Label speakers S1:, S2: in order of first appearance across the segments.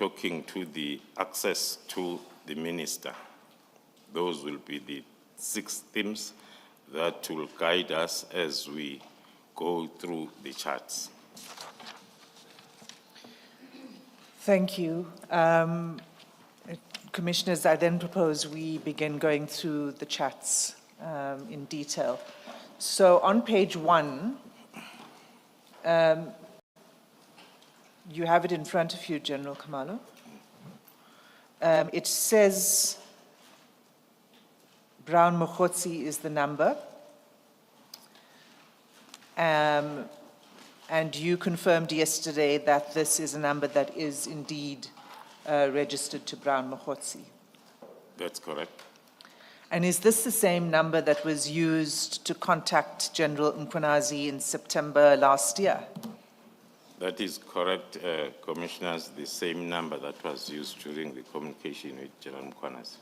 S1: talking to the access to the minister. Those will be the 6 themes that will guide us as we go through the charts.
S2: Thank you. Commissioners, I then propose we begin going through the chats in detail. So on page 1, you have it in front of you, General Khumalo. It says Brown Mokhotsi is the number. And you confirmed yesterday that this is a number that is indeed registered to Brown Mokhotsi.
S1: That's correct.
S2: And is this the same number that was used to contact General Mkhwanazi in September last year?
S1: That is correct, Commissioners, the same number that was used during the communication with General Mkhwanazi.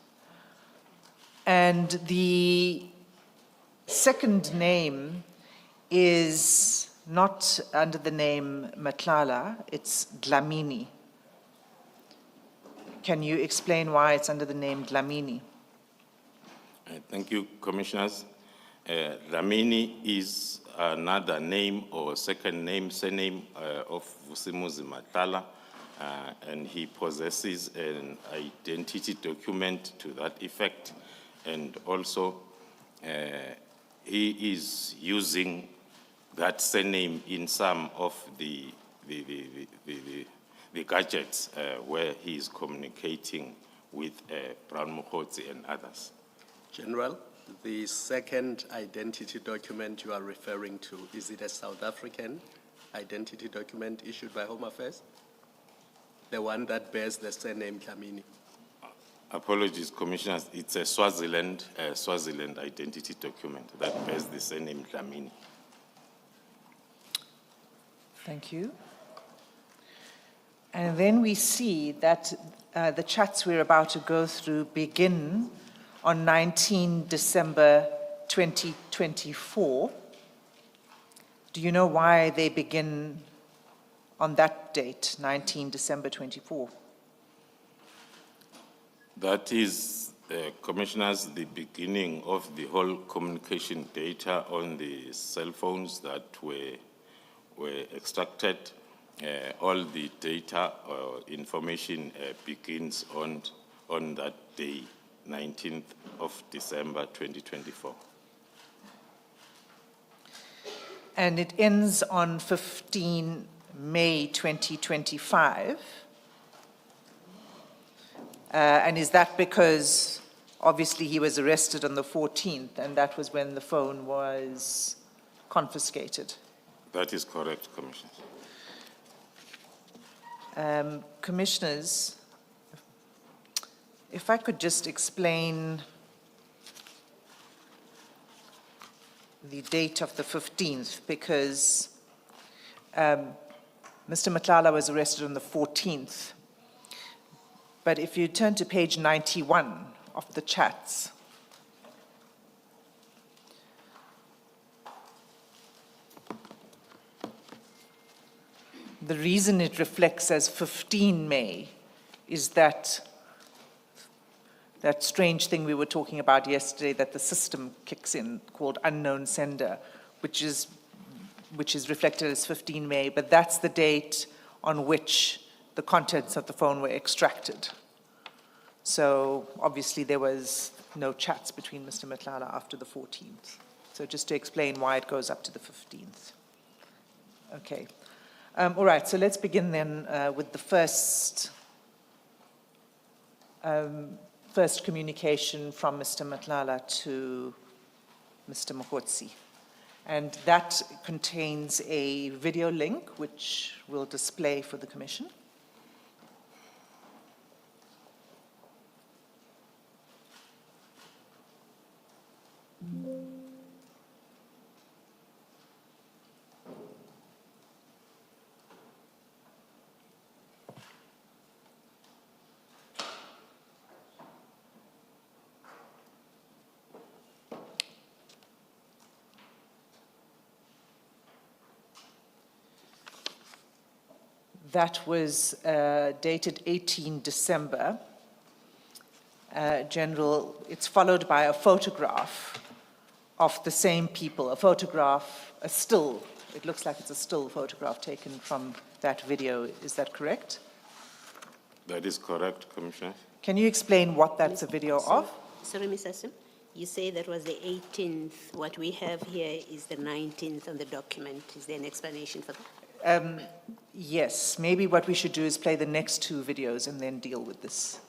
S2: And the second name is not under the name Matlala, it's Dlamini. Can you explain why it's under the name Dlamini?
S1: Thank you, Commissioners. Dlamini is another name or second name, surname of Vusimuzi Matlala, and he possesses an identity document to that effect. And also, he is using that surname in some of the gadgets where he is communicating with Brown Mokhotsi and others.
S3: General, the second identity document you are referring to, is it a South African identity document issued by Home Affairs? The one that bears the surname Dlamini?
S1: Apologies, Commissioners. It's a Swaziland identity document that bears the surname Dlamini.
S2: Thank you. And then we see that the chats we're about to go through begin on 19 December 2024. Do you know why they begin on that date, 19 December 24?
S1: That is, Commissioners, the beginning of the whole communication data on the cell phones that were extracted. All the data or information begins on that day, 19th of December 2024.
S2: And it ends on 15 May 2025. And is that because obviously he was arrested on the 14th and that was when the phone was confiscated?
S1: That is correct, Commissioner.
S2: Commissioners, if I could just explain the date of the 15th, because Mr. Matlala was arrested on the 14th. But if you turn to page 91 of the chats, the reason it reflects as 15 May is that strange thing we were talking about yesterday, that the system kicks in called unknown sender, which is reflected as 15 May, but that's the date on which the contents of the phone were extracted. So obviously there was no chats between Mr. Matlala after the 14th. So just to explain why it goes up to the 15th. Okay. All right, so let's begin then with the first communication from Mr. Matlala to Mr. Mokhotsi. And that contains a video link, which we'll display for the Commission. that was dated 18 December. General, it's followed by a photograph of the same people, a photograph, a still. It looks like it's a still photograph taken from that video. Is that correct?
S1: That is correct, Commissioner.
S2: Can you explain what that's a video of?
S4: Sorry, Mr. Sim. You say that was the 18th. What we have here is the 19th on the document. Is there an explanation for that?
S2: Yes, maybe what we should do is play the next two videos and then deal with this.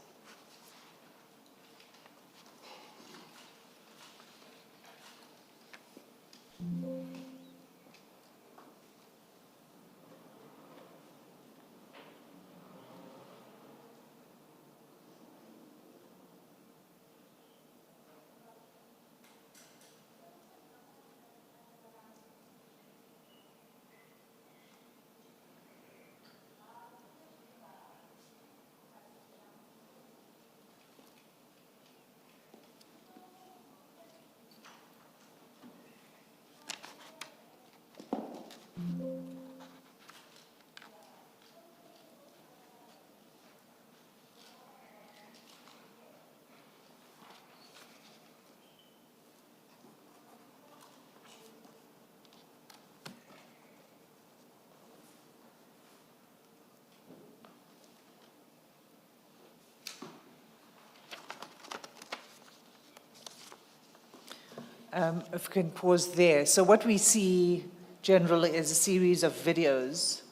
S2: If we can pause there. So what we see generally is a series of videos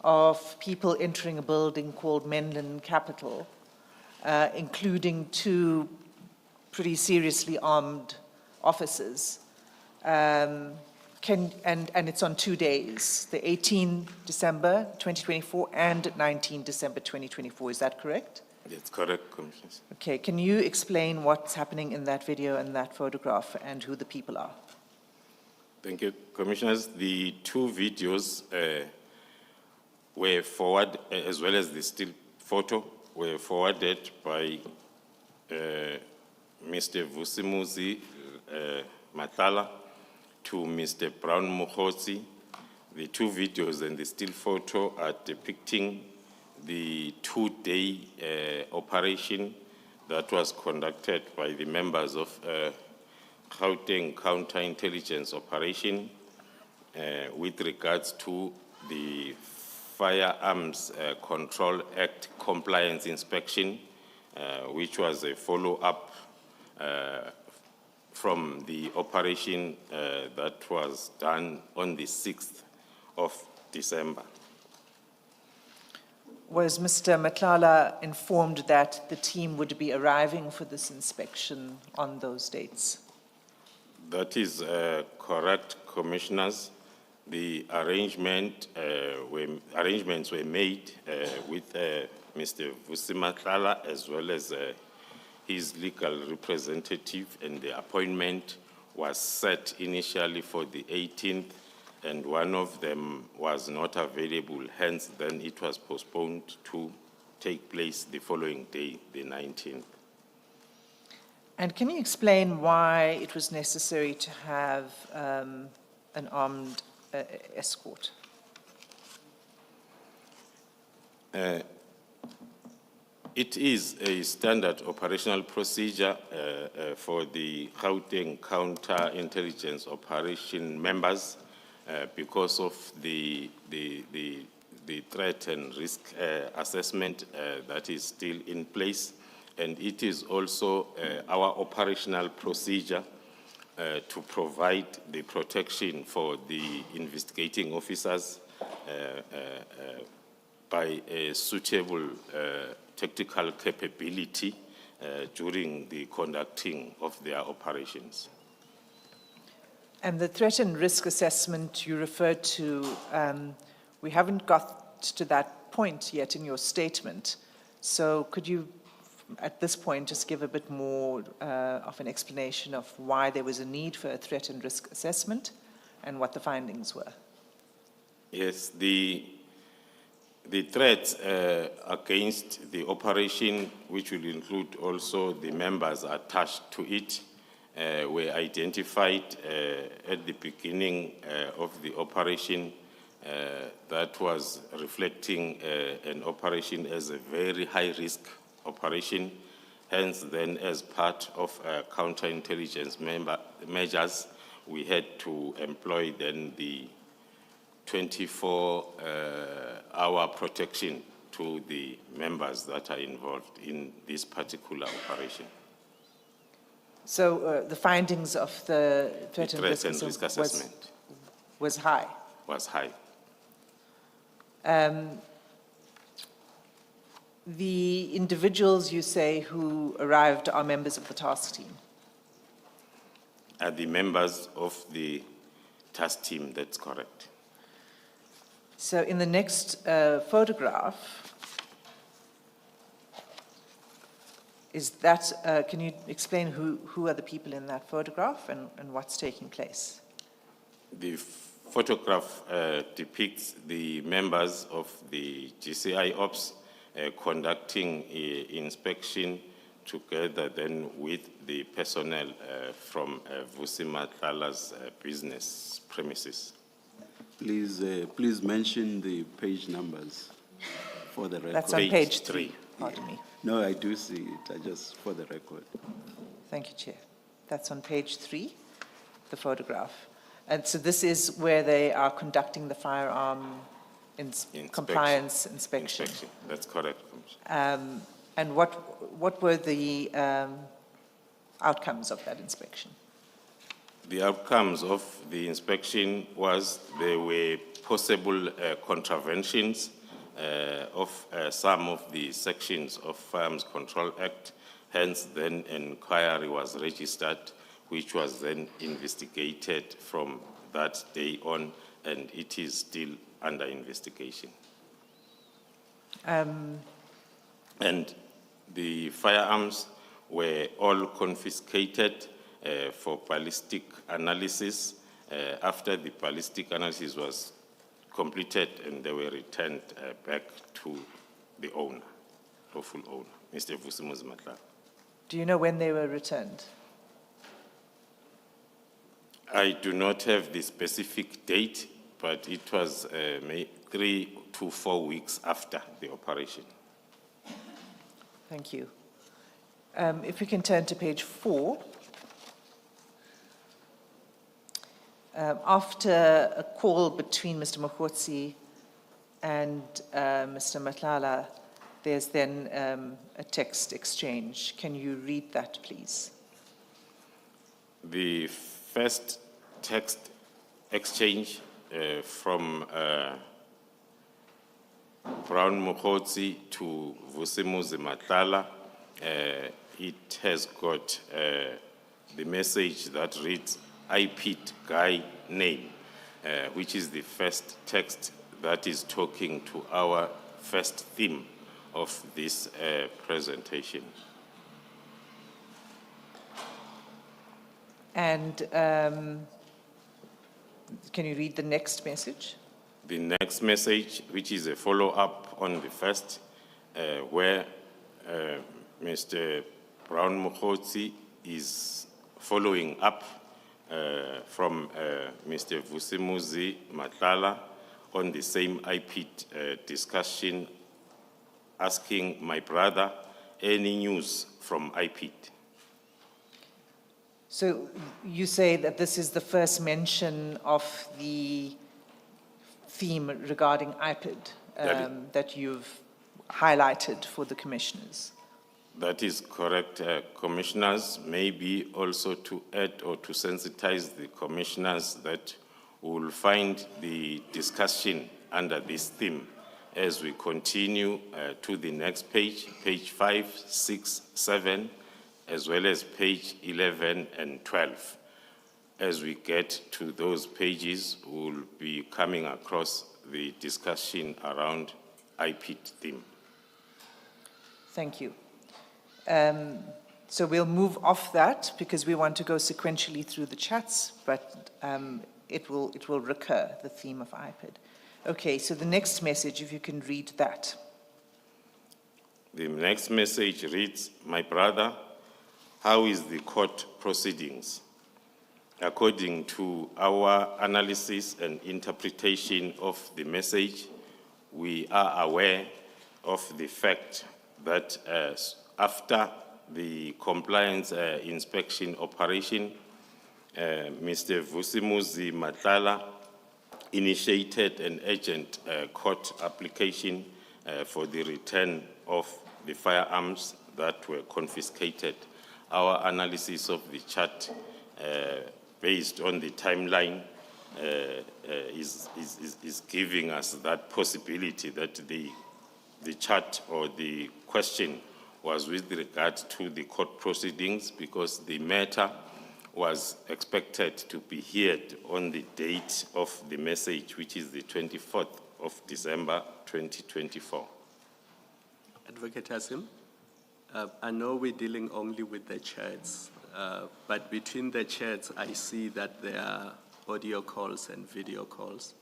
S2: of people entering a building called Menlyn Capital, including two pretty seriously armed officers. And it's on 2 days, the 18 December 2024 and 19 December 2024. Is that correct?
S1: That's correct, Commissioner.
S2: Okay, can you explain what's happening in that video and that photograph and who the people are?
S1: Thank you, Commissioners. The two videos were forwarded, as well as the still photo, were forwarded by Mr. Vusimuzi Matala to Mr. Brown Mukhosi. The two videos and the still photo are depicting the 2-day operation that was conducted by the members of Gauteng Counterintelligence Operation with regards to the Firearms Control Act compliance inspection, which was a follow-up from the operation that was done on the 6th of December.
S2: Was Mr. Matlala informed that the team would be arriving for this inspection on those dates?
S1: That is correct, Commissioners. The arrangements were made with Mr. Vusimatlala as well as his legal representative, and the appointment was set initially for the 18th, and one of them was not available, hence then it was postponed to take place the following day, the 19th.
S2: And can you explain why it was necessary to have an armed escort?
S1: It is a standard operational procedure for the Gauteng Counterintelligence Operation members because of the threat and risk assessment that is still in place. And it is also our operational procedure to provide the protection for the investigating officers by a suitable tactical capability during the conducting of their operations.
S2: And the threat and risk assessment you referred to, we haven't got to that point yet in your statement. So could you, at this point, just give a bit more of an explanation of why there was a need for a threat and risk assessment and what the findings were? Yes,
S1: the threats against the operation, which will include also the members attached to it, were identified at the beginning of the operation that was reflecting an operation as a very high-risk operation. Hence, then, as part of counterintelligence measures, we had to employ then the 24-hour protection to the members that are involved in this particular operation.
S2: So the findings of the threat and risk
S1: assessment
S2: was high?
S1: Was high.
S2: The individuals you say who arrived are members of the task team?
S1: Are the members of the task team, that's correct.
S2: So in the next photograph, is that, can you explain who are the people in that photograph and what's taking place?
S1: The photograph depicts the members of the GCI Ops conducting inspection together then with the personnel from Vusi Matlala's business premises.
S5: Please mention the page numbers for the record.
S2: That's on page 3.
S1: 3.
S2: Pardon me.
S5: No, I do see it, just for the record.
S2: Thank you, Chair. That's on page 3, the photograph. And so this is where they are conducting the firearm compliance inspection.
S1: That's correct.
S2: And what were the outcomes of that inspection?
S1: The outcomes of the inspection was there were possible contraventions of some of the sections of Firearms Control Act. Hence, then an inquiry was registered, which was then investigated from that day on, and it is still under investigation. And the firearms were all confiscated for ballistic analysis. After the ballistic analysis was completed, and they were returned back to the owner, lawful owner, Mr. Vusi Matlala.
S2: Do you know when they were returned?
S1: I do not have the specific date, but it was 3 to 4 weeks after the operation.
S2: Thank you. If we can turn to page 4. After a call between Mr. Mokgotsi and Mr. Matlala, there's then a text exchange. Can you read that, please?
S1: The first text exchange from Brown Mokgotsi to Vusi Matlala, it has got the message that reads, IPID guy name, which is the first text that is talking to our first theme of this presentation.
S2: And can you read the next message?
S1: The next message, which is a follow-up on the first, where Mr. Brown Mokgotsi is following up from Mr. Vusi Matlala on the same IPID discussion, asking my brother, any news from IPID?
S2: So you say that this is the first mention of the theme regarding IPID that you've highlighted for the commissioners.
S1: That is correct, commissioners. Maybe also to add or to sensitize the commissioners that we will find the discussion under this theme as we continue to the next page, page 5, 6, 7, as well as page 11 and 12. As we get to those pages, we'll be coming across the discussion around IPID theme.
S2: Thank you. So we'll move off that because we want to go sequentially through the chats, but it will recur, the theme of IPID. Okay, so the next message, if you can read that.
S1: The next message reads, my brother, how is the court proceedings? according to our analysis and interpretation of the message, we are aware of the fact that after the compliance inspection operation, Mr. Vusimuzi Matlala initiated an urgent court application for the return of the firearms that were confiscated. Our analysis of the chart based on the timeline is giving us that possibility that the chart or the question was with regard to the court proceedings, because the matter was expected to be heard on the date of the message, which is the 24th of December, 2024.
S3: Advocate Hassim, I know we're dealing only with the chats, but between the chats, I see that there are audio calls and video calls.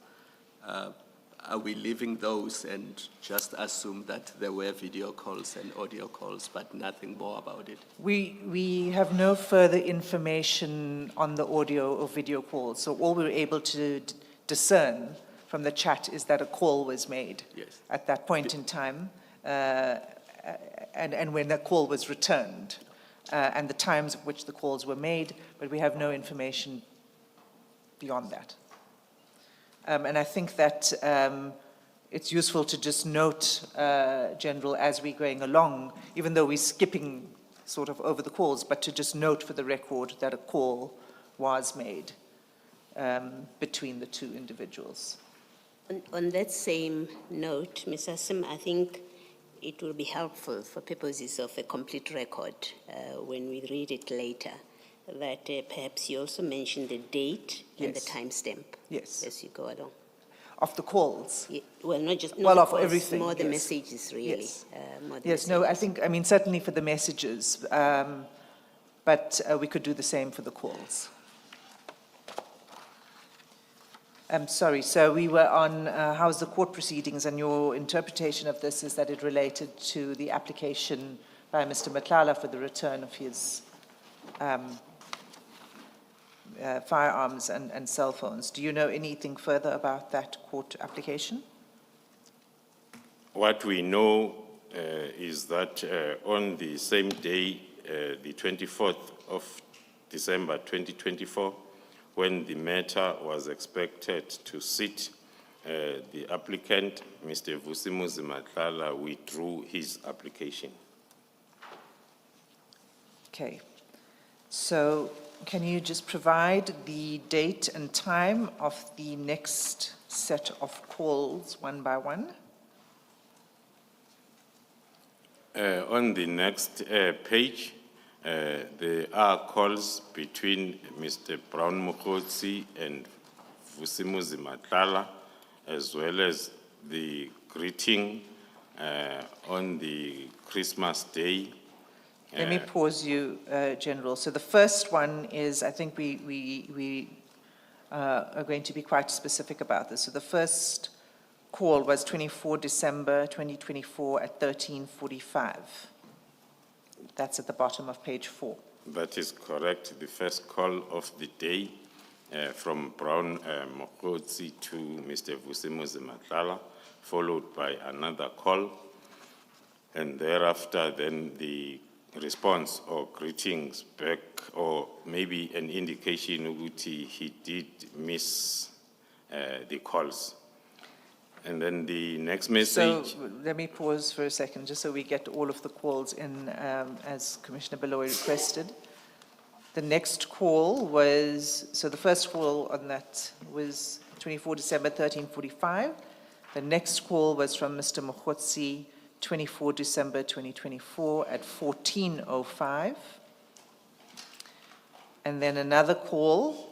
S3: Are we leaving those and just assume that there were video calls and audio calls, but nothing more about it?
S2: We have no further information on the audio or video calls. So all we were able to discern from the chat is that a call was made at that point in time, and when the call was returned, and the times at which the calls were made, but we have no information beyond that. And I think that it's useful to just note, General, as we're going along, even though we're skipping sort of over the calls, but to just note for the record that a call was made between the two individuals.
S4: On that same note, Ms. Hassim, I think it will be helpful for purposes of a complete record when we read it later, that perhaps you also mention the date and the timestamp as you go along.
S2: Of the calls?
S4: Yeah, well, not just
S2: well,
S4: the
S2: of
S4: calls,
S2: everything.
S4: more the messages, really.
S2: Yes, no, I think, I mean, certainly for the messages, but we could do the same for the calls. I'm sorry, so we were on how's the court proceedings, and your interpretation of this is that it related to the application by Mr. Matlala for the return of his firearms and cell phones. Do you know anything further about that court application?
S1: What we know is that on the same day, the 24th of December 2024, when the matter was expected to sit, the applicant, Mr. Vusimuzi Matlala, withdrew his application.
S2: Okay. So can you just provide the date and time of the next set of calls one by one?
S1: On the next page, there are calls between Mr. Brown Mokotsi and Vusimuzi Matlala, as well as the greeting on the Christmas Day.
S2: Let me pause you, General. So the first one is, I think we are going to be quite specific about this. So the first call was 24 December 2024 at 13:45. That's at the bottom of page 4.
S1: That is correct. The first call of the day from Brown Mokotsi to Mr. Vusimuzi Matlala, followed by another call, and thereafter then the response or greetings back, or maybe an indication that he did miss the calls. And then the next message.
S2: So let me pause for a second, just so we get all of the calls in as Commissioner Baloyi requested. The next call was, so the first call on that was 24 December 13:45. The next call was from Mr. Mokotsi, 24 December 2024 at 14:05. And then another call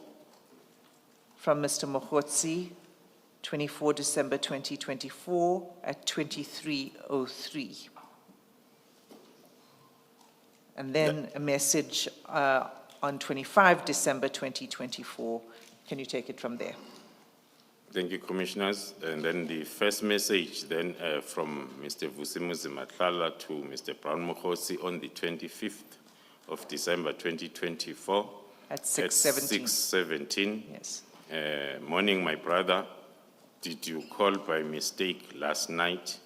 S2: from Mr. Mokotsi, 24 December 2024 at 23:03. And then a message on 25 December 2024. Can you take it from there?
S1: Thank you, Commissioners. And then the first message then from Mr. Vusimuzi Matlala to Mr. Brown Mokotsi on the 25th of December 2024
S2: At
S1: at
S2: 6:17.
S1: 6:17.
S2: Yes.
S1: Morning, my brother. Did you call by mistake last night?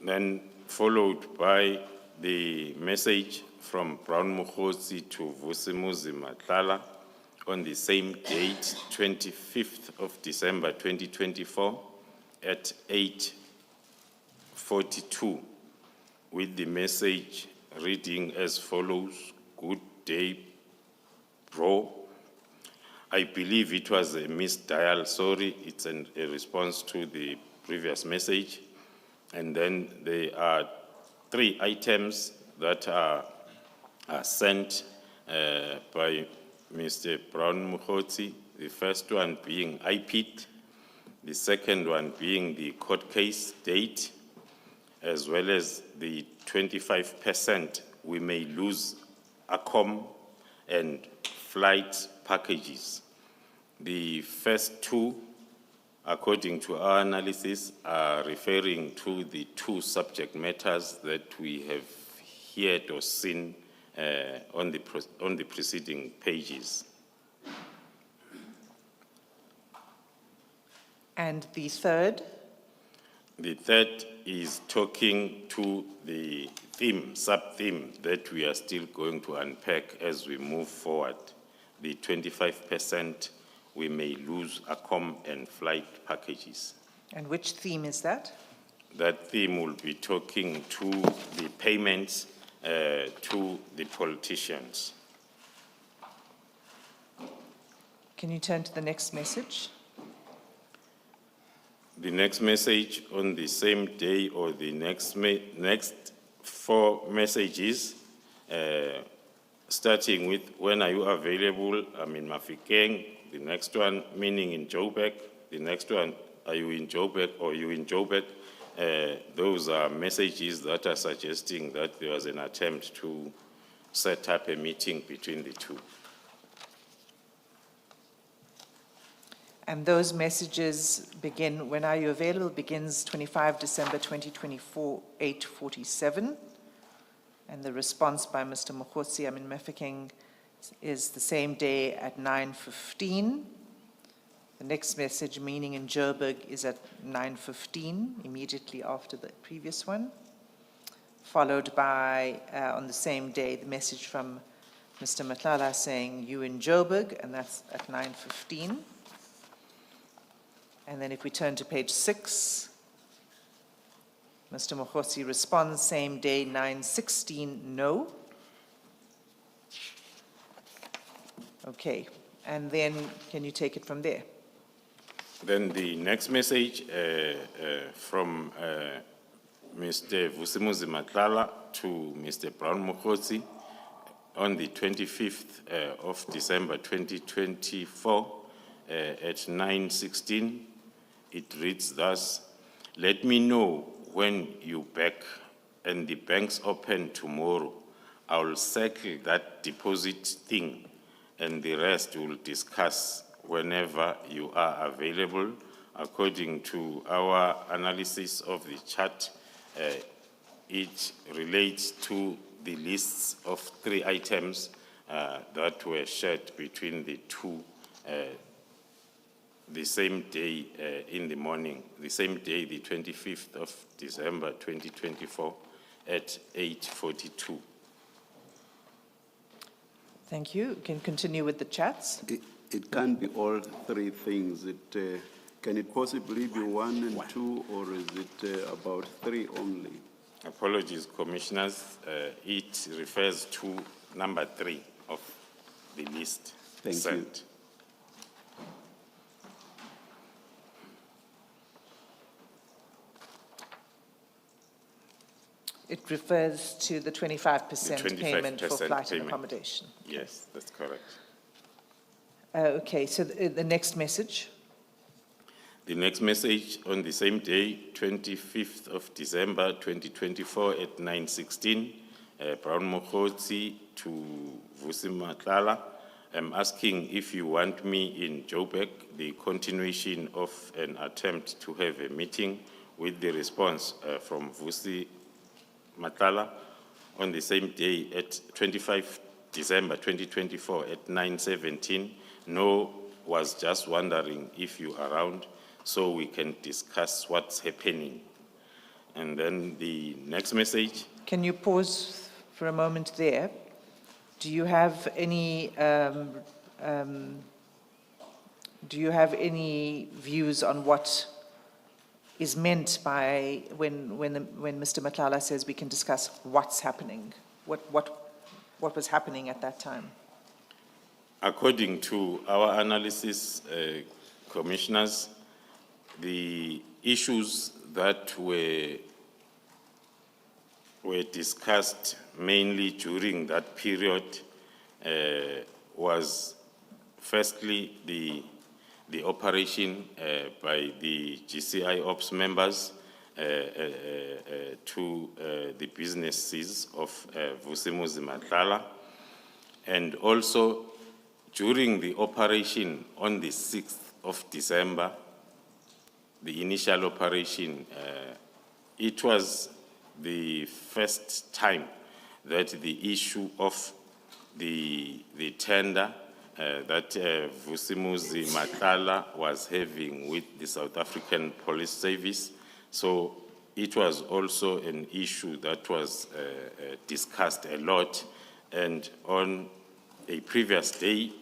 S1: Then followed by the message from Brown Mukhosi to Vusimuzi Matlala on the same date, 25th of December 2024 at 8:42, with the message reading as follows: "Good day, bro. I believe it was a missed dial. Sorry, it's a response to the previous message." And then there are 3 items that are sent by Mr. Brown Mukhosi. The first one being IPID, the second one being the court case date, as well as the 25% we may lose ACOM and flight packages. The first 2, according to our analysis, are referring to the 2 subject matters that we have heard or seen on the preceding pages.
S2: And the third?
S1: The third is talking to the sub-theme that we are still going to unpack as we move forward. The 25% we may lose ACOM and flight packages.
S2: And which theme is that?
S1: That theme will be talking to the payments to the politicians.
S2: Can you turn to the next message?
S1: The next message on the same day, or the next 4 messages, starting with "When are you available?" I'm in Mafikeng. The next one, meaning in Joburg. The next one, "Are you in Joburg?" or "You in Joburg?" Those are messages that are suggesting that there was an attempt to set up a meeting between the 2.
S2: And those messages begin, "When are you available?" begins 25 December 2024, 8:47. And the response by Mr. Mukhosi, I'm in Mafeking, is the same day at 9:15. The next message, meaning in Joburg, is at 9:15, immediately after the previous one. Followed by, on the same day, the message from Mr. Matlala saying, "You in Joburg," and that's at 9:15. And then if we turn to page 6, Mr. Mukhosi responds, same day, 9:16, no. Okay, and then can you take it from there?
S1: Then the next message from Mr. Vusimuzi Matlala to Mr. Brown Mukhosi on the 25th of December 2024 at 9:16. It reads thus: "Let me know when you're back and the banks open tomorrow. I'll settle that deposit thing, and the rest we'll discuss whenever you are available." According to our analysis of the chart, it relates to the lists of 3 items that were shared between the 2 the same day in the morning, the same day, the 25th of December 2024 at 8:42.
S2: Thank you. You can continue with the chats.
S5: It can't be all 3 things. Can it possibly be 1 and 2, or is it about 3 only?
S1: Apologies, Commissioners. It refers to number 3 of the list
S5: Thank
S1: sent.
S5: you.
S2: It refers to the 25%
S1: The
S2: payment for
S1: 25%
S2: flight and
S1: payment.
S2: accommodation.
S1: Yes, that's correct.
S2: Okay, so the next message.
S1: The next message on the same day, 25th of December 2024 at 9:16, Brown Mukhosi to Vusi Matlala. I'm asking if you want me in Joburg, the continuation of an attempt to have a meeting, with the response from Vusi Matlala on the same day at 25 December 2024 at 9:17. No was just wondering if you're around so we can discuss what's happening. And then the next message.
S2: Can you pause for a moment there? Do you have any views on what is meant by when Mr. Matlala says we can discuss what's happening? What was happening at that time?
S1: According to our analysis, commissioners, the issues that were discussed mainly during that period was firstly the operation by the GCI Ops members to the businesses of Vusimuzi Matlala, and also during the operation on the 6th of December, the initial operation, it was the first time that the issue of the tender that Vusimuzi Matlala was having with the South African Police Service. So it was also an issue that was discussed a lot. And on a previous day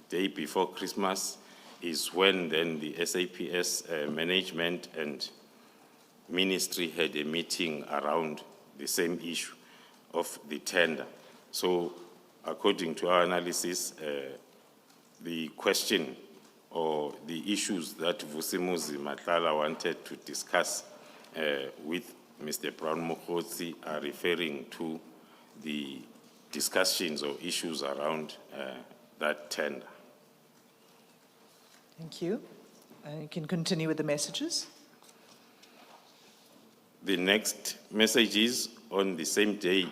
S1: before Christmas, is when then the SAPS management and ministry had a meeting around the same issue of the tender. So according to our analysis, the question or the issues that Vusimuzi Matlala wanted to discuss with Mr. Brown Mokgotsi are referring to the discussions or issues around that tender.
S2: Thank you. You can continue with the messages.
S1: The next message is on the same day,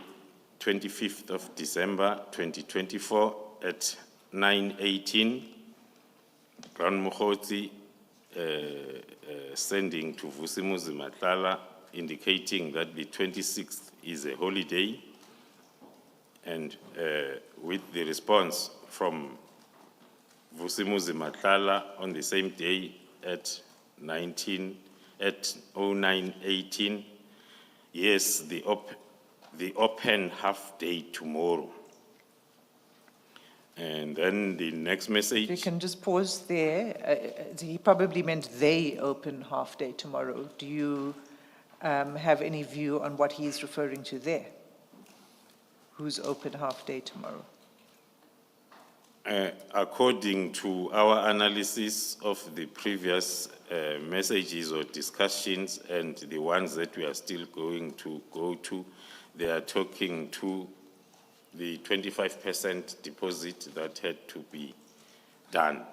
S1: 25th of December 2024 at 9:18, Brown Mokgotsi sending to Vusimuzi Matlala indicating that the 26th is a holiday, and with the response from Vusimuzi Matlala on the same day at 09:18, yes, the open half day tomorrow. And then the next message.
S2: You can just pause there. He probably meant they open half day tomorrow. Do you have any view on what he is referring to there? Who's open half day tomorrow?
S1: According to our analysis of the previous messages or discussions and the ones that we are still going to go to, they are talking to the 25% deposit that had to be done.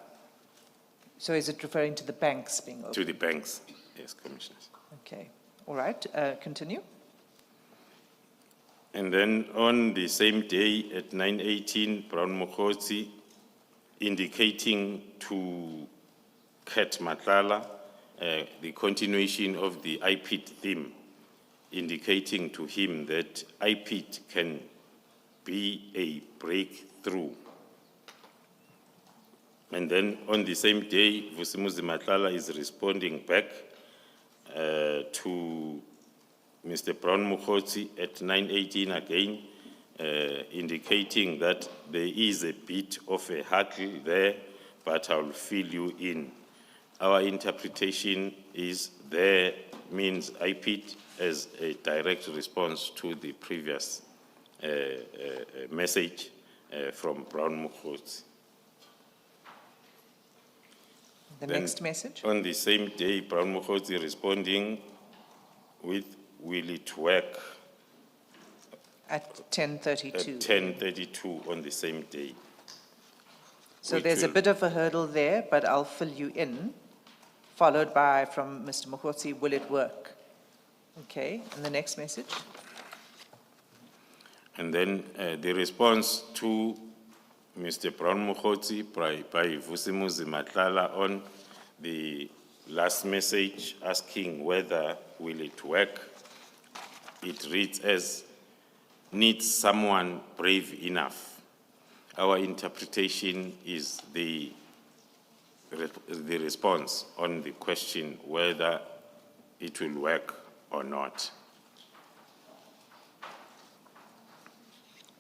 S2: So is it referring to the banks being open?
S1: To the banks, yes, Commissioners.
S2: Okay, all right, continue.
S1: And then on the same day at 9:18, Brown Mokgotsi indicating to Kat Matlala the continuation of the IPID theme, indicating to him that IPID can be a breakthrough. And then on the same day, Vusimuzi Matlala is responding back to Mr. Brown Mokgotsi at 9:18 again, indicating that there is a bit of a hurdle there, but I'll fill you in. Our interpretation is there means IPID as a direct response to the previous message from Brown Mokgotsi.
S2: The next message.
S1: On the same day, Brown Mokgotsi responding with, will it work?
S2: At 10:32.
S1: At 10:32 on the same day.
S2: So there's a bit of a hurdle there, but I'll fill you in, followed by from Mr. Mokgotsi, will it work? Okay, and the next message.
S1: And then the response to Mr. Brown Mokgotsi by Vusimuzi Matlala on the last message asking whether will it work. It reads as, needs someone brave enough. our interpretation is the response on the question whether it will work or not.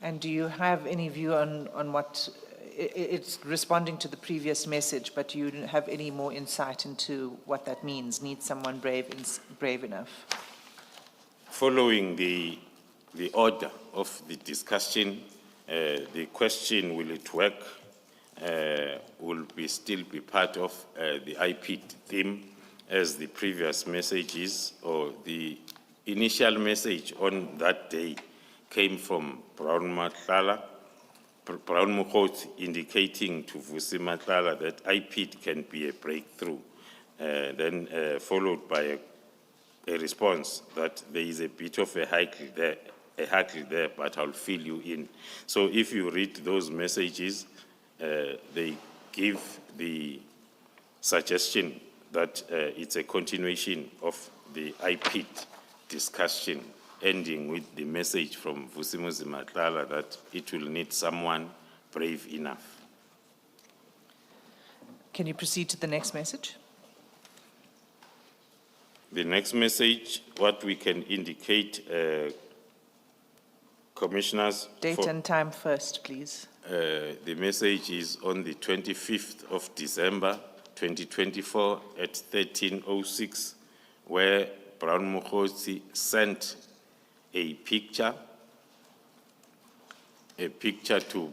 S2: And do you have any view on what, it's responding to the previous message, but do you have any more insight into what that means? Need someone brave enough?
S1: Following the order of the discussion, the question, will it work, will still be part of the IPID theme as the previous messages, or the initial message on that day came from Brown Mokgotsi, indicating to Vusi Matlala that IPID can be a breakthrough, then followed by a response that there is a bit of a hurdle there, but I'll fill you in. So if you read those messages, they give the suggestion that it's a continuation of the IPID discussion, ending with the message from Vusimuzi Matlala that it will need someone brave enough.
S2: Can you proceed to the next message?
S1: The next message, what we can indicate, commissioners.
S2: Date and time first, please.
S1: The message is on the 25th of December, 2024 at 13:06, where Brown Mokgotsi sent a picture to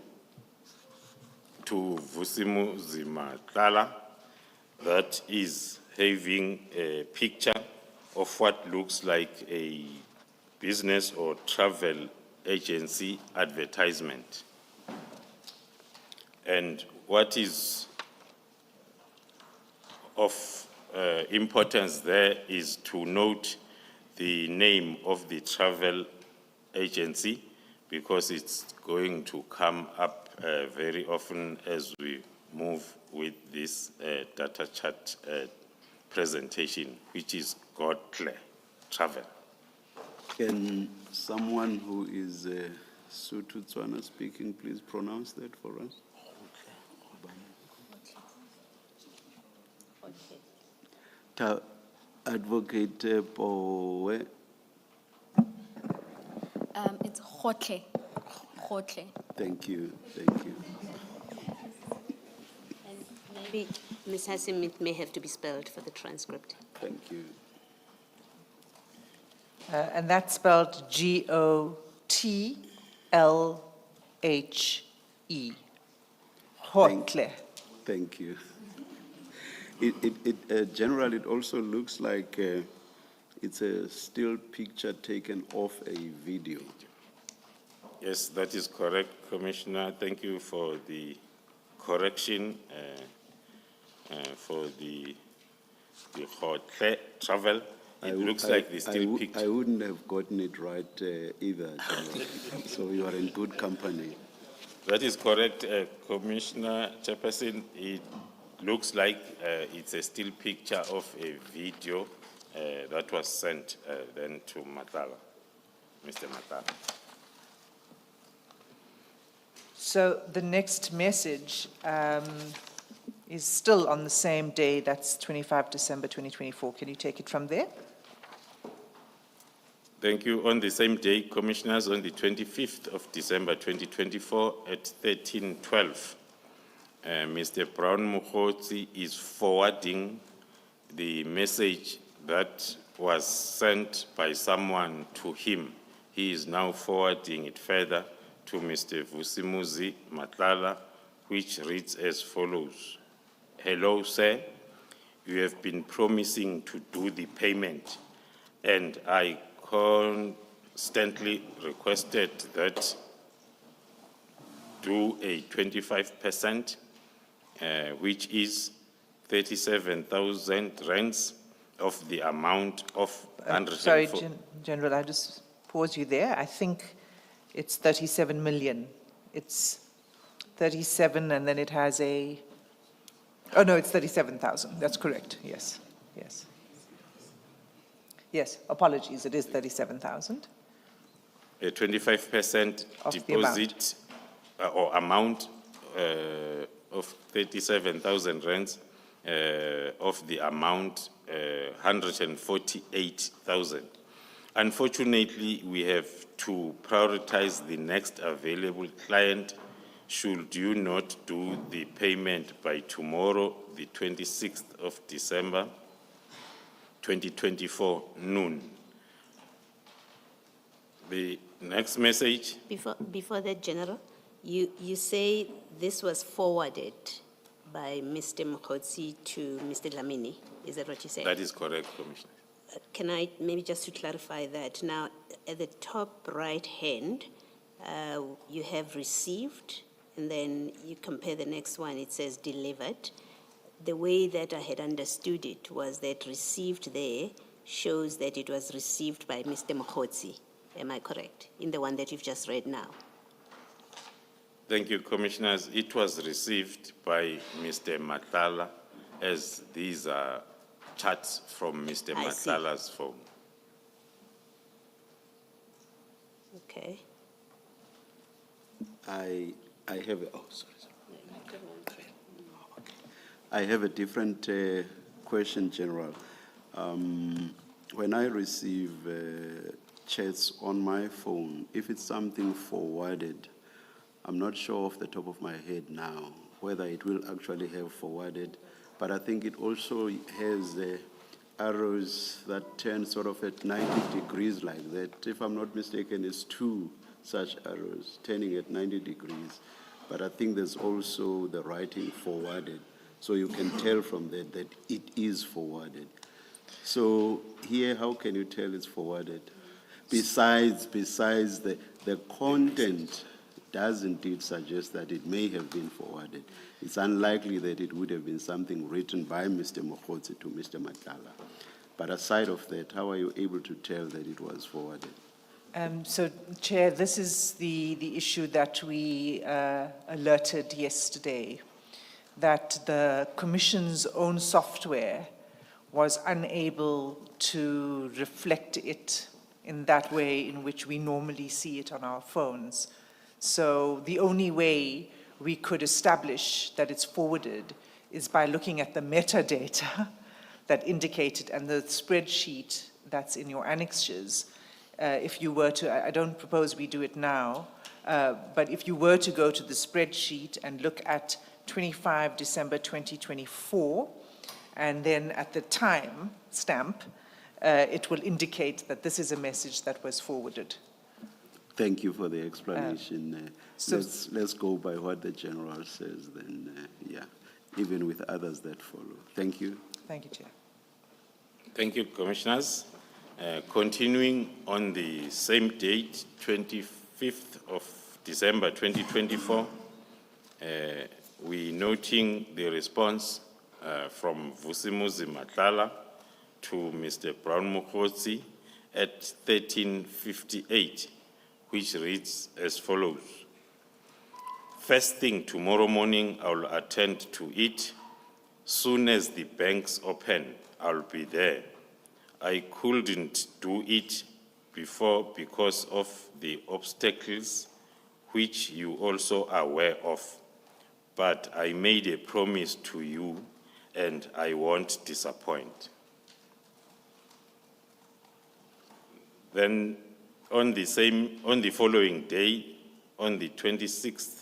S1: Vusimuzi Matlala that is having a picture of what looks like a business or travel agency advertisement. And what is of importance there is to note the name of the travel agency, because it's going to come up very often as we move with this data chart presentation, which is Gala Travel.
S5: Can someone who is Sotho Tswana speaking please pronounce that for us? Advocate Powe.
S6: It's Khotle. Khotle.
S5: Thank you.
S4: And maybe, Ms. Hassim, it may have to be spelled for the transcript.
S5: Thank you.
S2: And that's spelled Gotlhe. Khotle.
S5: Thank you. Generally, it also looks like it's a still picture taken off a video.
S1: Yes, that is correct, Commissioner. Thank you for the correction for the Gala Travel. It looks like the still picture.
S5: I wouldn't have gotten it right either, so you are in good company.
S1: That is correct, Commissioner Chairperson. It looks like it's a still picture of a video that was sent then to Matlala, Mr. Matlala.
S2: So the next message is still on the same day, that's 25 December 2024. Can you take it from there?
S1: Thank you. On the same day, Commissioners, on the 25th of December 2024 at 13:12, Mr. Brown Mokgotsi is forwarding the message that was sent by someone to him. He is now forwarding it further to Mr. Vusimuzi Matlala, which reads as follows. Hello, sir. You have been promising to do the payment, and I constantly requested that do a 25%, which is 37,000 rands of the amount of 100.
S2: Sorry, General, I just pause you there. I think it's 37 million. It's 37 and then it has a, oh no, it's 37,000. That's correct. Yes, yes. Yes, apologies, it is 37,000.
S1: A 25% deposit or amount of 37,000 rands, of the amount 148,000. Unfortunately, we have to prioritize the next available client should you not do the payment by tomorrow, the 26th of December, 2024 noon. The next message.
S4: Before that, General, you say this was forwarded by Mr. Mkhotsi to Mr. Dlamini. Is that what you say?
S1: That is correct, Commissioner.
S4: Can I, maybe just to clarify that, now, at the top right hand, you have received, and then you compare the next one, it says delivered. The way that I had understood it was that received there shows that it was received by Mr. Mkhotsi. Am I correct? In the one that you've just read now?
S1: Thank you, Commissioners. It was received by Mr. Matala, as these are chats from Mr.
S4: I see.
S1: Matala's phone.
S4: Okay.
S5: I have a, oh, sorry. I have a different question, General. When I receive chats on my phone, if it's something forwarded, I'm not sure off the top of my head now whether it will actually have forwarded, but I think it also has arrows that turn sort of at 90 degrees like that. If I'm not mistaken, it's two such arrows turning at 90 degrees. But I think there's also the writing forwarded. So you can tell from that that it is forwarded. So here, how can you tell it's forwarded? Besides the content does indeed suggest that it may have been forwarded. It's unlikely that it would have been something written by Mr. Mkhotsi to Mr. Madlanga. But aside of that, how are you able to tell that it was forwarded?
S2: So, Chair, this is the issue that we alerted yesterday, that the Commission's own software was unable to reflect it in that way in which we normally see it on our phones. So the only way we could establish that it's forwarded is by looking at the metadata that indicated, and the spreadsheet that's in your annexures. If you were to, I don't propose we do it now, but if you were to go to the spreadsheet and look at 25 December 2024, and then at the time stamp, it will indicate that this is a message that was forwarded.
S5: Thank you for the explanation. Let's go by what the General says then, yeah, even with others that follow. Thank you.
S2: Thank you, Chair.
S1: Thank you, Commissioners. Continuing on the same date, 25th of December 2024, we noting the response from Vusimuzi Matlala to Mr. Brown Mkhotsi at 13:58, which reads as follows. First thing tomorrow morning, I'll attend to it. Soon as the banks open, I'll be there. I couldn't do it before because of the obstacles which you also are aware of. But I made a promise to you and I won't disappoint. Then on the following day, on the 26th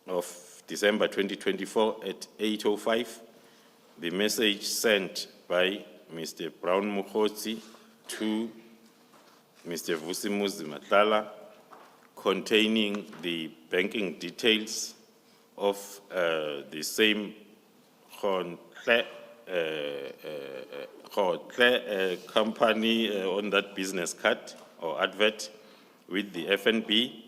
S1: of December 2024 at 8:05, the message sent by Mr. Brown Mkhotsi to Mr. Vusimuzi Matlala containing the banking details of the same company on that business card or advert with the FNB,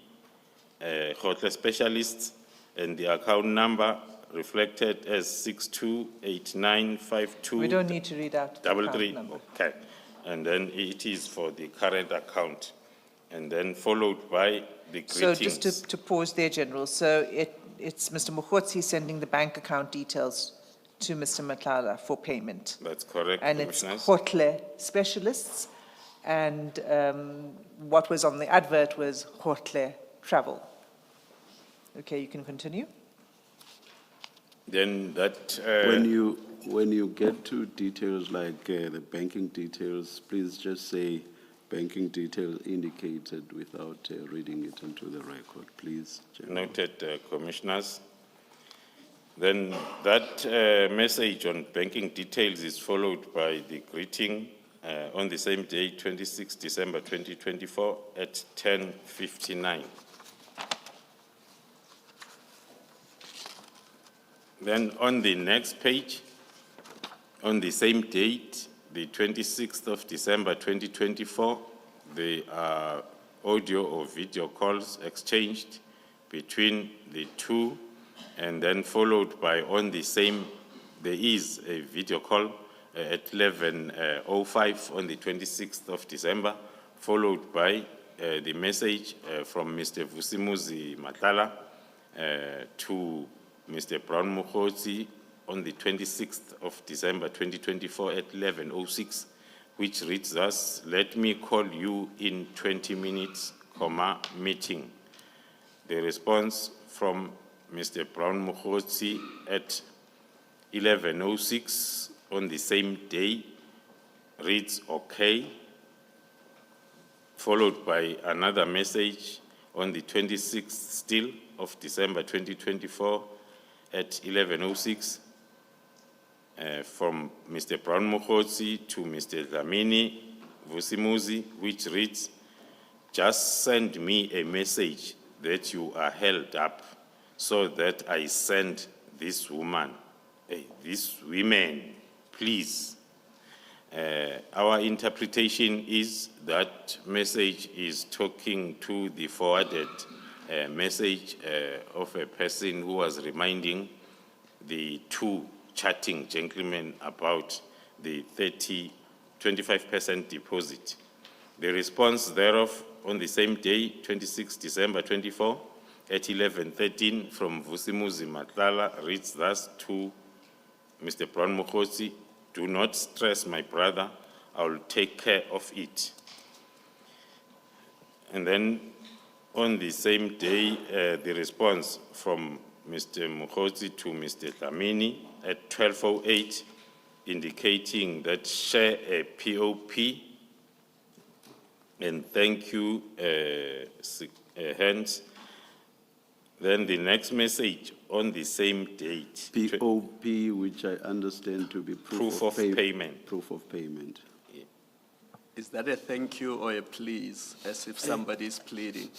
S1: Hotel Specialists, and the account number reflected as 628952.
S2: We don't need to read out the account
S1: 33,
S2: number.
S1: okay. And then it is for the current account. And then followed by the greetings.
S2: So just to pause there, General. So it's Mr. Mkhotsi sending the bank account details to Mr. Matlala for payment.
S1: That's correct,
S2: And it's
S1: Commissioners.
S2: Hotle Specialists, and what was on the advert was Hotle Travel. Okay, you can continue.
S1: Then that,
S5: When you get to details like the banking details, please just say banking details indicated without reading it into the record, please. General.
S1: noted, Commissioners. Then that message on banking details is followed by the greeting on the same day, 26 December 2024 at 10:59. Then on the next page, on the same date, the 26th of December 2024, there are audio or video calls exchanged between the two, and then followed by on the same, there is a video call at 11:05 on the 26th of December, followed by the message from Mr. Vusimuzi Matala to Mr. Brown Mokotsi on the 26th of December 2024 at 11:06, which reads thus, "Let me call you in 20 minutes, meeting." The response from Mr. Brown Mokotsi at 11:06 on the same day reads, "Okay," followed by another message on the 26th still of December 2024 at 11:06 from Mr. Brown Mokotsi to Mr. Dlamini Vusimuzi, which reads, "Just send me a message that you are held up so that I send this woman, these women, please." Our interpretation is that message is talking to the forwarded message of a person who was reminding the two chatting gentlemen about the 25% deposit. The response thereof on the same day, 26 December 24, at 11:13 from Vusimuzi Matlala reads thus to Mr. Brown Mokotsi, "Do not stress, my brother, I will take care of it." And then on the same day, the response from Mr. Mokotsi to Mr. Dlamini at 12:08, indicating that share a POP, and thank you, hence. Then the next message on the same date.
S5: POP, which I understand to be
S1: Proof of payment.
S5: Proof of payment.
S3: Is that a thank you or a please, as if somebody is pleading?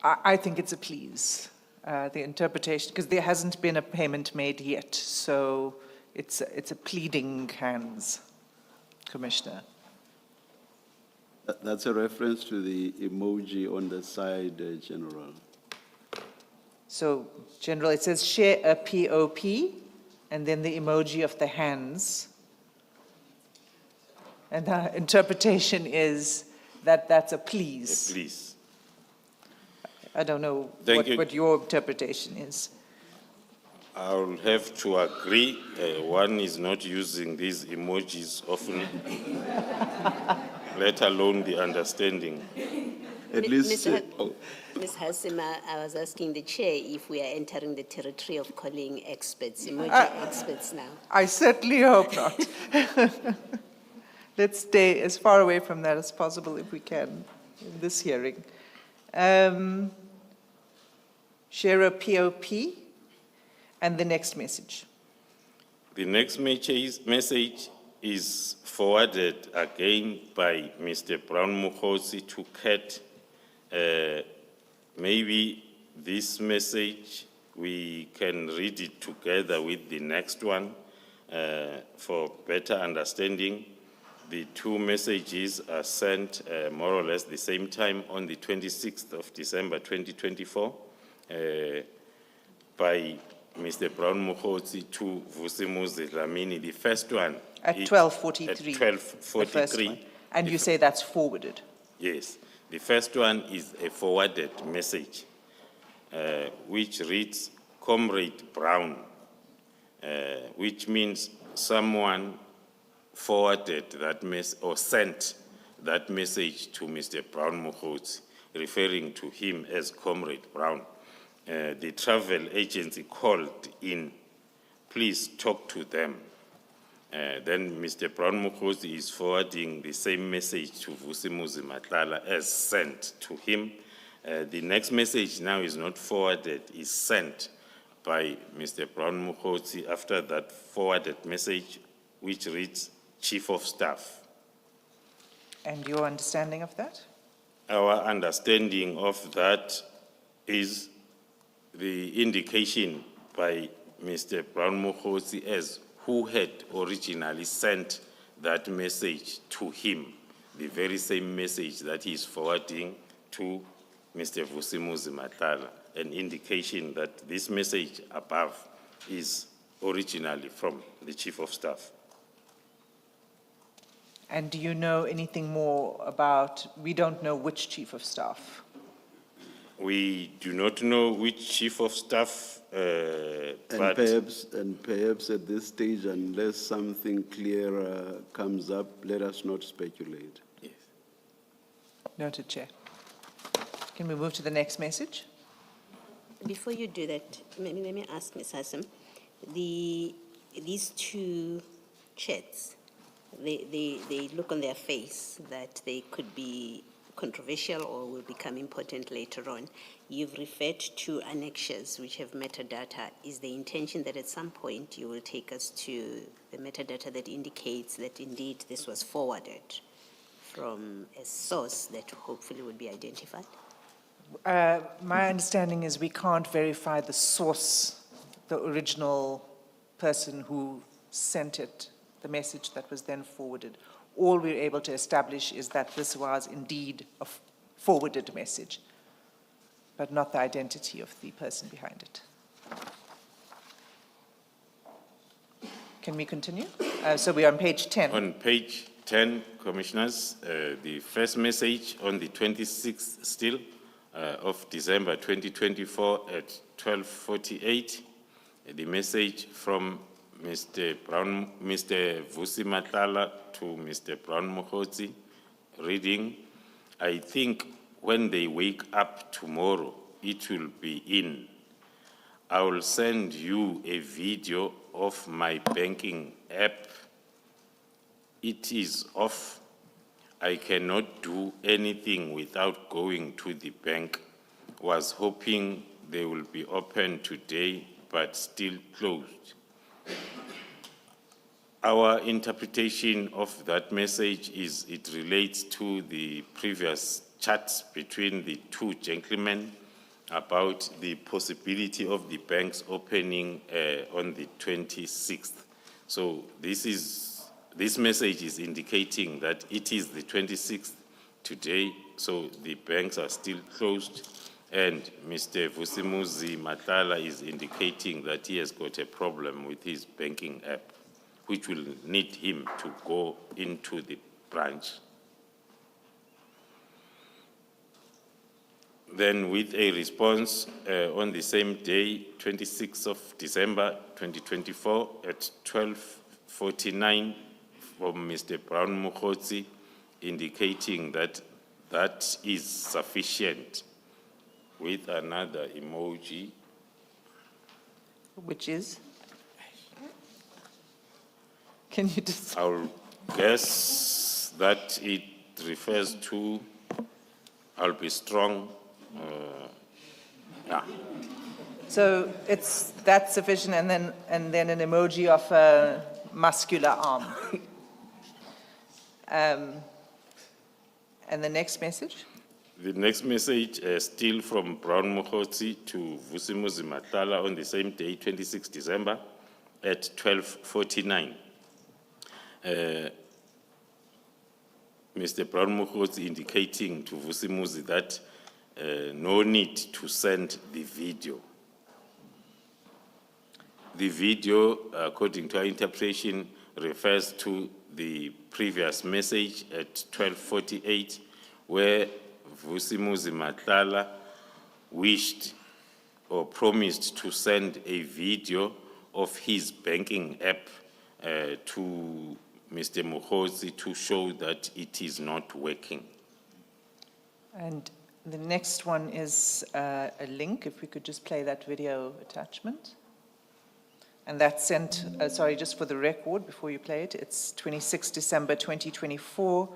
S2: I think it's a please, the interpretation, because there hasn't been a payment made yet, so it's a pleading hands, Commissioner.
S5: That's a reference to the emoji on the side, General.
S2: So, General, it says share a POP, and then the emoji of the hands. And the interpretation is that that's a please.
S1: Please.
S2: I don't know
S1: Thank you.
S2: what your interpretation is.
S1: I'll have to agree. One is not using these emojis often, let alone the understanding.
S5: At least,
S4: Ms. Hasima, I was asking the chair if we are entering the territory of calling experts, emoji experts now.
S2: I certainly hope not. Let's stay as far away from that as possible if we can in this hearing. Share a POP and the next message.
S1: The next message is forwarded again by Mr. Brown Mokotsi to Kat. Maybe this message, we can read it together with the next one for better understanding. The two messages are sent more or less the same time on the 26th of December 2024 by Mr. Brown Mokotsi to Vusimuzi Dlamini. The first one
S2: At
S1: is
S2: 12:43.
S1: At
S2: the first
S1: 12:43.
S2: one. And you say that's forwarded.
S1: Yes. The first one is a forwarded message, which reads, "Comrade Brown," which means someone forwarded that message or sent that message to Mr. Brown Mokotsi. referring to him as Comrade Brown. The travel agency called in, please talk to them. Then Mr. Brown Mukhosi is forwarding the same message to Vusimuzi Matlala as sent to him. The next message now is not forwarded, is sent by Mr. Brown Mukhosi after that forwarded message, which reads, Chief of Staff.
S2: And your understanding of that?
S1: Our understanding of that is the indication by Mr. Brown Mukhosi as who had originally sent that message to him, the very same message that he is forwarding to Mr. Vusimuzi Matlala, an indication that this message above is originally from the Chief of Staff.
S2: And do you know anything more about, we don't know which Chief of Staff?
S1: We do not know which Chief of Staff, but
S5: Perhaps at this stage, unless something clearer comes up, let us not speculate.
S1: yes.
S2: Noted, Chair. Can we move to the next message?
S4: Before you do that, let me ask Ms. Hassan, these two chats, they look on their face that they could be controversial or will become important later on. You've referred to annexures which have metadata. Is the intention that at some point you will take us to the metadata that indicates that indeed this was forwarded from a source that hopefully would be identified?
S2: My understanding is we can't verify the source, the original person who sent it, the message that was then forwarded. All we're able to establish is that this was indeed a forwarded message, but not the identity of the person behind it. Can we continue? So we're on page 10.
S1: On page 10, Commissioners, the first message on the 26th still of December 2024 at 12:48, the message from Mr. Vusi Matlala to Mr. Brown Mukhosi, reading, I think when they wake up tomorrow, it will be in. I will send you a video of my banking app. It is off. I cannot do anything without going to the bank. Was hoping they will be open today, but still closed. Our interpretation of that message is it relates to the previous chats between the two gentlemen about the possibility of the banks opening on the 26th. So this message is indicating that it is the 26th today, so the banks are still closed, and Mr. Vusimuzi Matlala is indicating that he has got a problem with his banking app, which will need him to go into the branch. Then with a response on the same day, 26th of December 2024 at 12:49 from Mr. Brown Mukhosi, indicating that that is sufficient, with another emoji.
S2: Which is? Can you just?
S1: I'll guess that it refers to, I'll be strong. Yeah.
S2: So that's sufficient, and then an emoji of a muscular arm. And the next message?
S1: The next message, still from Brown Mukhosi to Vusimuzi Matlala on the same day, 26 December at 12:49. Mr. Brown Mukhosi indicating to Vusimuzi that no need to send the video. The video, according to our interpretation, refers to the previous message at 12:48, where Vusimuzi Matlala wished or promised to send a video of his banking app to Mr. Mukhosi to show that it is not working.
S2: And The next one is a link, if we could just play that video attachment. And that's sent, sorry, just for the record, before you play it, it's 26 December 2024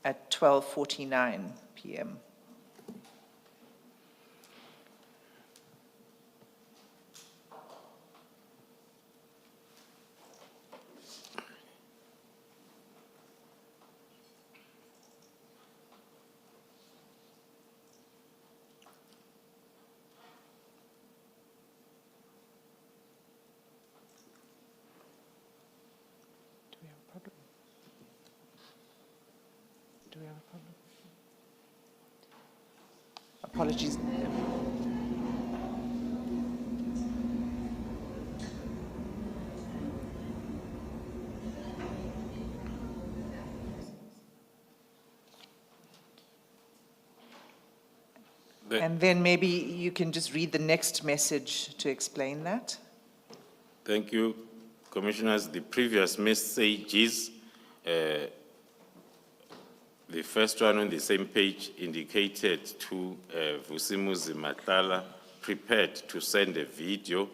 S2: at 12:49 p.m. Do we have a problem? Apologies. And then maybe you can just read the next message to explain that.
S1: Thank you, Commissioners. The previous messages, the first one on the same page indicated to Vusimuzi Matlala, prepared to send a video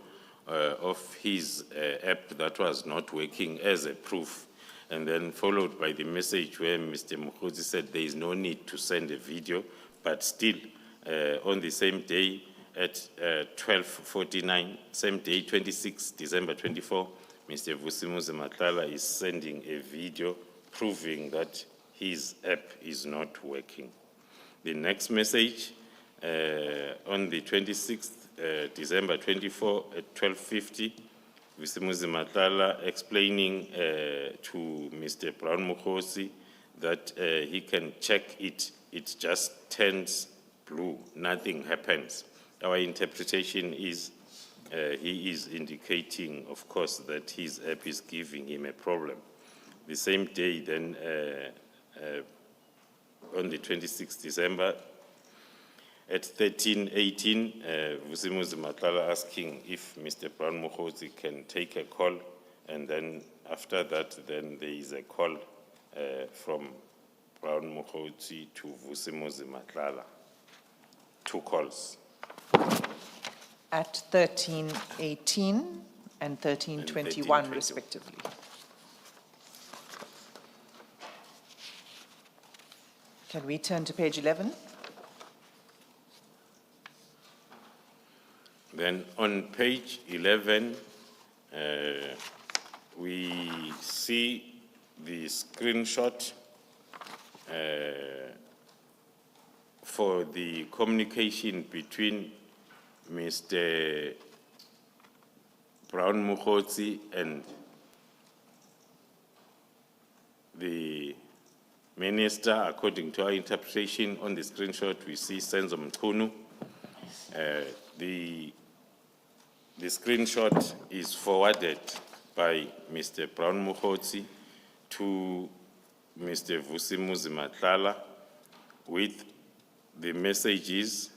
S1: of his app that was not working as a proof, and then followed by the message where Mr. Mukhuzi said there is no need to send a video, but still on the same day at 12:49, same day, 26 December 24, Mr. Vusimuzi Matlala is sending a video proving that his app is not working. The next message on the 26th December 24 at 12:50, Vusimuzi Matlala explaining to Mr. Brown Mukhosi that he can check it, it just turns blue, nothing happens. Our interpretation is he is indicating, of course, that his app is giving him a problem. The same day then, on the 26th December, at 13:18, Vusimuzi Matlala asking if Mr. Brown Mukhosi can take a call, and then after that, then there is a call from Brown Mukhosi to Vusimuzi Matlala. 2 calls.
S2: At 13:18 and 13:21 respectively. Can we turn to page 11?
S1: Then on page 11, we see the screenshot for the communication between Mr. Brown Mukhosi and the minister. According to our interpretation on the screenshot, we see Senzo Mchunu. The screenshot is forwarded by Mr. Brown Mukhosi to Mr. Vusimuzi Matlala with the messages.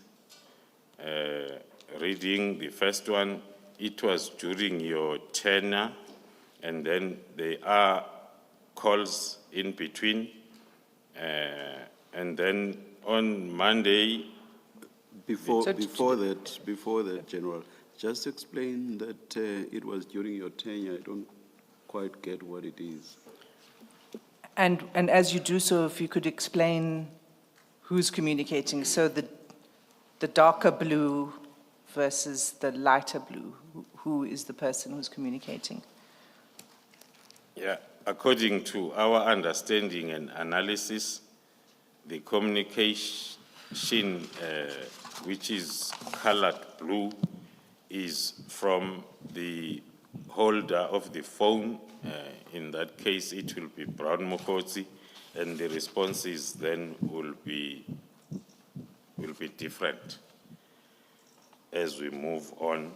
S1: Reading the first one, it was during your tenure, and then there are calls in between, and then on Monday.
S5: Before that, General, just explain that it was during your tenure. I don't quite get what it is.
S2: And as you do so, if you could explain who's communicating. So the darker blue versus the lighter blue, who is the person who's communicating?
S1: Yeah, according to our understanding and analysis, the communication, which is colored blue, is from the holder of the phone. In that case, it will be Brown Mukhosi, and the responses then will be different as we move on.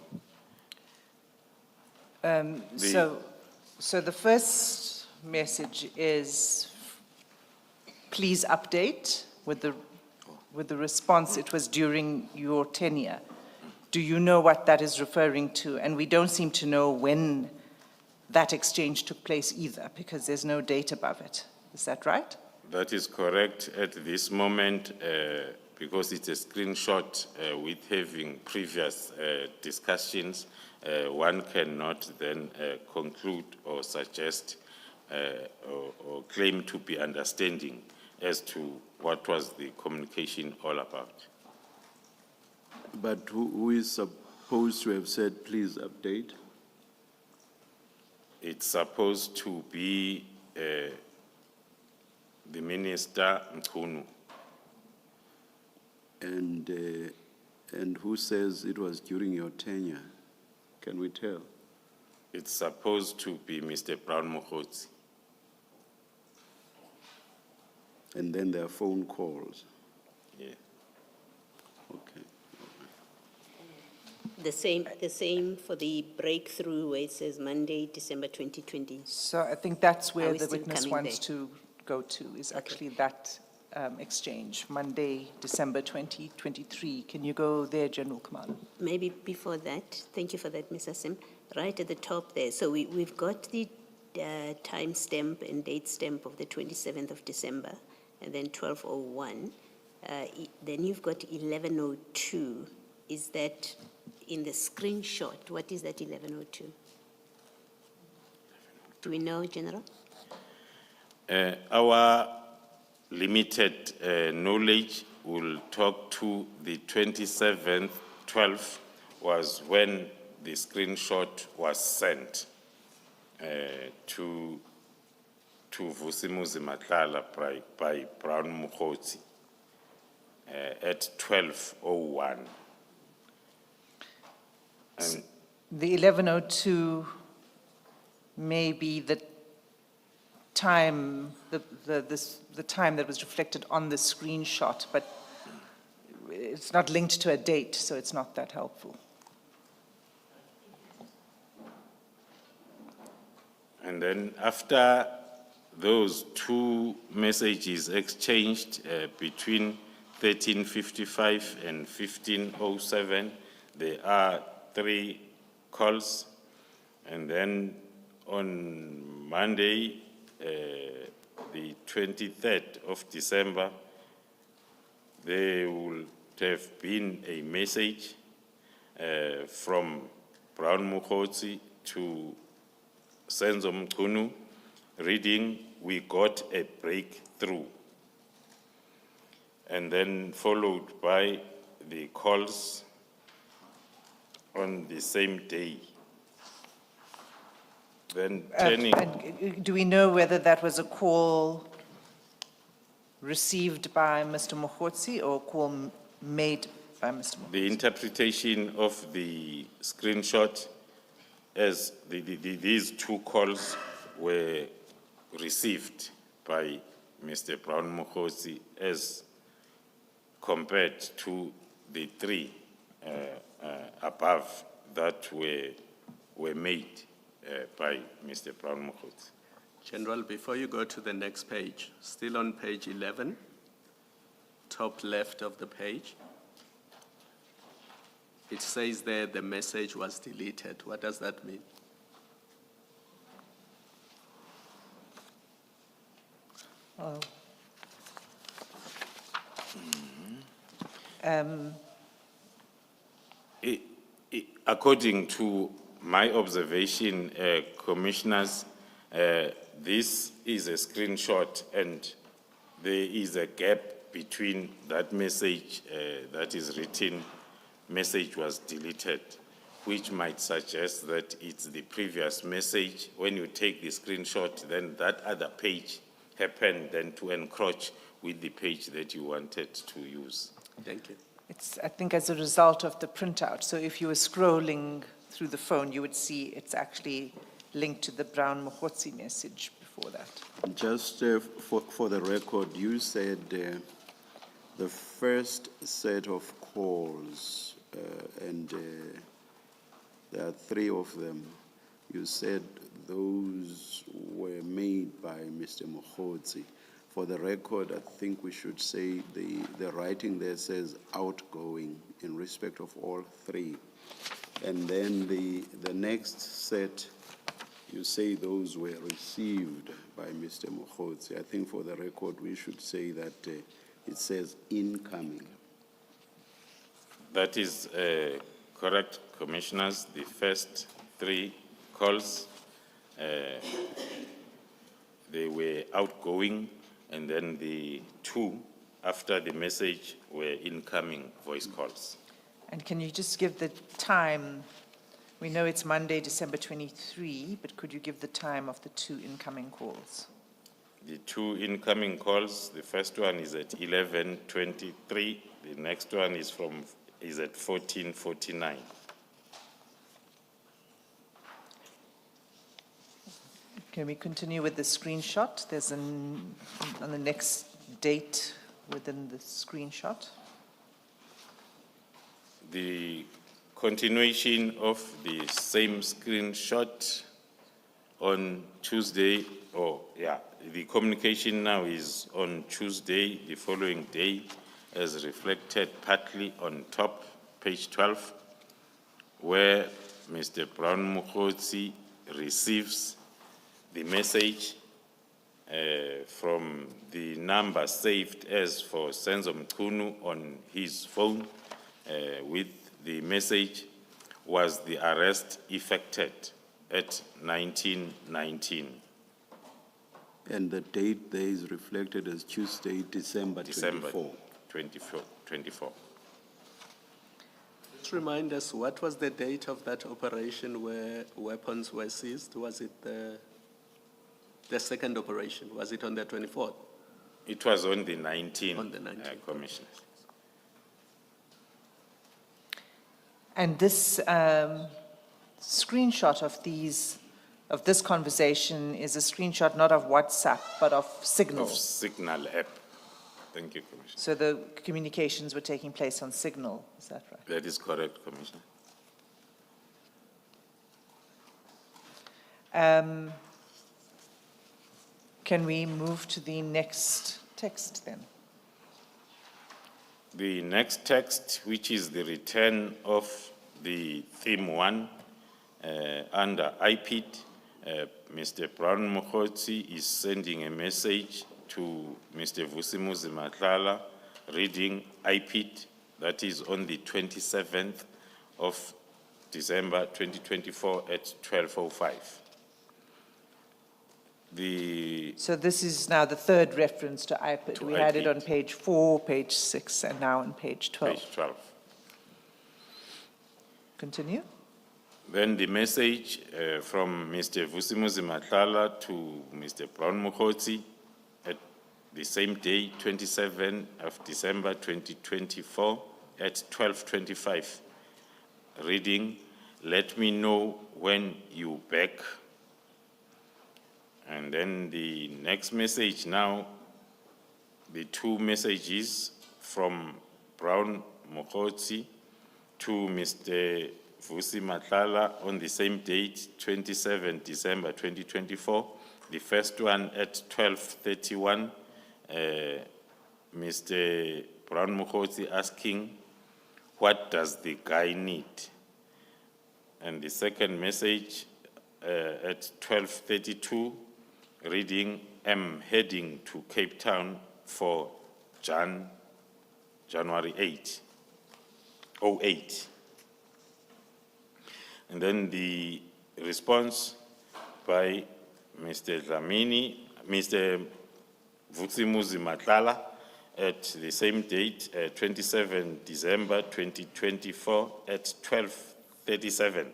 S2: So the first message is, please update with the response, it was during your tenure. Do you know what that is referring to? And we don't seem to know when that exchange took place either, because there's no date above it. Is that right?
S1: That is correct. At this moment, because it's a screenshot with having previous discussions, one cannot then conclude or suggest or claim to be understanding as to what was the communication all about.
S5: But who is supposed to have said, please update?
S1: It's supposed to be the Minister Mkhunu.
S5: And who says it was during your tenure? Can we tell?
S1: It's supposed to be Mr. Brown Mokhotsi.
S5: And then there are phone calls.
S1: Yeah.
S5: Okay.
S4: The same for the breakthrough where it says Monday, December 2020.
S2: So I think that's
S4: Are
S2: where
S4: we
S2: the
S4: still
S2: witness
S4: coming
S2: wants to go to, is actually that exchange, Monday, December 2023. Can you go there, General Khumalo?
S4: Maybe before that, thank you for that, Mr. Sim. Right at the top there, so we've got the time stamp and date stamp of the 27th of December, and then 12:01. Then you've got 11:02. Is that in the screenshot? What is that 11:02? Do we know, General?
S1: Our limited knowledge will talk to the 27th, 12th was when the screenshot was sent to Vusimuzi Matlala by Brown Mokhotsi at 12:01. And
S2: The 11:02 may be the time, the time that was reflected on the screenshot, but it's not linked to a date, so it's not that helpful.
S1: And then after those two messages exchanged between 13:55 and 15:07, there are 3 calls. And then on Monday, the 23rd of December, there will have been a message from Brown Mokhotsi to Senzo Mkhunu reading, "We got a breakthrough." And then followed by the calls on the same day. Then turning,
S2: And do we know whether that was a call received by Mr. Mokhotsi or a call made by Mr. Mokhotsi?
S1: the interpretation of the screenshot as these 2 calls were received by Mr. Brown Mokhotsi as compared to the 3 above that were made by Mr. Brown Mokhotsi.
S3: General, before you go to the next page, still on page 11, top left of the page, it says there the message was deleted. What does that mean?
S1: According to my observation, commissioners, this is a screenshot and there is a gap between that message that is written, message was deleted, which might suggest that it's the previous message. When you take the screenshot, then that other page happened then to encroach with the page that you wanted to use.
S3: Thank you.
S2: It's, I think, as a result of the printout. So if you were scrolling through the phone, you would see it's actually linked to the Brown Mokhotsi message before that.
S5: Just for the record, you said the first set of calls, and there are 3 of them, you said those were made by Mr. Mokhotsi. For the record, I think we should say the writing there says outgoing in respect of all 3. And then the next set, you say those were received by Mr. Mokhotsi. I think for the record, we should say that it says incoming.
S1: That is correct, Commissioners. The first 3 calls, they were outgoing, and then the 2 after the message were incoming voice calls.
S2: And can you just give the time? We know it's Monday, December 23, but could you give the time of the 2 incoming calls?
S1: The 2 incoming calls, the first one is at 11:23. The next one is at 14:49.
S2: Can we continue with the screenshot? There's on the next date within the screenshot.
S1: The continuation of the same screenshot on Tuesday, the communication now is on Tuesday, the following day, as reflected partly on top, page 12, where Mr. Brown Mokgotsi receives the message from the number saved as for Senzo Mchunu on his phone, with the message was the arrest effected at 1919.
S5: And the date there is reflected as Tuesday, December 24.
S1: 24.
S3: Just remind us, what was the date of that operation where weapons were seized? Was it the second operation? Was it on the 24th?
S1: It was on the 19th,
S3: On the 19th.
S1: Commissioner.
S2: And this screenshot of this conversation is a screenshot not of WhatsApp, but of Signal.
S1: Of Signal app. Thank you, Commissioner.
S2: So the communications were taking place on Signal, is that right?
S1: That is correct, Commissioner.
S2: Can we move to the next text then?
S1: The next text, which is the return of the theme 1 under IPID, Mr. Brown Mokgotsi is sending a message to Mr. Vusimuzi Matlala, reading IPID, that is on the 27th of December 2024 at 12:05.
S2: So this is now the third reference to IPID.
S1: To
S2: We had it
S1: IPID.
S2: on page 4, page 6, and now on page 12.
S1: Page 12.
S2: Continue.
S1: Then the message from Mr. Vusimuzi Matlala to Mr. Brown Mokgotsi at the same day, 27 of December 2024 at 12:25, reading, "Let me know when you back." And then the next message now, the 2 messages from Brown Mokgotsi to Mr. Vusi Matlala on the same date, 27 December 2024. The first one at 12:31, Mr. Brown Mokgotsi asking, "What does the guy need?" And the second message at 12:32, reading, "I'm heading to Cape Town for January 8, 08. And then the response by Mr. Mr. Vusimuzi Matlala at the same date, 27 December 2024 at 12:37,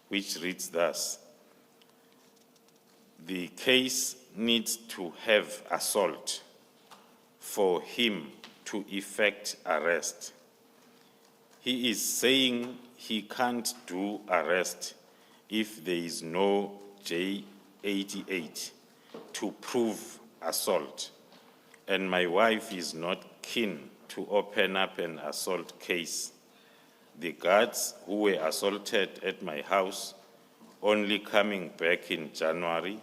S1: which reads thus: "The case needs to have assault for him to effect arrest. He is saying he can't do arrest if there is no J88 to prove assault, and my wife is not keen to open up an assault case. The guards who were assaulted at my house only coming back in January,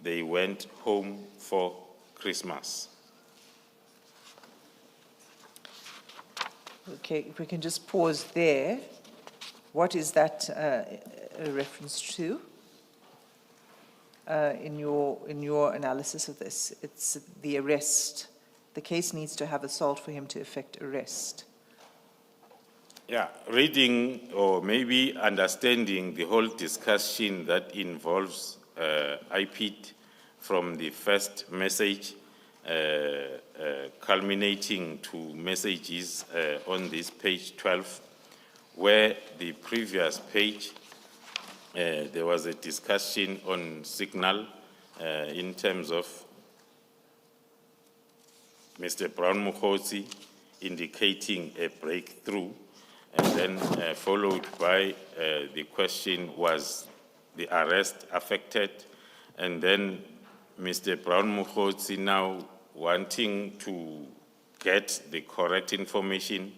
S1: they went home for Christmas."
S2: Okay, if we can just pause there. What is that a reference to in your analysis of this? It's the arrest. The case needs to have assault for him to effect arrest.
S1: Yeah, reading or maybe understanding the whole discussion that involves IPID from the first message culminating to messages on this page 12, where the previous page there was a discussion on signal in terms of Mr. Brown Mukhosi indicating a breakthrough, and then followed by the question, was the arrest affected? And then Mr. Brown Mukhosi now wanting to get the correct information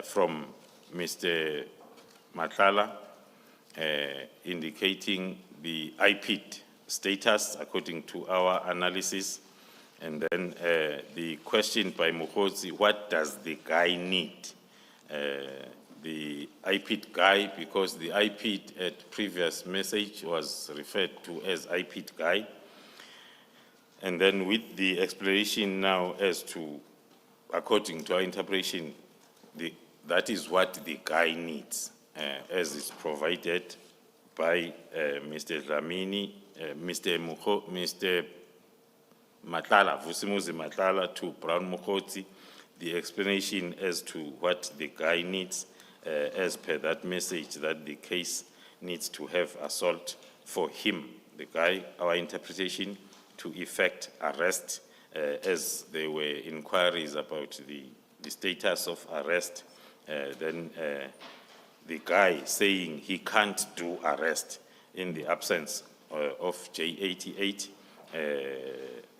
S1: from Mr. Matlala, indicating the IPID status according to our analysis. And then the question by Mukhosi, what does the guy need? The IPID guy, because the IPID at previous message was referred to as IPID guy. And then with the explanation now as to, according to our interpretation, that is what the guy needs, as is provided by Mr. Dlamini, Mr. Matlala, Vusimuzi Matlala to Brown Mukhosi, the explanation as to what the guy needs, as per that message, that the case needs to have assault for him, the guy, our interpretation, to effect arrest, as there were inquiries about the status of arrest, then the guy saying he can't do arrest in the absence of J88,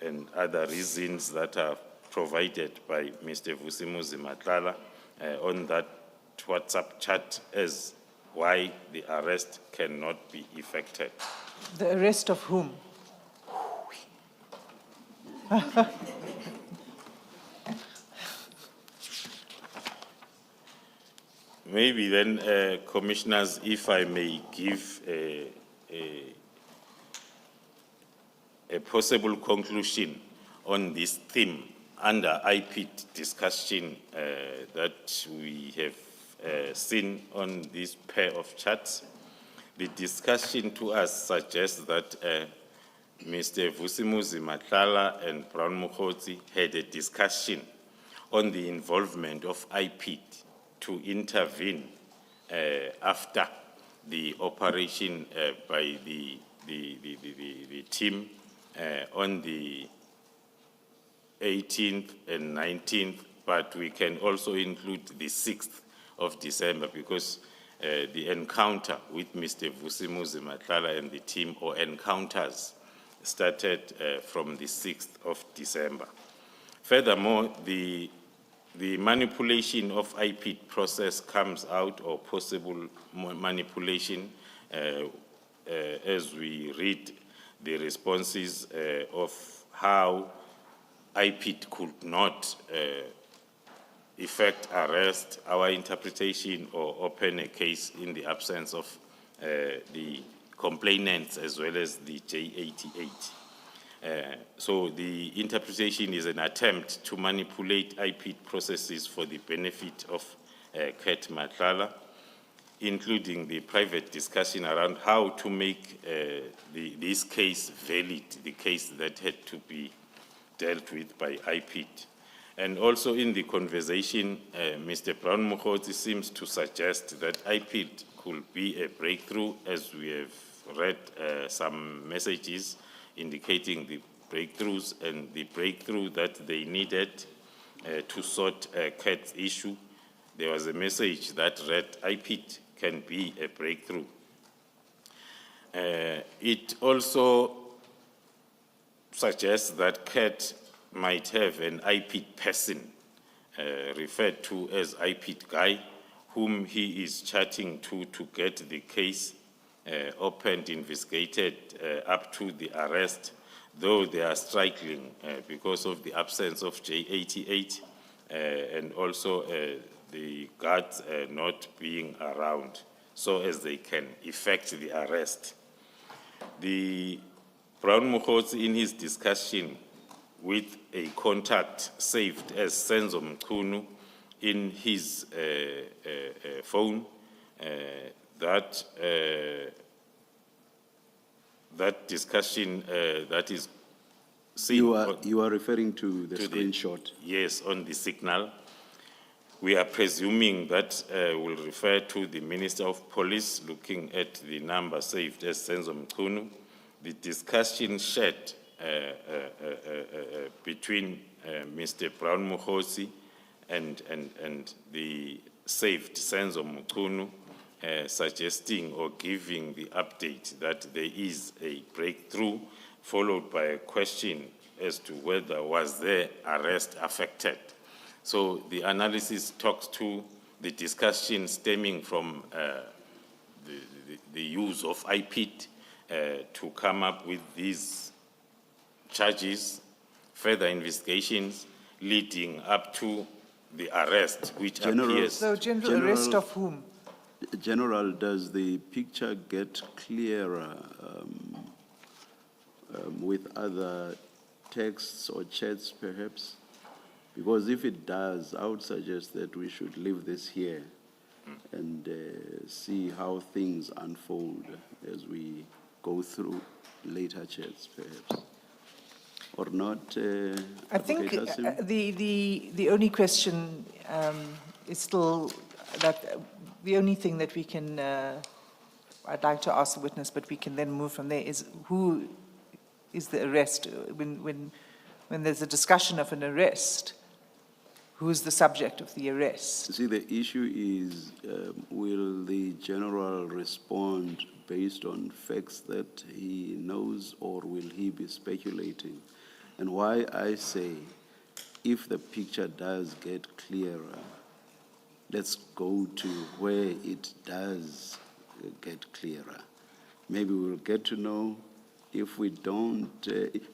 S1: and other reasons that are provided by Mr. Vusimuzi Matlala on that WhatsApp chat as why the arrest cannot be effected.
S2: The arrest of whom?
S1: Maybe then, commissioners, if I may give a possible conclusion on this theme under IPID discussion that we have seen on this pair of charts. The discussion to us suggests that Mr. Vusimuzi Matlala and Brown Mukhosi had a discussion on the involvement of IPID to intervene after the operation by the team on the 18th and 19th, but we can also include the 6th of December, because the encounter with Mr. Vusimuzi Matlala and the team, or encounters, started from the 6th of December. Furthermore, the manipulation of IPID process comes out, or possible manipulation, as we read the responses of how IPID could not effect arrest, our interpretation, or open a case in the absence of the complainants as well as the J88. So the interpretation is an attempt to manipulate IPID processes for the benefit of Kat Matlala, including the private discussion around how to make this case valid, the case that had to be dealt with by IPID. And also in the conversation, Mr. Brown Mukhosi seems to suggest that IPID could be a breakthrough, as we have read some messages indicating the breakthroughs and the breakthrough that they needed to sort Kat's issue. There was a message that read, IPID can be a breakthrough. It also suggests that Kat might have an IPID person, referred to as IPID guy, whom he is chatting to get the case opened, investigated up to the arrest, though they are struggling because of the absence of J88 and also the guards not being around, so as they can effect the arrest. The Brown Mukhosi, in his discussion with a contact saved as Senzo Mchunu, in his phone that that discussion that is seen.
S5: You are referring to the
S1: to
S5: screenshot.
S1: Yes, on the signal. We are presuming that will refer to the Minister of Police looking at the number saved as Senzo Mchunu. The discussion shared between Mr. Brown Mukhosi and the saved Senzo Mchunu, suggesting or giving the update that there is a breakthrough, followed by a question as to whether was their arrest affected. So the analysis talks to the discussion stemming from the use of IPID to come up with these charges, further investigations leading up to the arrest, which appears.
S2: So general arrest of whom?
S5: General, does the picture get clearer with other texts or chats perhaps? Because if it does, I would suggest that we should leave this here and see how things unfold as we go through later chats perhaps. Or not?
S2: I think the only question is still that the only thing that we can, I'd like to ask the witness, but we can then move from there, is who is the arrest? When there's a discussion of an arrest, who is the subject of the arrest?
S5: See, the issue is, will the general respond based on facts that he knows, or will he be speculating? And why I say, if the picture does get clearer, let's go to where it does get clearer. Maybe we'll get to know. If we don't,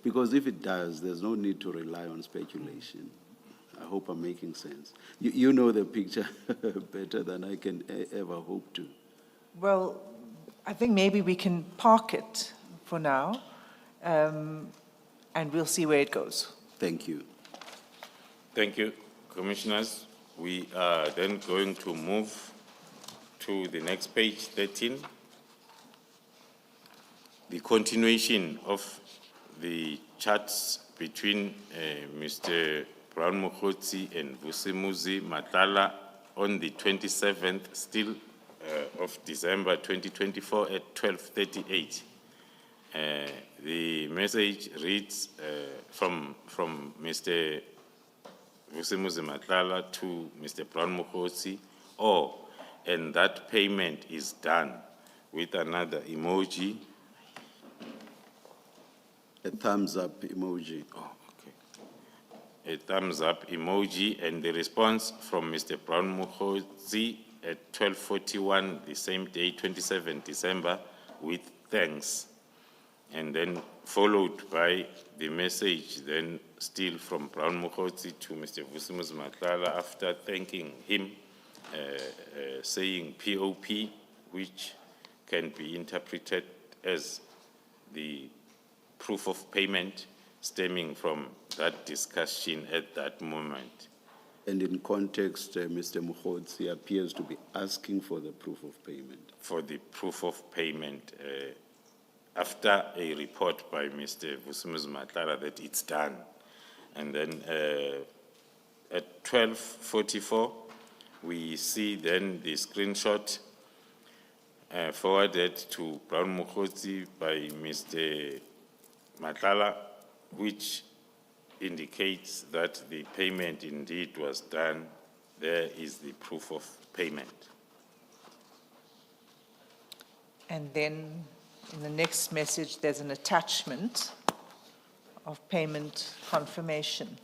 S5: because if it does, there's no need to rely on speculation. I hope I'm making sense. You know the picture better than I can ever hope to.
S2: Well, I think maybe we can park it for now, and we'll see where it goes.
S5: Thank you.
S1: Thank you, Commissioners. We are then going to move to the next page, 13. The continuation of the chats between Mr. Brown Mukhosi and Vusimuzi Matala on the 27th, still of December 2024 at 12:38. The message reads from Mr. Vusimuzi Matala to Mr. Brown Mukhosi, and that payment is done, with another emoji.
S5: A thumbs up emoji.
S1: Oh, okay. A thumbs up emoji, and the response from Mr. Brown Mukhosi at 12:41, the same day, 27 December, with thanks. And then followed by the message then still from Brown Mukhosi to Mr. Vusimuzi Matala after thanking him, saying POP, which can be interpreted as the proof of payment stemming from that discussion at that moment.
S5: And in context, Mr. Mukhosi appears to be asking for the proof of payment.
S1: For the proof of payment, after a report by Mr. Vusimuzi Matala that it's done. And then at 12:44, we see then the screenshot forwarded to Brown Mukhosi by Mr. Matala, which indicates that the payment indeed was done. There is the proof of payment.
S2: And then in the next message, there's an attachment of payment confirmation.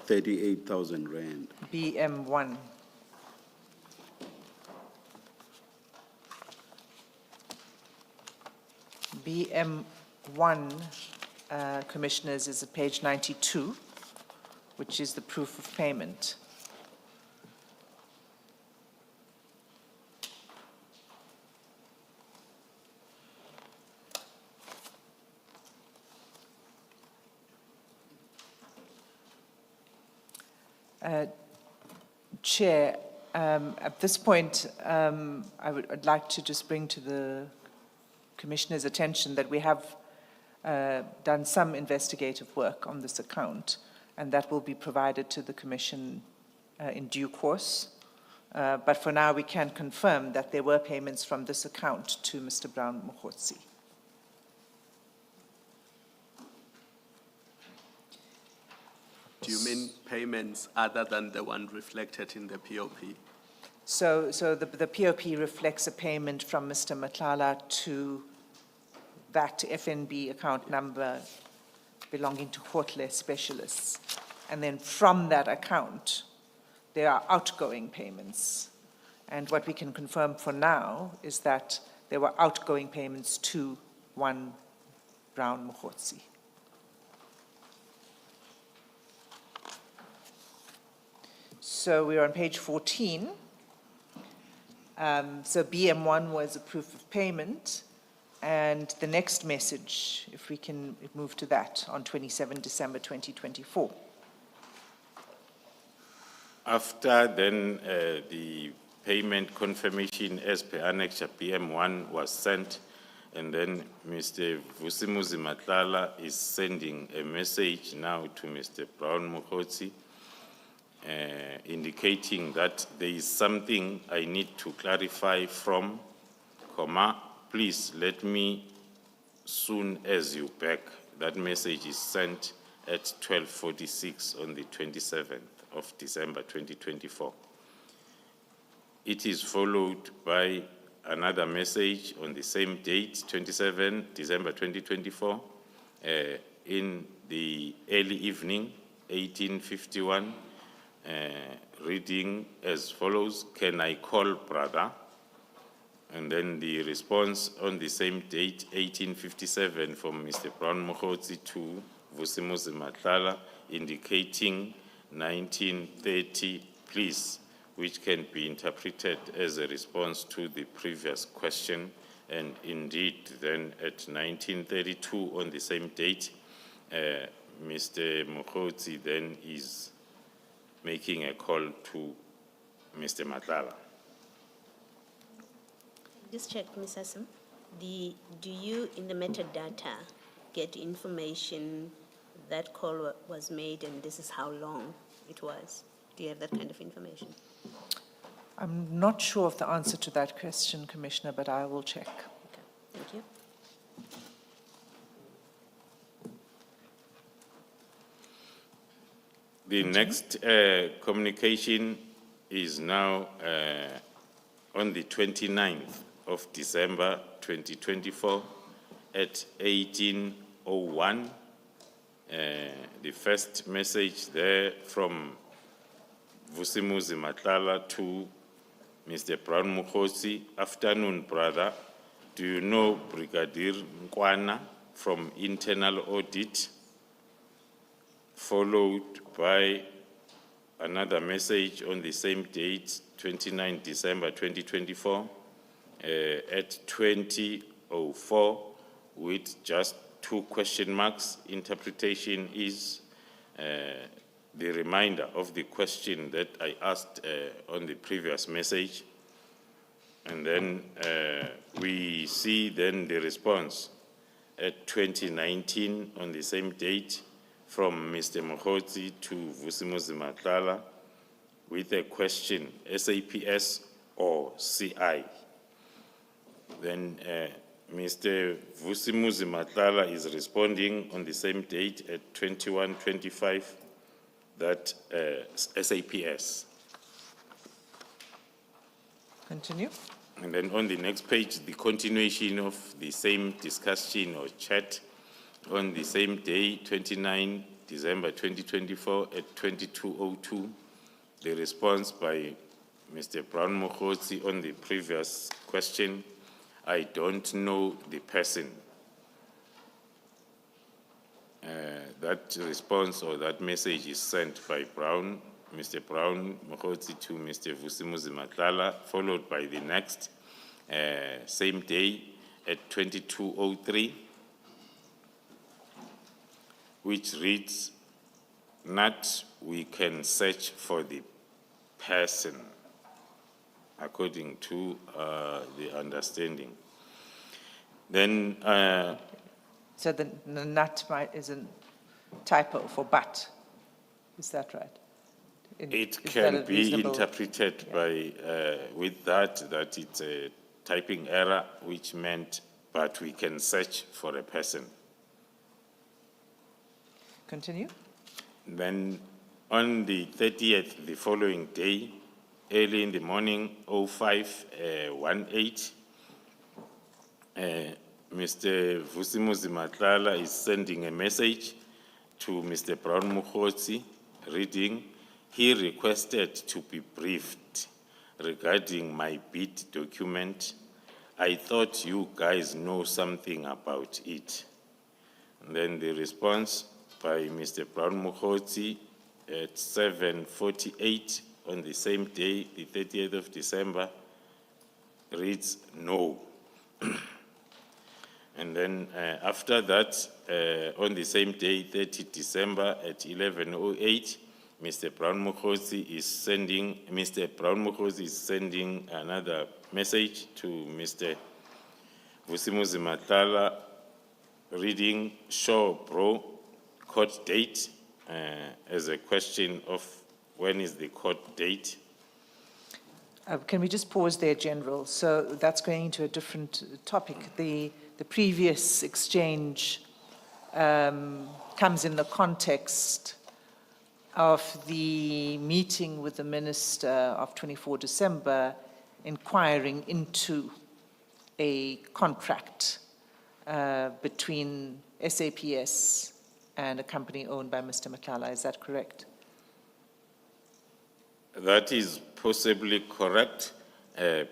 S5: 38,000 rand.
S2: BM1. BM1, Commissioners, is at page 92, which is the proof of payment. Chair, at this point, I'd like to just bring to the Commissioner's attention that we have done some investigative work on this account, and that will be provided to the Commission in due course. But for now, we can confirm that there were payments from this account to Mr. Brown Mokgotsi.
S3: Do you mean payments other than the one reflected in the POP?
S2: So the POP reflects a payment from Mr. Matlala to that FNB account number belonging to Hotle Specialists. And then from that account, there are outgoing payments. And what we can confirm for now is that there were outgoing payments to one Brown Mokgotsi. So we're on page 14. So BM1 was a proof of payment. And the next message, if we can move to that, on 27 December 2024.
S1: After then the payment confirmation as per Annexure BM1 was sent, and then Mr. Vusimuzi Matlala is sending a message now to Mr. Brown Mokgotsi, indicating that there is something I need to clarify from, please let me soon as you back. That message is sent at 12:46 on the 27th of December 2024. It is followed by another message on the same date, 27 December 2024, in the early evening, 1851, reading as follows: "Can I call brother?" And then the response on the same date, 1857, from Mr. Brown Mokgotsi to Vusimuzi Matlala, indicating 1930, please, which can be interpreted as a response to the previous question. And indeed, then at 1932, on the same date, Mr. Mokgotsi then is making a call to Mr. Matlala.
S4: Just check, Ms. Hassan. Do you, in the metadata, get information that call was made and this is how long it was? Do you have that kind of information?
S2: I'm not sure of the answer to that question, Commissioner, but I will check.
S4: Okay, thank you.
S1: The next communication is now on the 29th of December 2024 at 18:01. The first message there from Vusimuzi Matlala to Mr. Brown Mokgotsi: "Afternoon, brother. Do you know Brigadier Nkwana from Internal Audit?" Followed by another message on the same date, 29 December 2024, at 20:04, with just 2 question marks. Interpretation is the reminder of the question that I asked on the previous message. And then we see then the response at 2019 on the same date from Mr. Mokgotsi to Vusimuzi Matlala with a question, SAPS or CI. Then Mr. Vusimuzi Matlala is responding on the same date at 21:25 that SAPS.
S2: Continue.
S1: And then on the next page, the continuation of the same discussion or chat on the same day, 29 December 2024 at 22:02, the response by Mr. Brown Mokgotsi on the previous question, I don't know the person. That response or that message is sent by Mr. Brown Mokgotsi to Mr. Vusimuzi Matlala, followed by the next, same day at 22:03, which reads, not we can search for the person, according to the understanding. Then,
S2: So the nut is a typo for but. Is that right?
S1: it
S2: Is that
S1: can
S2: a
S1: be
S2: reasonable-
S1: interpreted by, with that it's a typing error, which meant, but we can search for a person.
S2: Continue.
S1: Then on the 30th, the following day, early in the morning, 05:18, Mr. Vusimuzi Matlala is sending a message to Mr. Brown Mukhosi, reading, he requested to be briefed regarding my bid document. I thought you guys know something about it. And then the response by Mr. Brown Mukhosi at 7:48 on the same day, the 30th of December, reads no. And then after that, on the same day, 30 December at 11:08, Mr. Brown Mukhosi is sending another message to Mr. Vusimuzi Matlala, reading, sure, bro, court date, as a question of when is the court date.
S2: Can we just pause there, General? So that's going into a different topic. The previous exchange comes in the context of the meeting with the Minister of 24 December inquiring into a contract between SAPS and a company owned by Mr. Matlala. Is that correct?
S1: That is possibly correct,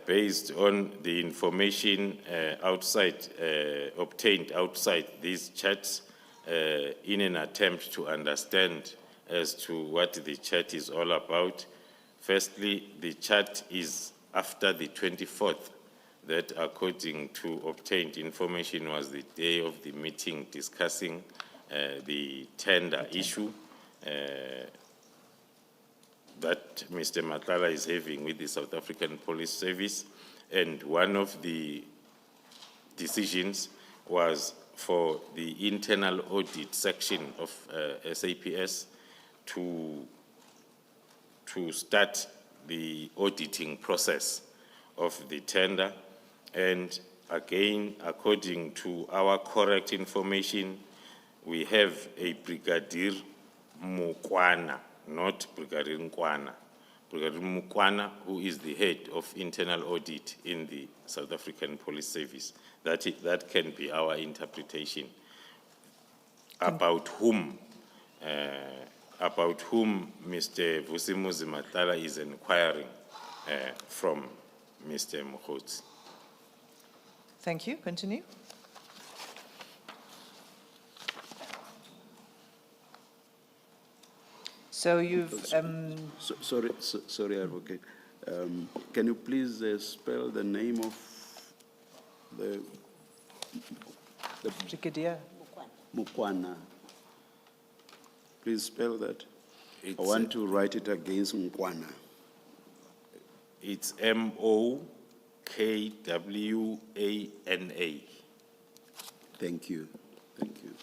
S1: based on the information obtained outside these chats, in an attempt to understand as to what the chat is all about. Firstly, the chat is after the 24th, that according to obtained information was the day of the meeting discussing the tender issue that Mr. Matlala is having with the South African Police Service. And one of the decisions was for the internal audit section of SAPS to start the auditing process of the tender. And again, according to our correct information, we have a Brigadier Mukwana, not Brigadier Nkwana. Brigadier Mukwana, who is the head of internal audit in the South African Police Service. That can be our interpretation about whom Mr. Vusimuzi Matlala is inquiring from Mr. Mukhosi.
S2: Thank you. Continue. So you've...
S5: Sorry, Advocate. Can you please spell the name of the
S2: Brigadier.
S5: Mukwana? Please spell that. I want to write it against Mukwana.
S1: It's Mokwana.
S5: Thank you. Thank you.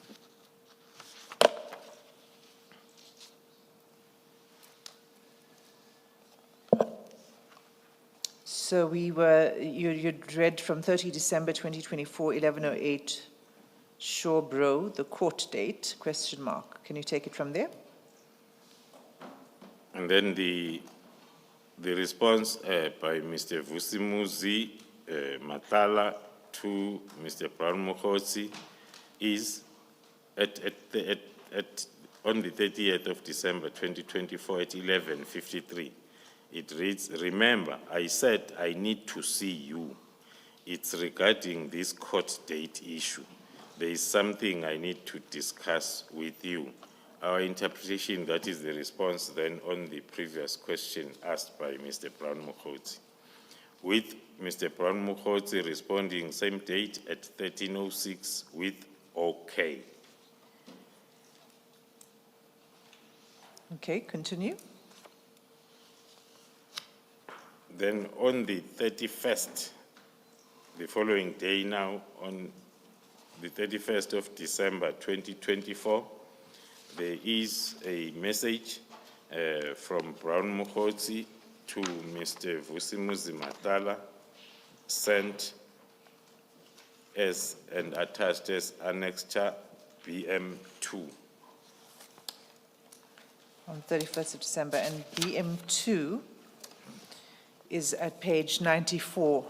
S2: So you'd read from 30 December 2024, 11:08, Shawbro, the court date, question mark. Can you take it from there?
S1: And then the response by Mr. Vusimuzi Matlala to Mr. Brown Mukhosi is on the 30th of December 2024 at 11:53. It reads, remember, I said I need to see you. It's regarding this court date issue. There is something I need to discuss with you. Our interpretation, that is the response then on the previous question asked by Mr. Brown Mukhosi. With Mr. Brown Mukhosi responding same date at 13:06 with okay.
S2: Okay, continue.
S1: Then on the 31st, the following day now, on the 31st of December 2024, there is a message from Brown Mokotsi to Mr. Vusimuzi Matala, sent as and attached as Annexure BM2.
S2: On 31st of December, and BM2 is at page 94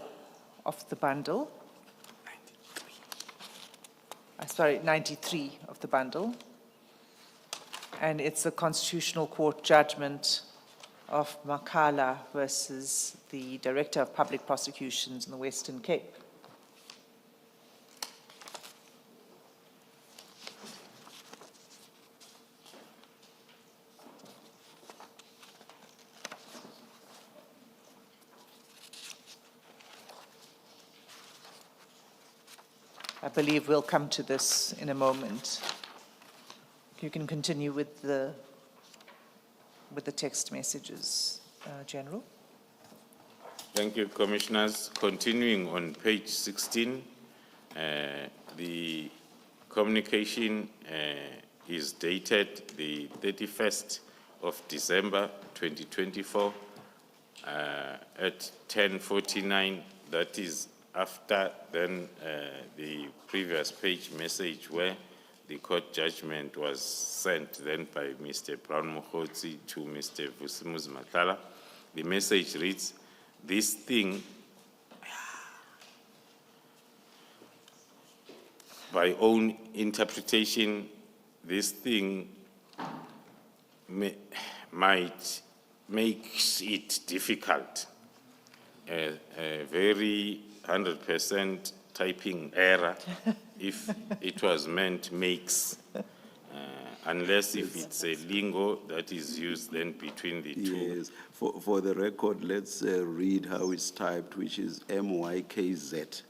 S2: of the bundle. 93 of the bundle. And it's a Constitutional Court judgment of Makala versus the Director of Public Prosecutions in the Western Cape. I believe we'll come to this in a moment. You can continue with the text messages, General.
S1: Thank you, Commissioners. Continuing on page 16, the communication is dated the 31st of December 2024 at 10:49. That is after then the previous page message where the court judgment was sent then by Mr. Brown Mokotsi to Mr. Vusimuzi Matala. The message reads, "This thing, by own interpretation, this thing might makes it difficult. A very 100% typing error if it was meant makes, unless if it's a lingo that is used then between the two."
S5: Yes, for the record, let's read how it's typed, which is MYKZ.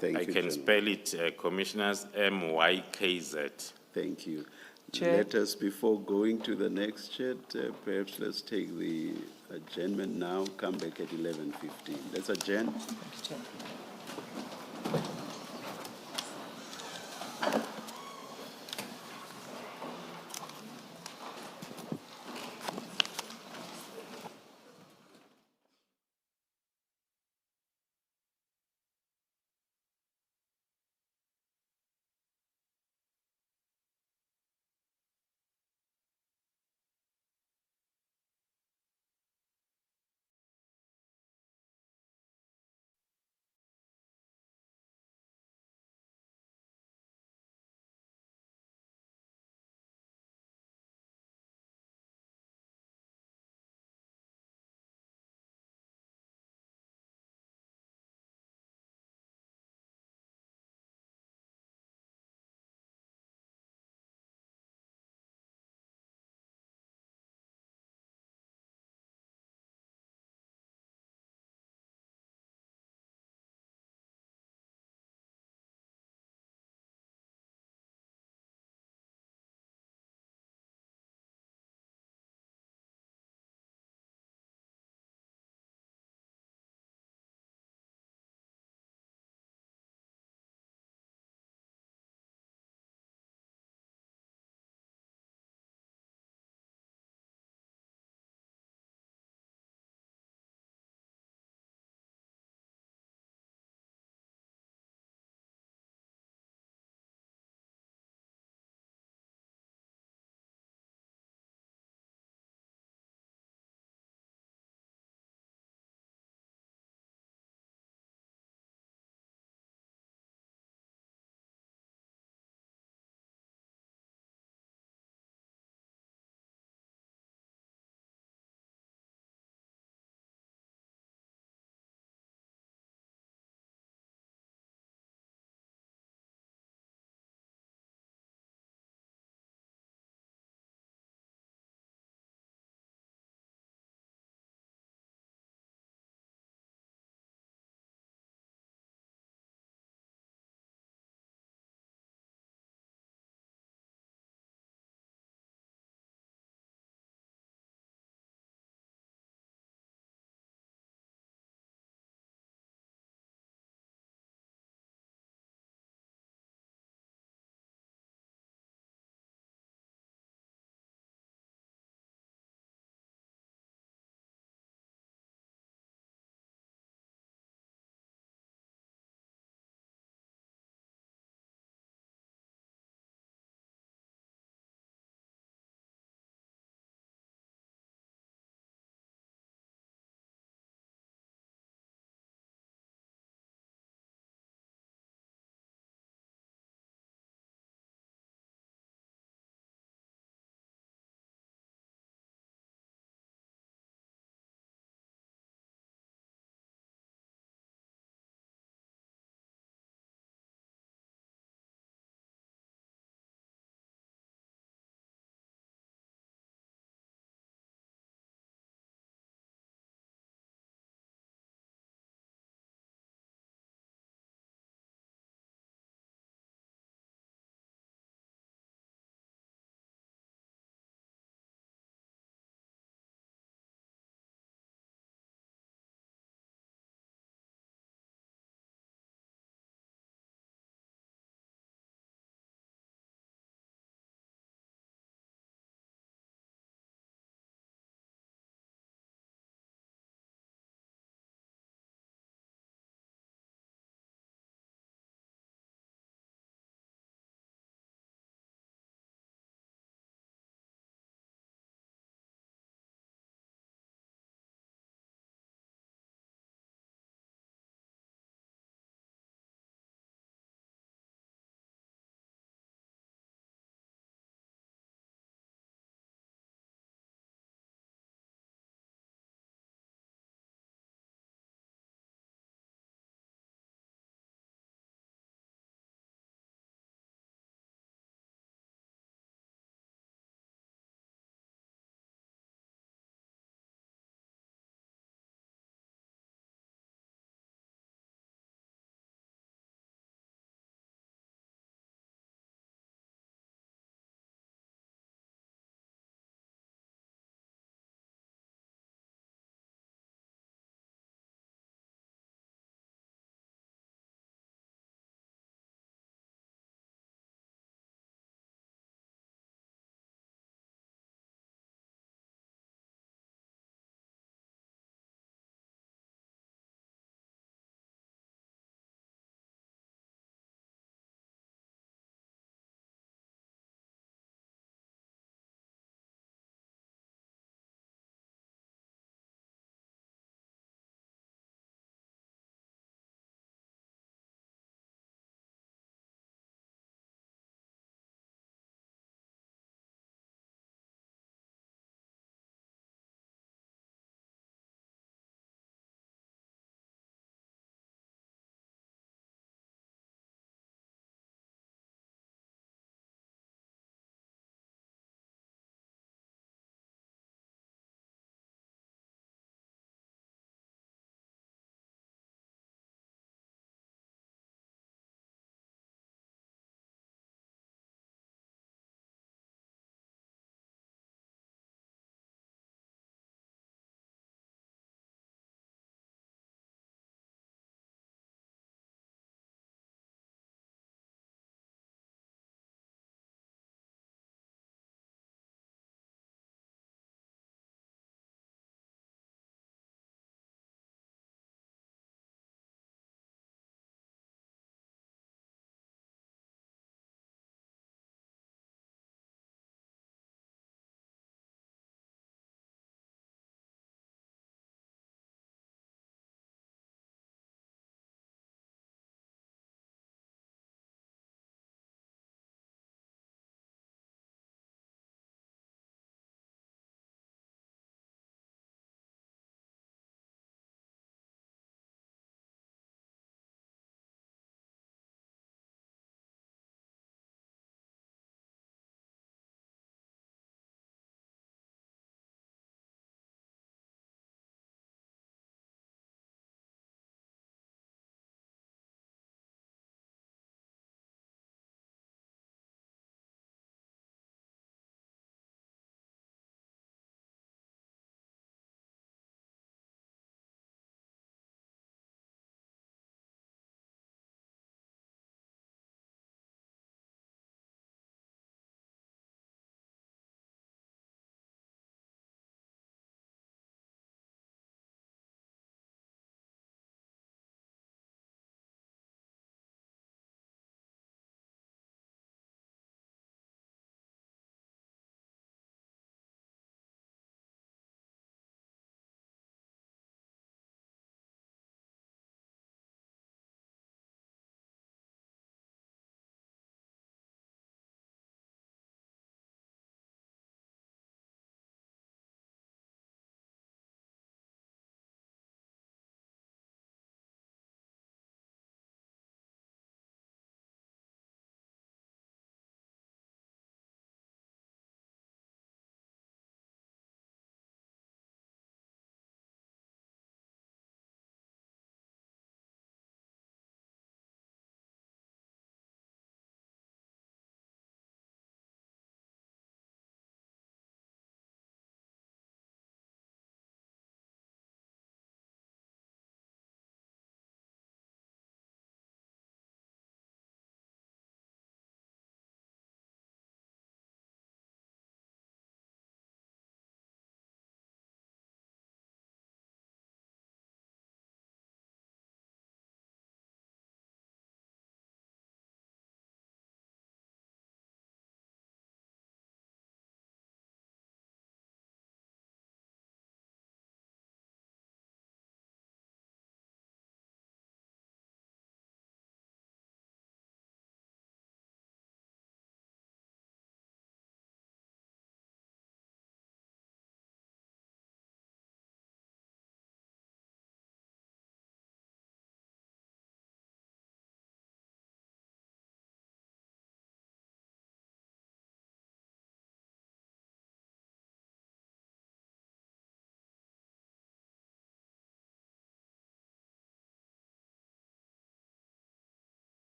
S5: Thank
S1: I
S5: you,
S1: can
S5: General.
S1: spell it, Commissioners, MYKZ.
S5: Thank you.
S2: Chair.
S5: Let us, before going to the next chat, perhaps let's take the adjournment now, come back at 11:15. Let's adjourn.
S2: Thank you, Chair.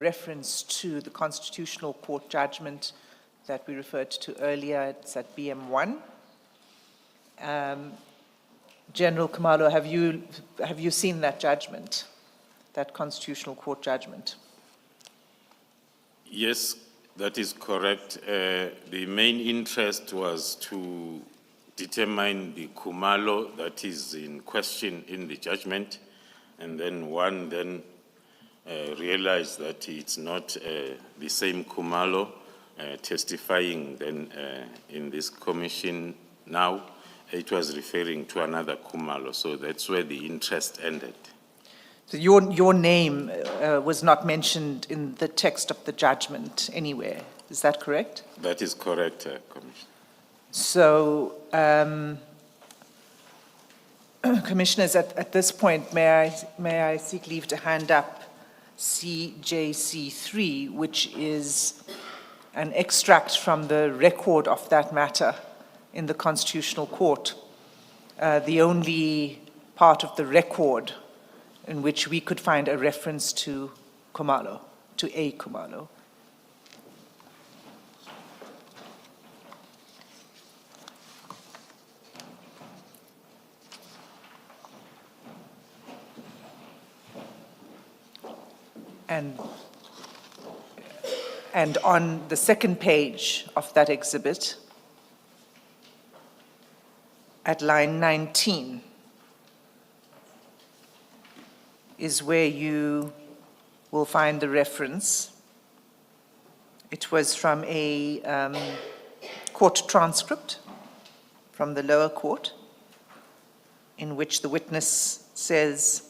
S2: reference to the Constitutional Court judgment that we referred to earlier. It's at BM1. General Khumalo, have you seen that judgment, that Constitutional Court judgment?
S1: Yes, that is correct. The main interest was to determine the Khumalo that is in question in the judgment, and then one realized that it's not the same Khumalo testifying then in this commission now. It was referring to another Khumalo, so that's where the interest ended.
S2: So your name was not mentioned in the text of the judgment anywhere, is that correct?
S1: That is correct, Commissioner.
S2: So, Commissioners, at this point, may I seek leave to hand up CJC3, which is an extract from the record of that matter in the Constitutional Court, the only part of the record in which we could find a reference to Khumalo, to a Khumalo. And on the second page of that exhibit, at line 19, is where you will find the reference. It was from a court transcript from the lower court, in which the witness says,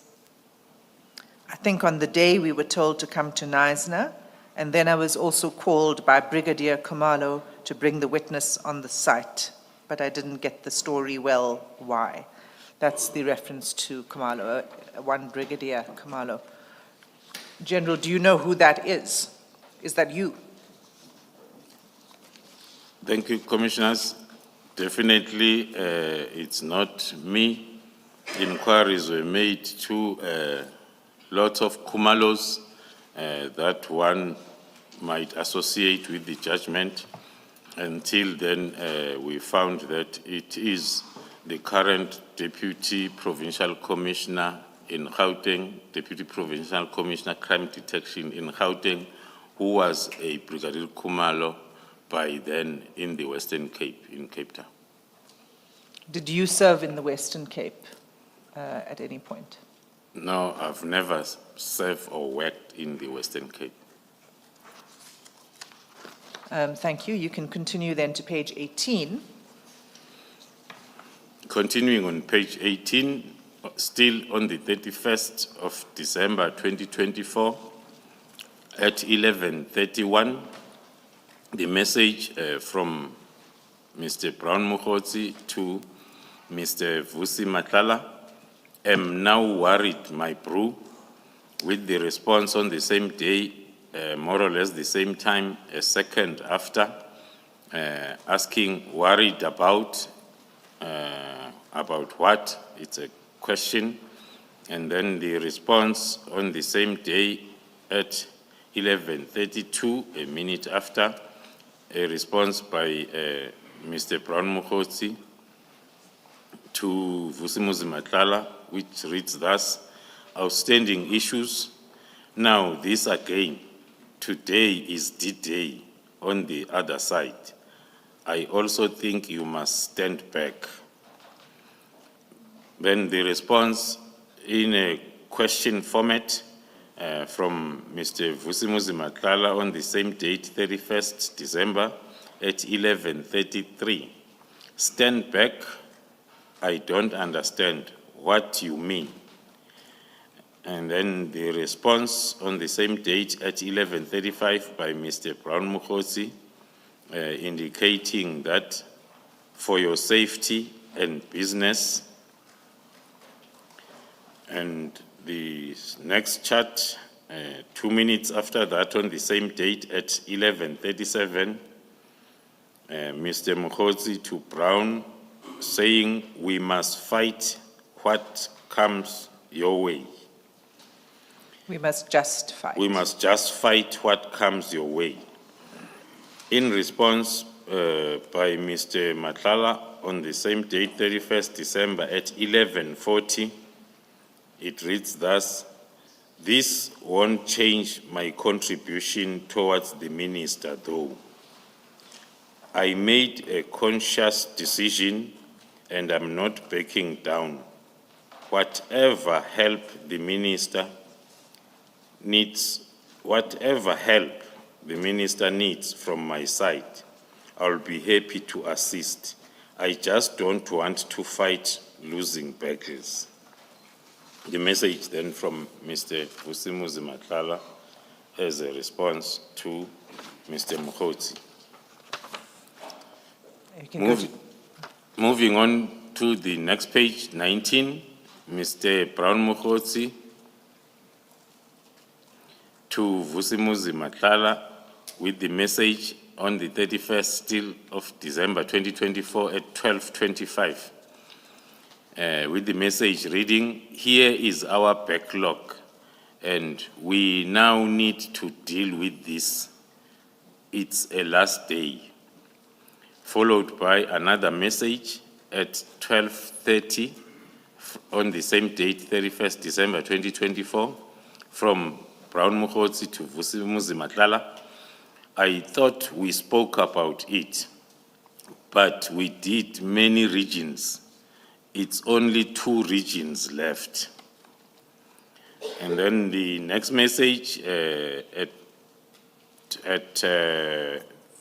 S2: I think on the day we were told to come to Knysna, and then I was also called by Brigadier Khumalo to bring the witness on the site, but I didn't get the story well, why? That's the reference to Khumalo, one Brigadier Khumalo. General, do you know who that is? Is that you?
S1: Thank you, Commissioners. Definitely, it's not me. Inquiries were made to lots of Khumalos that one might associate with the judgment. Until then, we found that it is the current Deputy Provincial Commissioner in Gauteng, Deputy Provincial Commissioner Crime Detection in Gauteng, who was a Brigadier Khumalo by then in the Western Cape, in Cape Town.
S2: Did you serve in the Western Cape at any point?
S1: No, I've never served or worked in the Western Cape.
S2: Thank you. You can continue then to page 18.
S1: Continuing on page 18, still on the 31st of December 2024, at 11:31, the message from Mr. Brown Mukhodzi to Mr. Vusi Matlala, am now worried, my bro, with the response on the same day, more or less the same time, a second after, asking worried about what? It's a question. And then the response on the same day at 11:32, a minute after, a response by Mr. Brown Mukhodzi to Vusimuzi Matlala, which reads thus, outstanding issues. Now this again, today is D-Day on the other side. I also think you must stand back. Then the response in a question format from Mr. Vusimuzi Matlala on the same date, 31st December at 11:33. Stand back, I don't understand what you mean. And then the response on the same date at 11:35 by Mr. Brown Mukhodzi, indicating that for your safety and business. And the next chart, 2 minutes after that, on the same date at 11:37, Mr. Mukhodzi to Brown, saying, we must fight what comes your way.
S2: We must just fight.
S1: We must just fight what comes your way. In response by Mr. Matlala on the same date, 31st December at 11:40, it reads thus: "This won't change my contribution towards the minister, though. I made a conscious decision and I'm not backing down. Whatever help the minister needs from my side, I'll be happy to assist. I just don't want to fight losing battles." The message then from Mr. Vusimuzi Matlala as a response to Mr. Mkhotsi. Moving on to the next page, 19, Mr. Brown Mkhotsi to Vusimuzi Matlala with the message on the 31st still of December 2024 at 12:25. With the message reading, "Here is our backlog and we now need to deal with this. It's a last day." Followed by another message at 12:30 on the same date, 31st December 2024, from Brown Mkhotsi to Vusimuzi Matlala. "I thought we spoke about it, but we did many regions. It's only 2 regions left." And then the next message at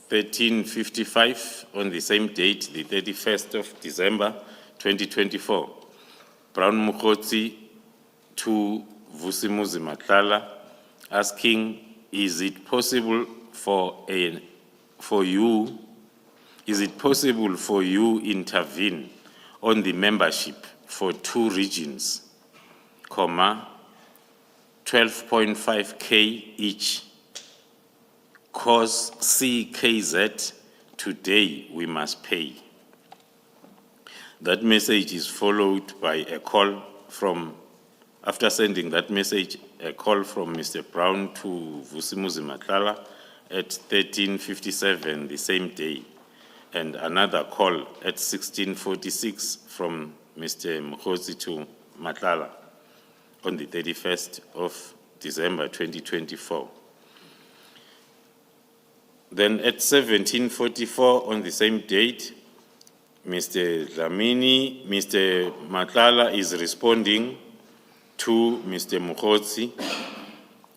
S1: 13:55 on the same date, the 31st of December 2024. Brown Mkhotsi to Vusimuzi Matlala asking, is it possible for you intervene on the membership for 2 regions, 12.5K each, cause CKZ, today we must pay. That message is followed by a call from, after sending that message, a call from Mr. Brown to Vusimuzi Matlala at 13:57 the same day, and another call at 16:46 from Mr. Mkhotsi to Matlala on the 31st of December 2024. Then at 17:44 on the same date, Mr. Matlala is responding to Mr. Mkhotsi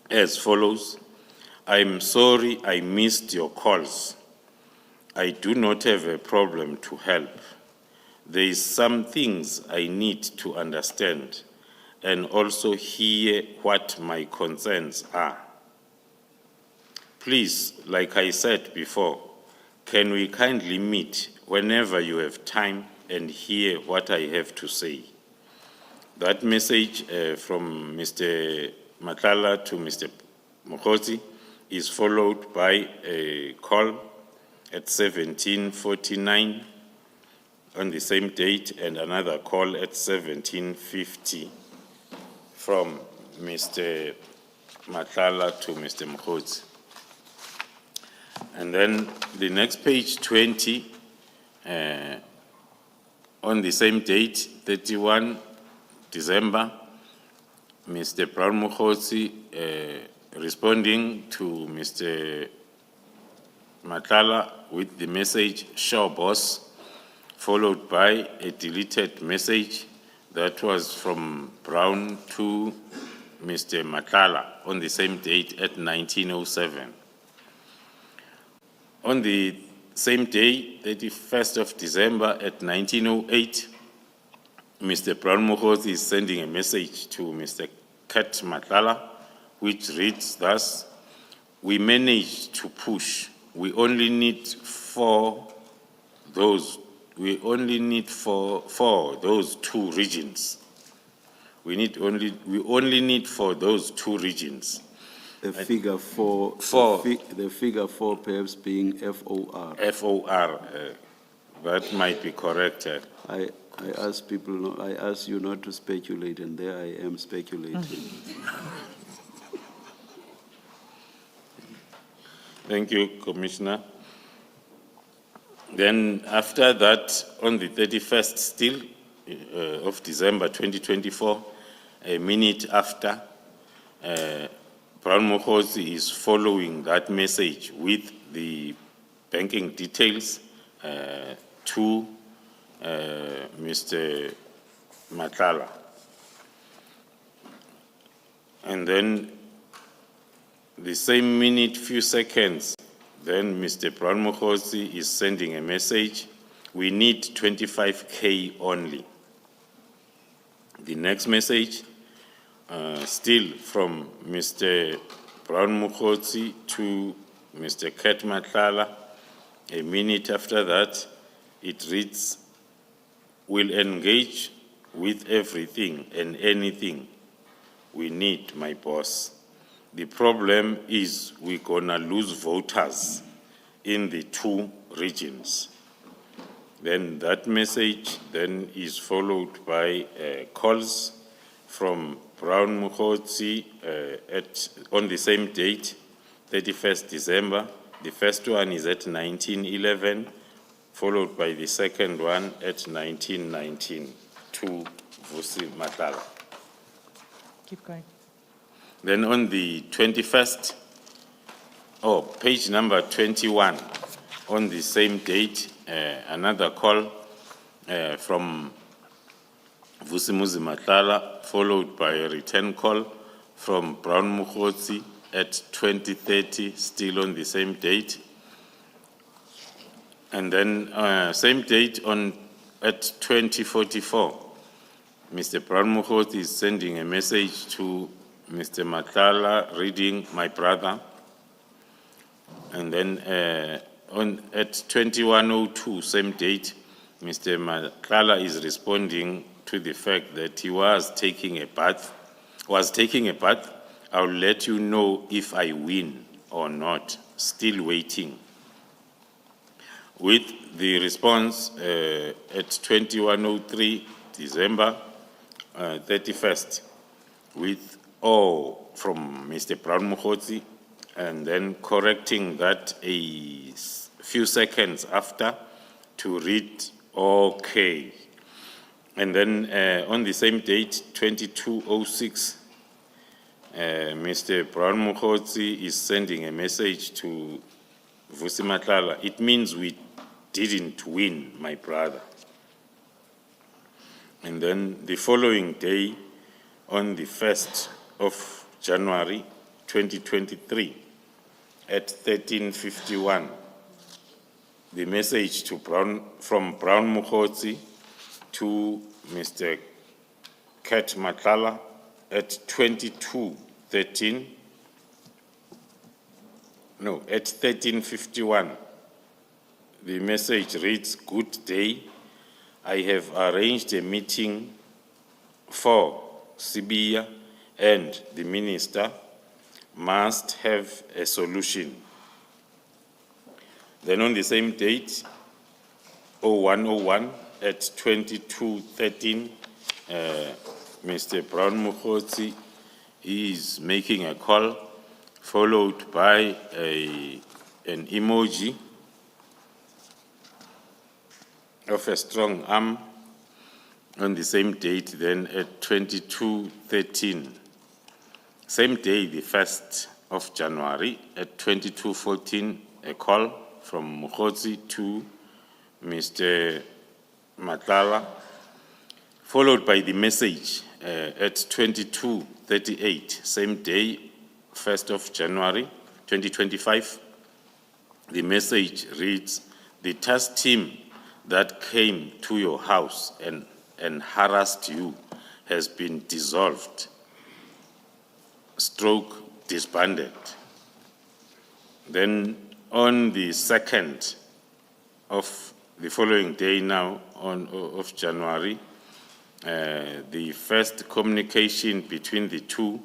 S1: as follows: "I'm sorry I missed your calls. I do not have a problem to help. There is some things I need to understand and also hear what my concerns are. Please, like I said before, can we kindly meet whenever you have time and hear what I have to say?" That message from Mr. Matlala to Mr. Mkhotsi is followed by a call at 17:49 on the same date and another call at 17:50 from Mr. Matlala to Mr. Mkhotsi. And then the next page, 20, on the same date, 31 December, Mr. Brown Mkhotsi responding to Mr. Matlala with the message, "Sure, boss," followed by a deleted message that was from Brown to Mr. Matlala on the same date at 19:07. On the same day, 31st of December at 19:08, Mr. Brown Mkhotsi is sending a message to Mr. Kat Matlala, which reads thus: "We managed to push. We only need for those 2 regions. We only need for those 2 regions."
S5: The figure 4, the figure 4 perhaps being FOR.
S1: FOR, that might be correct.
S5: I ask people, I ask you not to speculate, and there I am speculating.
S1: Thank you, Commissioner. Then after that, on the 31st still of December 2024, a minute after, Brown Mokhosi is following that message with the banking details to Mr. Matlala. And then the same minute, few seconds, then Mr. Brown Mokhosi is sending a message, we need 25K only. The next message, still from Mr. Brown Mokhosi to Mr. Ket Matlala. A minute after that, it reads, we'll engage with everything and anything we need, my boss. The problem is we're gonna lose voters in the two regions. Then that message then is followed by calls from Brown Mokhosi on the same date, 31st December. The first one is at 1911, followed by the second one at 1919 to Vusi Matala.
S2: Keep going.
S1: Then on the 21st, page number 21, on the same date, another call from Vusimuzi Matlala, followed by a return call from Brown Mokhosi at 20:30, still on the same date. And then same date at 20:44, Mr. Brown Mokhosi is sending a message to Mr. Matlala, reading, my brother. And then at 21:02, same date, Mr. Matlala is responding to the fact that he was taking a bath. I'll let you know if I win or not. Still waiting. With the response at 21:03, December 31st, with from Mr. Brown Mokhosi, and then correcting that a few seconds after to read okay. And then on the same date, 22:06, Mr. Brown Mokhosi is sending a message to Vusi Matlala. It means we didn't win, my brother. And then the following day, on the 1st of January 2023, at 13:51, the message from Brown Mokhosi to Mr. Ket Matlala at 13:51. The message reads, good day. I have arranged a meeting for Sibia and the minister must have a solution. Then on the same date, 01:01 at 22:13, Mr. Brown Mokhosi is making a call, followed by an emoji of a strong arm. On the same date, then at 22:13, same day, the 1st of January, at 22:14, a call from Mokhosi to Mr. Matlala, followed by the message at 22:38, same day, 1st of January, 2025. The message reads, the task team that came to your house and harassed you has been dissolved, / disbanded. Then on the 2nd of the following day now, of January, the first communication between the two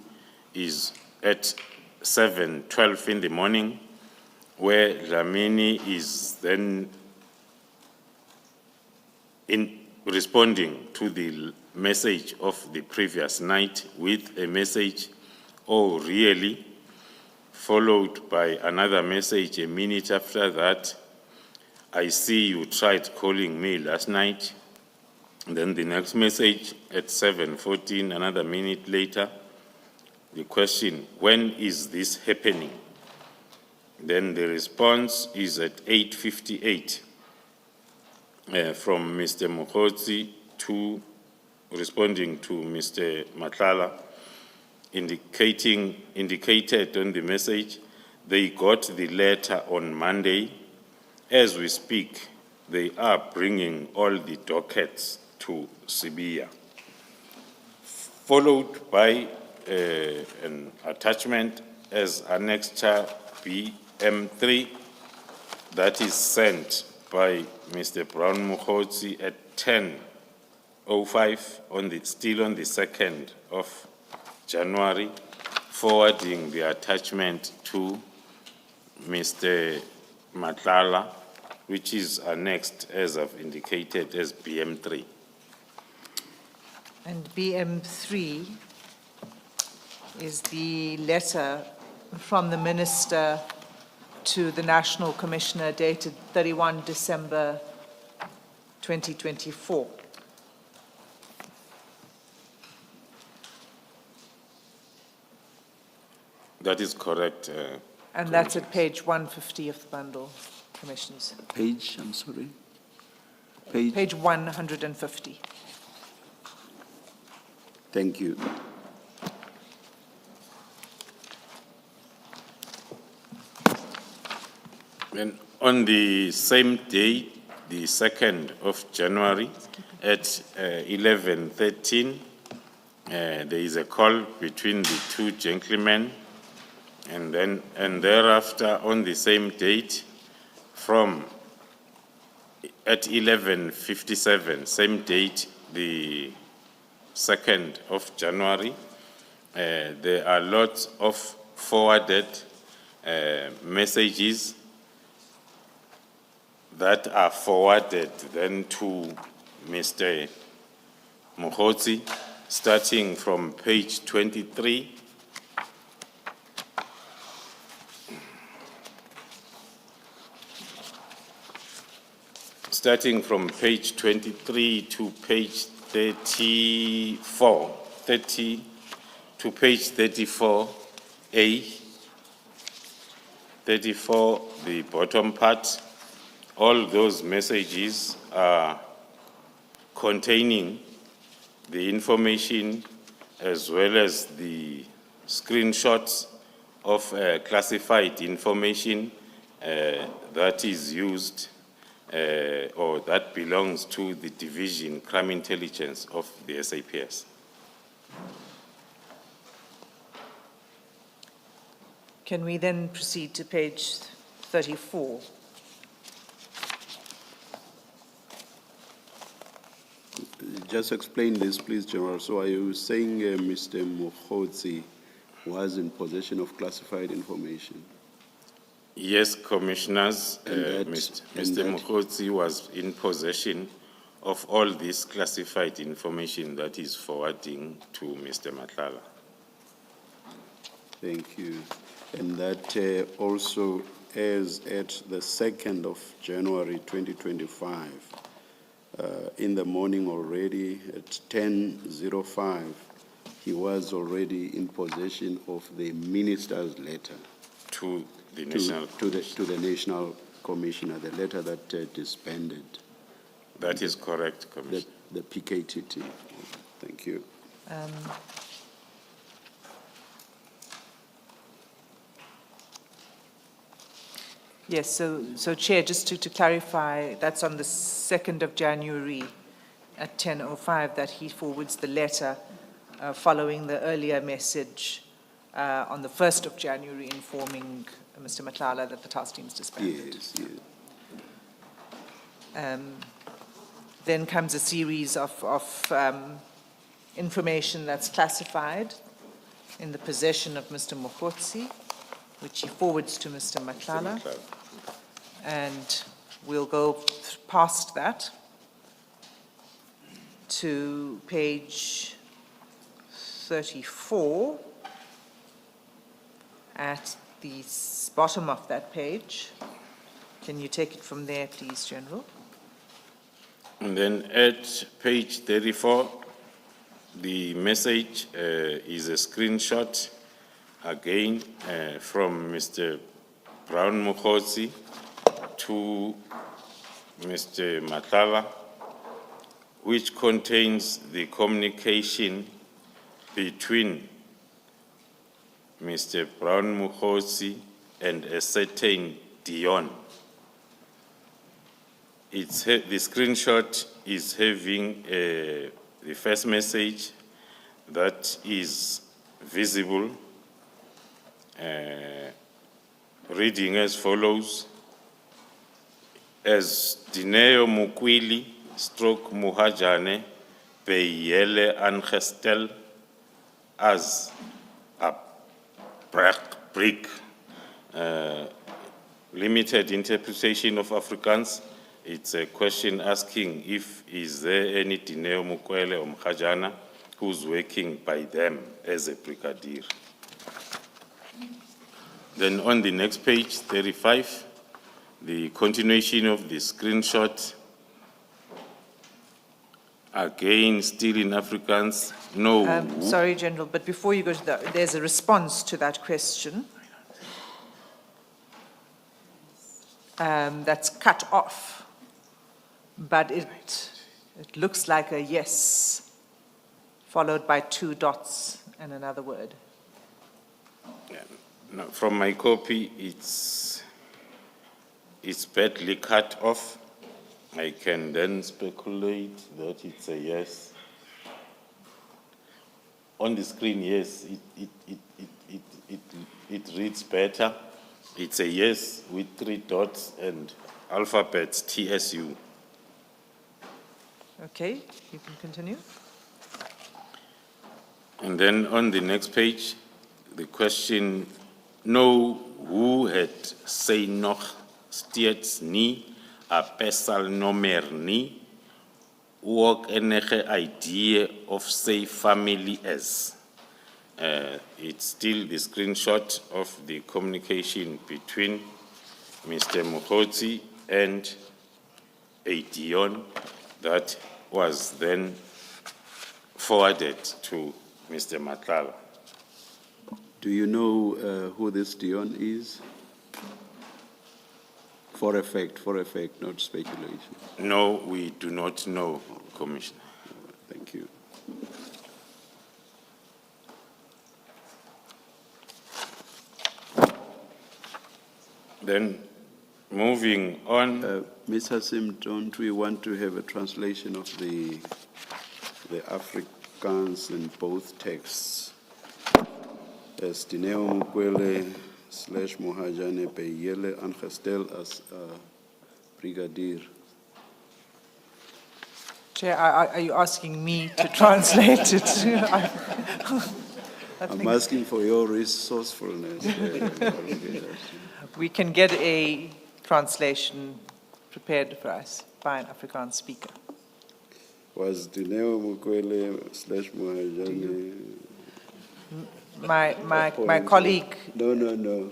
S1: is at 7:12 in the morning, where Dlamini is then responding to the message of the previous night with a message, oh really, followed by another message a minute after that. I see you tried calling me last night. And then the next message at 7:14, another minute later, the question, when is this happening? Then the response is at 8:58 from Mr. Mokotsi responding to Mr. Matlala, indicated on the message, they got the letter on Monday. As we speak, they are bringing all the dockets to Sibia. Followed by an attachment as Annexure BM3 that is sent by Mr. Brown Mokotsi at 10:05 still on the 2nd of January, forwarding the attachment to Mr. Matlala, which is annexed, as I've indicated, as BM3.
S2: And BM3 is the letter from the Minister to the National Commissioner dated 31 December 2024.
S1: That is correct.
S2: And that's at page 150 of the bundle, Commissioners.
S5: Page, I'm sorry. Page.
S2: Page 150.
S5: Thank you.
S1: And on the same day, the 2nd of January, at 11:13, there is a call between the two gentlemen, and thereafter, on the same date, at 11:57, same date, the 2nd of January, there are lots of forwarded messages that are forwarded then to Mr. Mokotsi, starting from page 23. Starting from page 23 to page 34, 30 to page 34A, 34, the bottom part. All those messages are containing the information as well as the screenshots of classified information that is used or that belongs to the Division Crime Intelligence of the SAPS.
S2: Can we then proceed to page 34?
S5: Just explain this, please, General. So are you saying Mr. Mokotsi was in possession of classified information?
S1: Yes, Commissioners. Mr. Mokotsi was in possession of all this classified information that is forwarding to Mr. Matlala.
S5: Thank you. And that also, as at the 2nd of January 2025, in the morning already at 10:05, he was already in possession of the minister's letter
S1: To the
S5: National Commissioner, the letter that disbanded.
S1: That is correct, Commissioner.
S5: The PKTT. Thank you.
S2: Yes, so Chair, just to clarify, that's on the 2nd of January at 10:05 that he forwards the letter following the earlier message on the 1st of January informing Mr. Matlala that the task team is disbanded.
S5: Yes,
S2: Then comes a series of information that's classified in the possession of Mr. Mokotsi, which he forwards to Mr. Matlala. And we'll go past that to page 34 at the bottom of that page. Can you take it from there, please, General?
S1: And then at page 34, the message is a screenshot, again, from Mr. Brown Mukhosi to Mr. Matala, which contains the communication between Mr. Brown Mukhosi and a certain Dion. The screenshot is having the first message that is visible, reading as follows: as Dineo Mukwili stroke Muhajane Peyele Angestel as a brick, limited interpretation of Afrikaans. It's a question asking if is there any Dineo Mukwele or Mhajana who's working by them as a brigadier. Then on the next page, 35, the continuation of the screenshot, again, still in Afrikaans, no.
S2: Sorry, General, but before you go to that, there's a response to that question. That's cut off, but it looks like a yes, followed by 2 dots and another word.
S1: No, from my copy, it's badly cut off. I can then speculate that it's a yes. On the screen, yes, it reads better. It's a yes with 3 dots and alphabets TSU.
S2: Okay, you can continue.
S1: And then on the next page, the question, know who had say nog steeds nie a pesal nomer nie, ook enige idea of say family as. It's still the screenshot of the communication between Mr. Mukhosi and a Dion that was then forwarded to Mr. Matala.
S5: Do you know who this Dion is? For a fact, not speculation.
S1: No, we do not know, Commissioner.
S5: Thank you.
S1: Then, moving on.
S5: Ms. Hassim, don't we want to have a translation of the Afrikaans in both texts? As Dineo Mukwele / Mohajane Peyele Angestel as brigadier.
S2: Chair, are you asking me to translate it?
S5: I'm asking for your resourcefulness.
S2: We can get a translation prepared for us by an Afrikaans speaker.
S5: Was Dineo Mukwele / Mohajane?
S2: My colleague.
S5: No.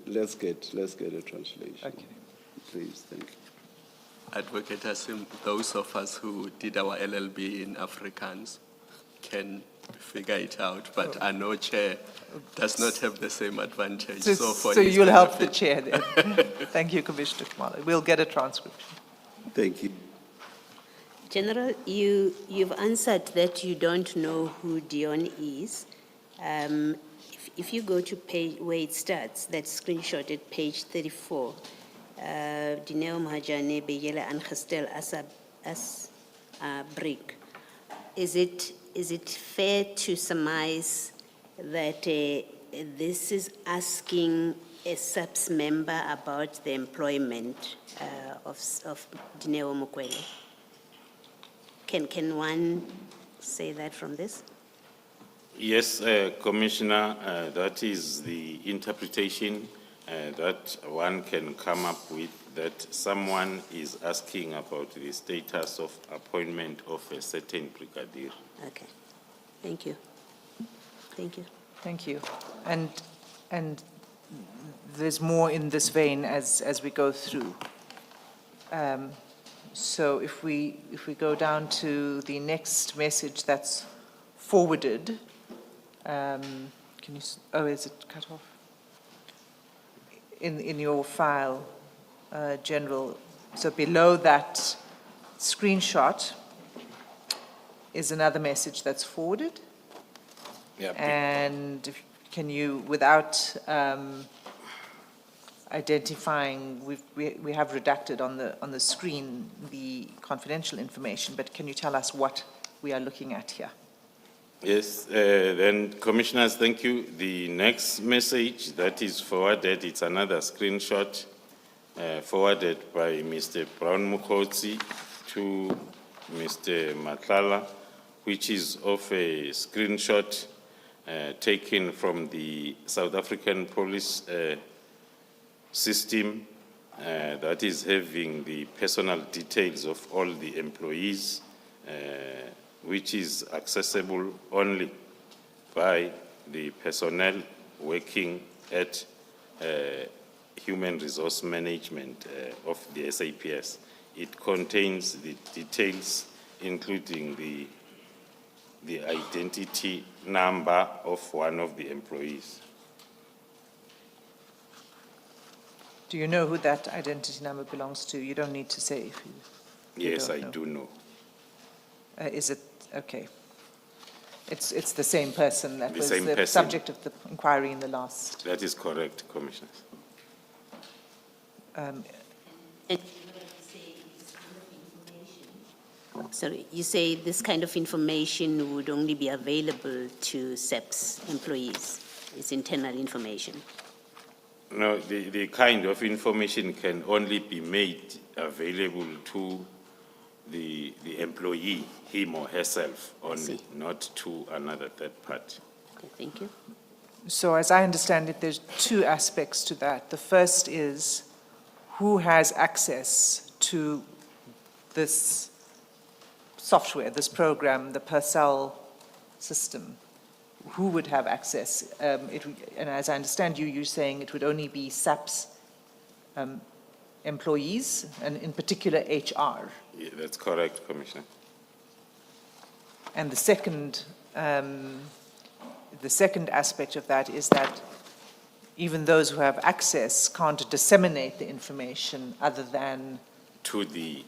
S5: Let's get a translation.
S2: Okay.
S5: Please, thank you.
S3: Advocate Hassim, those of us who did our LLB in Afrikaans can figure it out, but I know Chair does not have the same advantage.
S2: So you'll help the Chair then. Thank you, Commissioner Kumalo. We'll get a transcription.
S5: Thank you.
S4: General, you've answered that you don't know who Dion is. If you go to page where it starts, that screenshot at page 34, Dineo Mahajane Beyele Angestel as a brick. Is it fair to surmise that this is asking a SABC member about the employment of Dineo Mukwele? Can one say that from this?
S1: Yes, Commissioner, that is the interpretation that one can come up with, that someone is asking about the status of appointment of a certain brigadier.
S4: Okay. Thank you. Thank you.
S2: Thank you. And there's more in this vein as we go through. So if we go down to the next message that's forwarded, can you, is it cut off? In your file, General, so below that screenshot is another message that's forwarded.
S1: Yeah.
S2: And can you, without identifying, we have redacted on the screen the confidential information, but can you tell us what we are looking at here?
S1: Yes, then Commissioners, thank you. The next message that is forwarded, it's another screenshot forwarded by Mr. Brown Mukotsi to Mr. Matlala, which is of a screenshot taken from the South African police system that is having the personal details of all the employees, which is accessible only by the personnel working at human resource management of the SAPS. It contains the details, including the identity number of one of the employees.
S2: Do you know who that identity number belongs to? You don't need to say if you
S1: Yes,
S2: don't
S1: I
S2: know.
S1: do know.
S2: Is it, okay. It's the same person that
S1: The
S2: was
S1: same
S2: the
S1: person.
S2: subject of the inquiry in the last.
S1: That is correct, Commissioners.
S4: Sorry, you say this kind of information would only be available to SAPS employees. It's internal information.
S1: No, the kind of information can only be made available to the employee, him or herself only,
S4: see.
S1: not to another third party.
S4: Okay, thank you.
S2: So as I understand it, there's two aspects to that. The first is who has access to this software, this program, the Purcell system. Who would have access? And as I understand you, you're saying it would only be SAPS employees, and in particular HR.
S1: Yeah, that's correct, Commissioner.
S2: And the second aspect of that is that even those who have access can't disseminate the information other than
S1: To the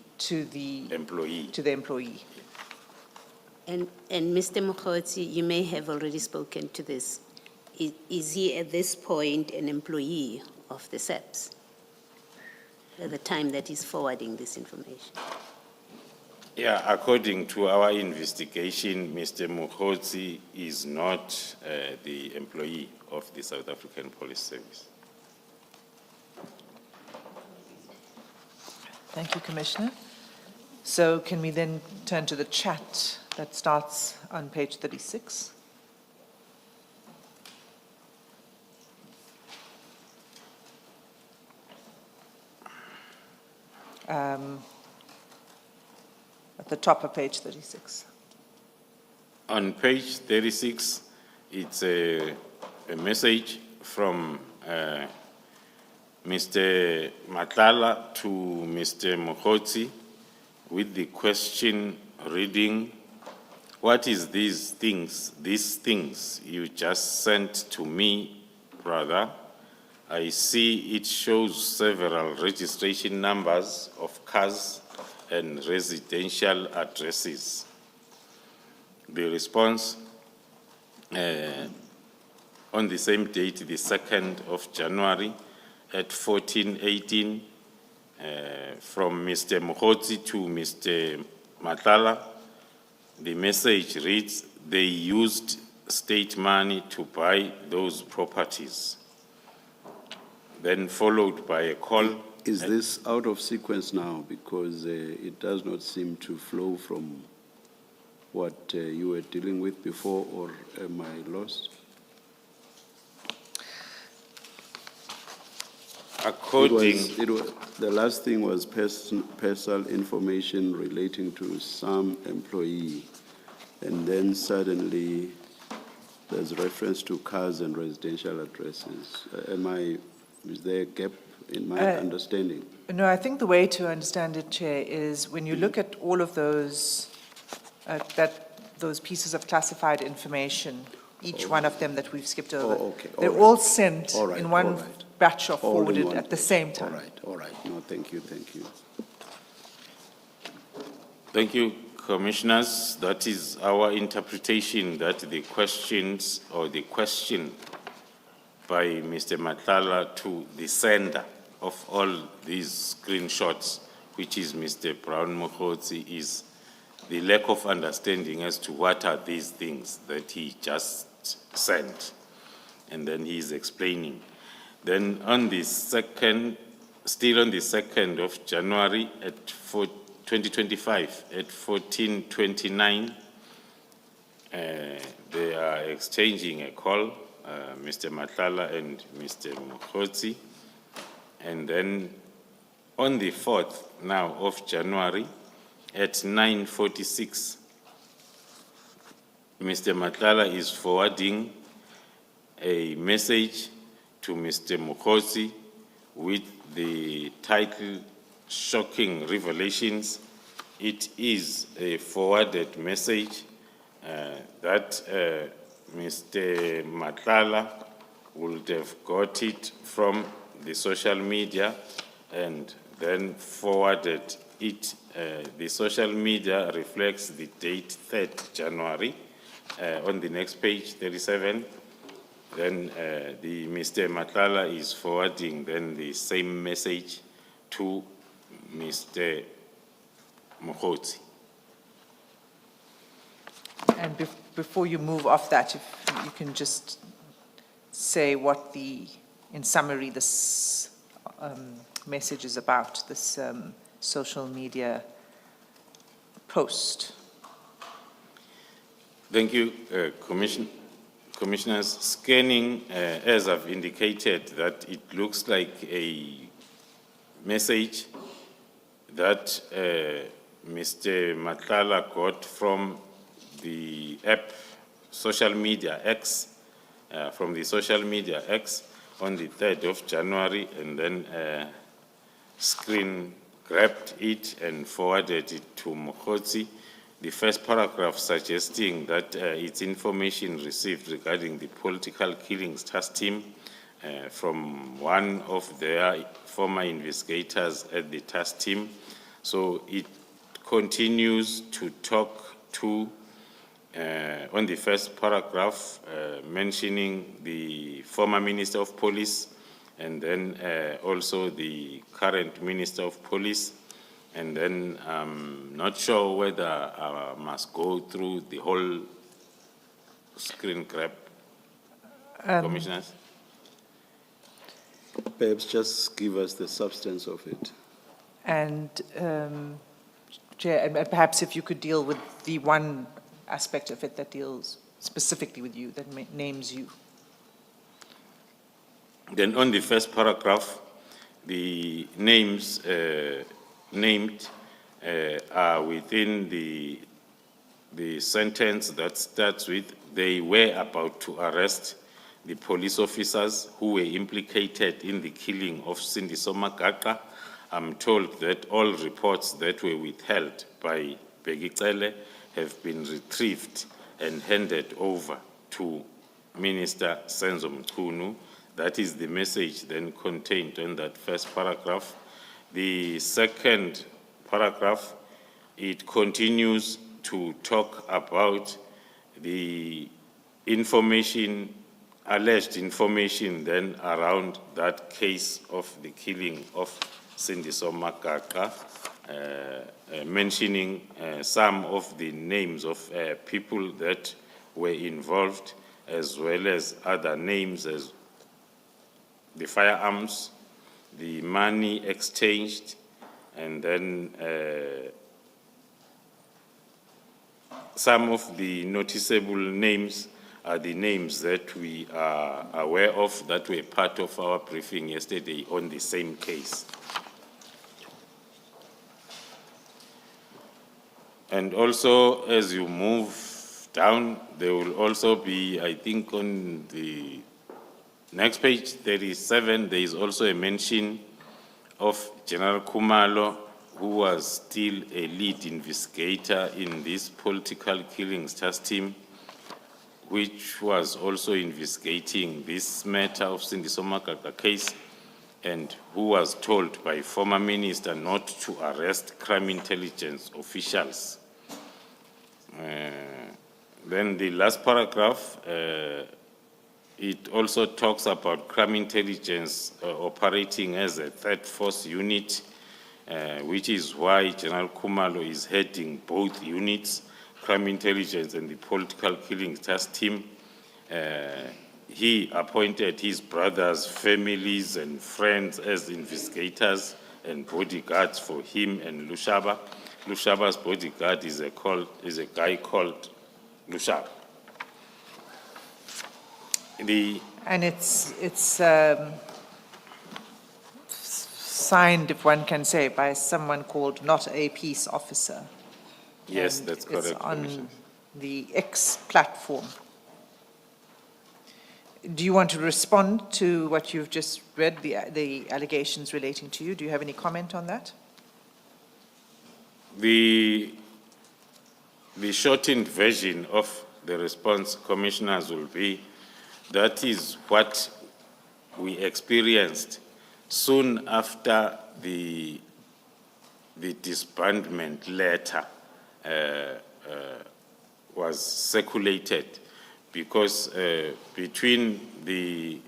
S1: employee.
S2: to the employee.
S4: And Mr. Mokgotsi, you may have already spoken to this. Is he at this point an employee of the SAPS at the time that he's forwarding this information?
S1: Yeah, according to our investigation, Mr. Mukotsi is not the employee of the South African Police Service.
S2: Thank you, Commissioner. So can we then turn to the chat that starts on page 36? At the top of page 36.
S1: On page 36, it's a message from Mr. Matlala to Mr. Mokotsi with the question reading, what is these things you just sent to me, brother? I see it shows several registration numbers of cars and residential addresses. The response on the same date, the 2nd of January at 14:18 from Mr. Mokotsi to Mr. Matlala. The message reads, they used state money to buy those properties. Then followed by a call.
S5: Is this out of sequence now? Because it does not seem to flow from what you were dealing with before, or am I lost? The last thing was personal information relating to some employee, and then suddenly the there's reference to cars and residential addresses. Is there a gap in my understanding?
S2: No, I think the way to understand it, Chair, is when you look at all of those, those pieces of classified information, each one of them that we've skipped over,
S5: okay,
S2: they're
S5: right.
S2: all sent
S5: All right,
S2: in one
S5: all right.
S2: batch or
S5: All in
S2: forwarded
S5: one
S2: at the
S5: place.
S2: same time.
S5: All right. No, thank you.
S1: Thank you, Commissioners. That is our interpretation that the questions or the question by Mr. Madlanga to the sender of all these screenshots, which is Mr. Brown Mokgotsi, is the lack of understanding as to what are these things that he just sent. And then he is explaining. Then on the second, still on the 2nd of January at 2025 at 14:29, they are exchanging a call, Mr. Madlanga and Mr. Mokgotsi. And then on the 4th now of January at 9:46, Mr. Madlanga is forwarding a message to Mr. Mokgotsi with the title "Shocking Revelations." It is a forwarded message that Mr. Madlanga would have got it from the social media and then forwarded it. The social media reflects the date 3rd January on the next page, 37. Then the Mr. Madlanga is forwarding then the same message to Mr. Mokgotsi.
S2: And before you move off that, if you can just say what in summary, this message is about, this social media post.
S1: Thank you, Commissioners. Scanning, as I've indicated, that it looks like a message that Mr. Madlanga got from the app social media X, from the social media X on the 3rd of January, and then screen grabbed it and forwarded it to Mokgotsi. The first paragraph suggesting that it's information received regarding the political killings task team from one of their former investigators at the task team. So it continues to talk to, on the first paragraph, mentioning the former Minister of Police and then also the current Minister of Police. And then I'm not sure whether I must go through the whole screen grab, Commissioners.
S5: Perhaps just give us the substance of it.
S2: And, Chair, and perhaps if you could deal with the one aspect of it that deals specifically with you, that names you.
S1: Then on the first paragraph, the names named are within the sentence that starts with, they were about to arrest the police officers who were implicated in the killing of Sindiso Magaqa. I'm told that all reports that were withheld by Begicele have been retrieved and handed over to Minister Senzo Mchunu. That is the message then contained in that first paragraph. The second paragraph, it continues to talk about the information, alleged information then around that case of the killing of Sindiso Magaqa, mentioning some of the names of people that were involved, as well as other names as the firearms, the money exchanged, and then some of the noticeable names are the names that we are aware of that were part of our briefing yesterday on the same case. And also, as you move down, there will also be, I think on the next page, 37, there is also a mention of General Kumalo, who was still a lead investigator in this political killings task team, which was also investigating this matter of Sindiso Makaka case, and who was told by former minister not to arrest crime intelligence officials. Then the last paragraph, it also talks about crime intelligence operating as a third force unit, which is why General Kumalo is heading both units, crime intelligence and the political killings task team. He appointed his brothers, families, and friends as investigators and bodyguards for him and Lushaba. Lushaba's bodyguard is a guy called Lushaba.
S2: And it's signed, if one can say, by someone called not a peace officer.
S1: Yes,
S2: And
S1: that's correct.
S2: it's on
S1: Commissioner.
S2: the X platform. Do you want to respond to what you've just read, the allegations relating to you? Do you have any comment on that?
S1: The shortened version of the response, commissioners, will be that is what we experienced soon after the disbandment letter was circulated, because between the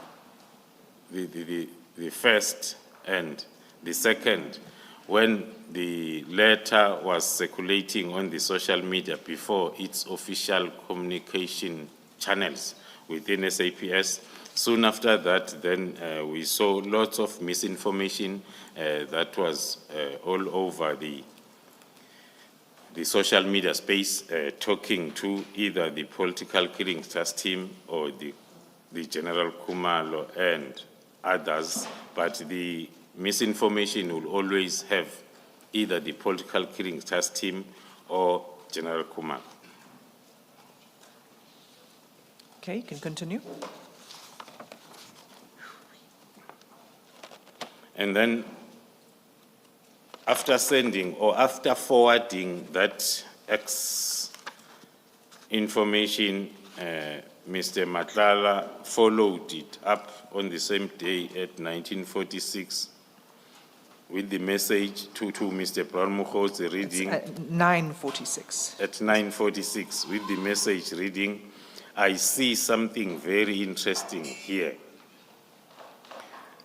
S1: first and the second, when the letter was circulating on the social media before its official communication channels within SAPS, soon after that, then we saw lots of misinformation that was all over the social media space, talking to either the political killings task team or the General Kumalo and others, but the misinformation will always have either the political killings task team or General Kumalo.
S2: Okay, you can continue.
S1: And then after sending or after forwarding that X information, Mr. Madlanga followed it up on the same day at 1946 with the message to Mr. Brown Mukhozi reading.
S2: At 9:46.
S1: At 9:46 with the message reading, I see something very interesting here.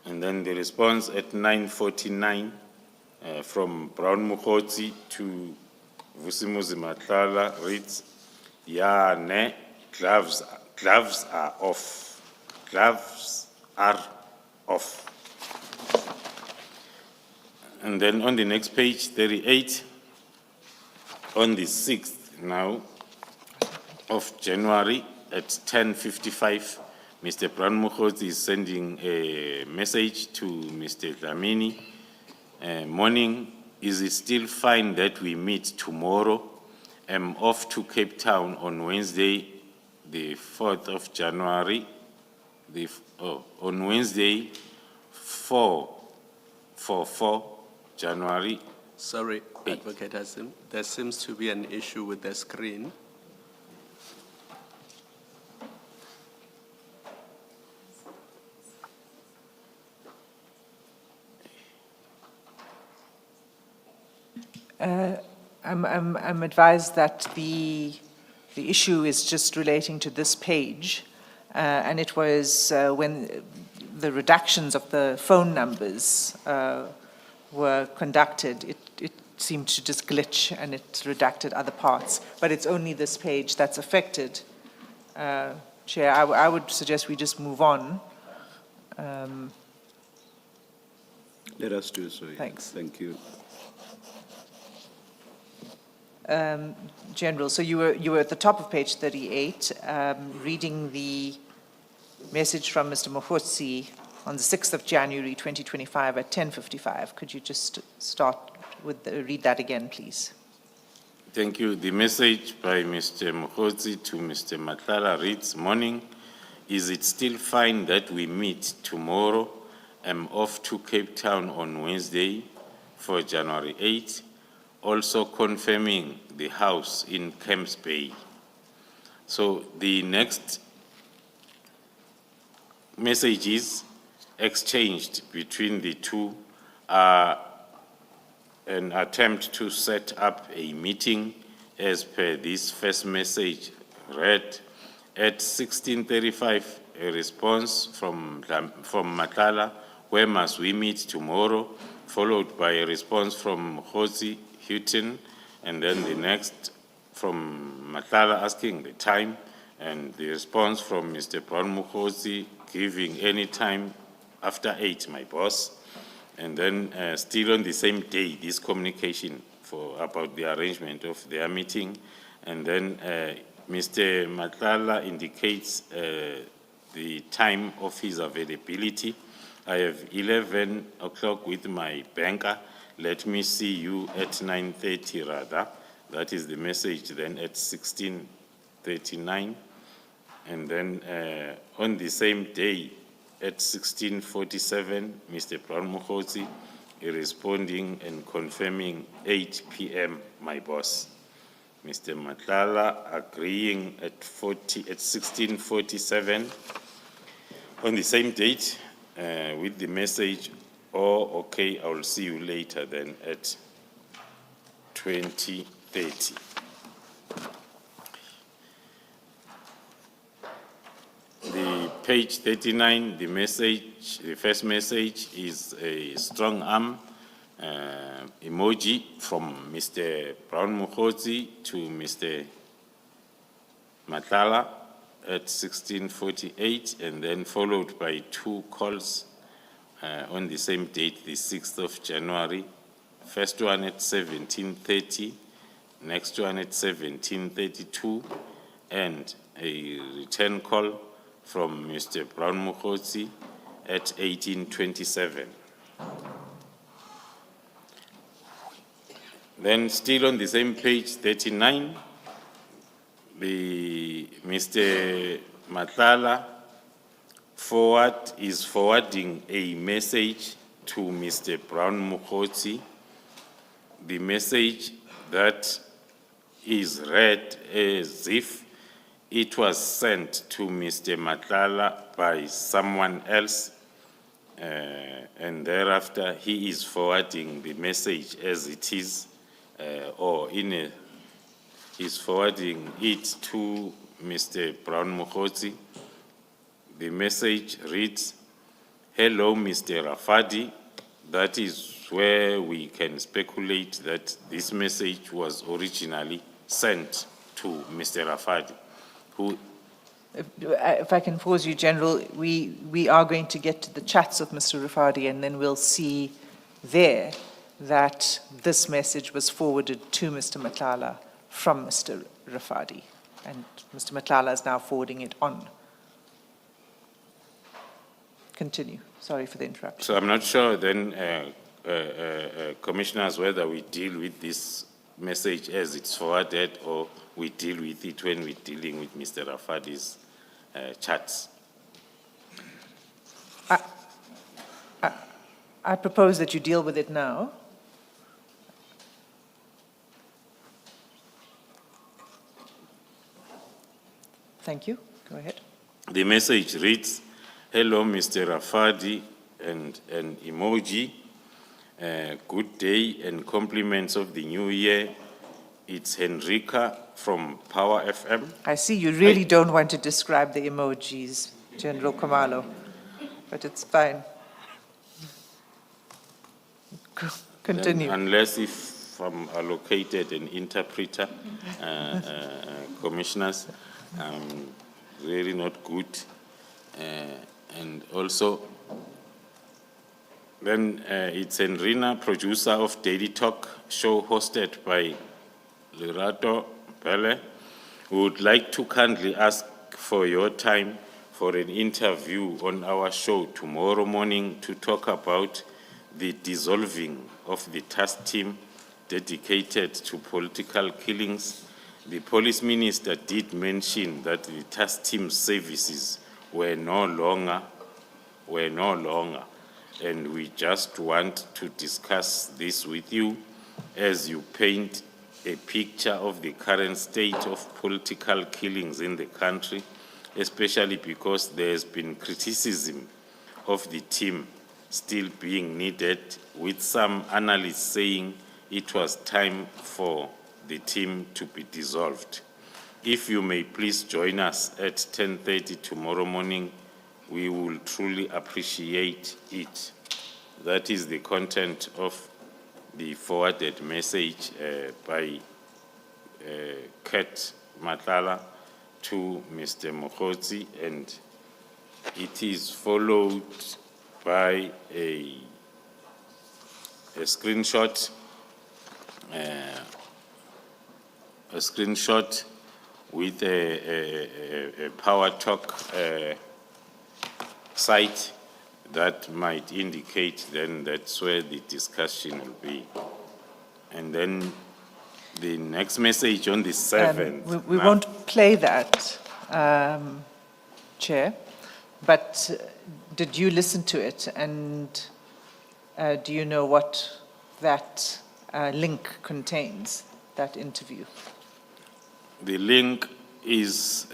S1: And then the response at 9:49 from Brown Mukhozi to Vusimuzi Madlanga reads, "Yeah, ne, gloves are off. Gloves are off." And then on the next page, 38, on the 6th now of January at 10:55, Mr. Brown Mukhozi is sending a message to Mr. Dlamini. Morning, is it still fine that we meet tomorrow? I'm off to Cape Town on Wednesday, the 4th of January. On Wednesday, 4 January.
S3: Sorry, Advocate Hassim, there seems to be an issue with the screen.
S2: I'm advised that the issue is just relating to this page, and it was when the redactions of the phone numbers were conducted, it seemed to just glitch and it redacted other parts. But it's only this page that's affected. Chair, I would suggest we just move on.
S5: Let us do so. Yes.
S2: Thanks.
S5: Thank you.
S2: General, so you were at the top of page 38, reading the message from Mr. Mukhozi on the 6th of January 2025 at 10:55. Could you just start with read that again, please?
S1: Thank you. The message by Mr. Mokhozi to Mr. Matlala reads, morning, is it still fine that we meet tomorrow? I'm off to Cape Town on Wednesday for January 8th, also confirming the house in Camps Bay. So the next messages exchanged between the two are an attempt to set up a meeting as per this first message read. At 16:35, a response from Matlala, where must we meet tomorrow, followed by a response from Mokhozi Houghton, and then the next from Matlala asking the time, and the response from Mr. Brown Mokhozi giving any time after 8, my boss. And then still on the same day, this communication about the arrangement of their meeting. And then Mr. Matlala indicates the time of his availability. I have 11 o'clock with my banker. Let me see you at 9:30 rather. That is the message then at 16:39. And then on the same day, at 16:47, Mr. Brown Mokhozi responding and confirming 8 p.m., my boss. Mr. Matlala agreeing at 16:47 on the same date with the message, oh, okay, I will see you later then at 20:30. The page 39, the message, the first message is a strong arm emoji from Mr. Brown Mokhozi to Mr. Matlala at 16:48, and then followed by 2 calls on the same date, the 6th of January. First one at 17:30, next one at 17:32, and a return call from Mr. Brown Mokhozi at 18:27. Then still on the same page 39, Mr. Matlala is forwarding a message to Mr. Brown Mokhozi. The message that is read as if it was sent to Mr. Matlala by someone else, and thereafter he is forwarding the message as it is, he's forwarding it to Mr. Brown Mokhozi. The message reads, hello, Mr. Rafadi. That is where we can speculate that this message was originally sent to Mr. Rafadi, who...
S2: If I can pause you, General, we are going to get to the chats of Mr. Rafadi, and then we'll see there that this message was forwarded to Mr. Matlala from Mr. Rafadi, and Mr. Matlala is now forwarding it on. Continue. Sorry for the interruption.
S1: So I'm not sure then, Commissioners, whether we deal with this message as it's forwarded or we deal with it when we're dealing with Mr. Rafadi's chats.
S2: I propose that you deal with it now. Thank you. Go ahead.
S1: The message reads, hello, Mr. Rafadi, and an emoji. Good day and compliments of the new year. It's Henrika from Power FM.
S2: I see you really don't want to describe the emojis, General Khumalo, but it's fine. Continue.
S1: Then, unless if I'm allocated an interpreter, Commissioners, really not good. And also, then it's Enrina, producer of Daily Talk show hosted by Lerato Pele, who would like to kindly ask for your time for an interview on our show tomorrow morning to talk about the dissolving of the task team dedicated to political killings. The police minister did mention that the task team services were no longer, and we just want to discuss this with you as you paint a picture of the current state of political killings in the country, especially because there's been criticism of the team still being needed, with some analysts saying it was time for the team to be dissolved. If you may please join us at 10:30 tomorrow morning, we will truly appreciate it. That is the content of the forwarded message by Kat Matlala to Mr. Mokgotsi, and it is followed by a screenshot with a Power Talk site that might indicate then that's where the discussion will be. And then the next message on the 7th.
S2: We won't play that, Chair, but did you listen to it? And do you know what that link contains, that interview?
S1: The link is,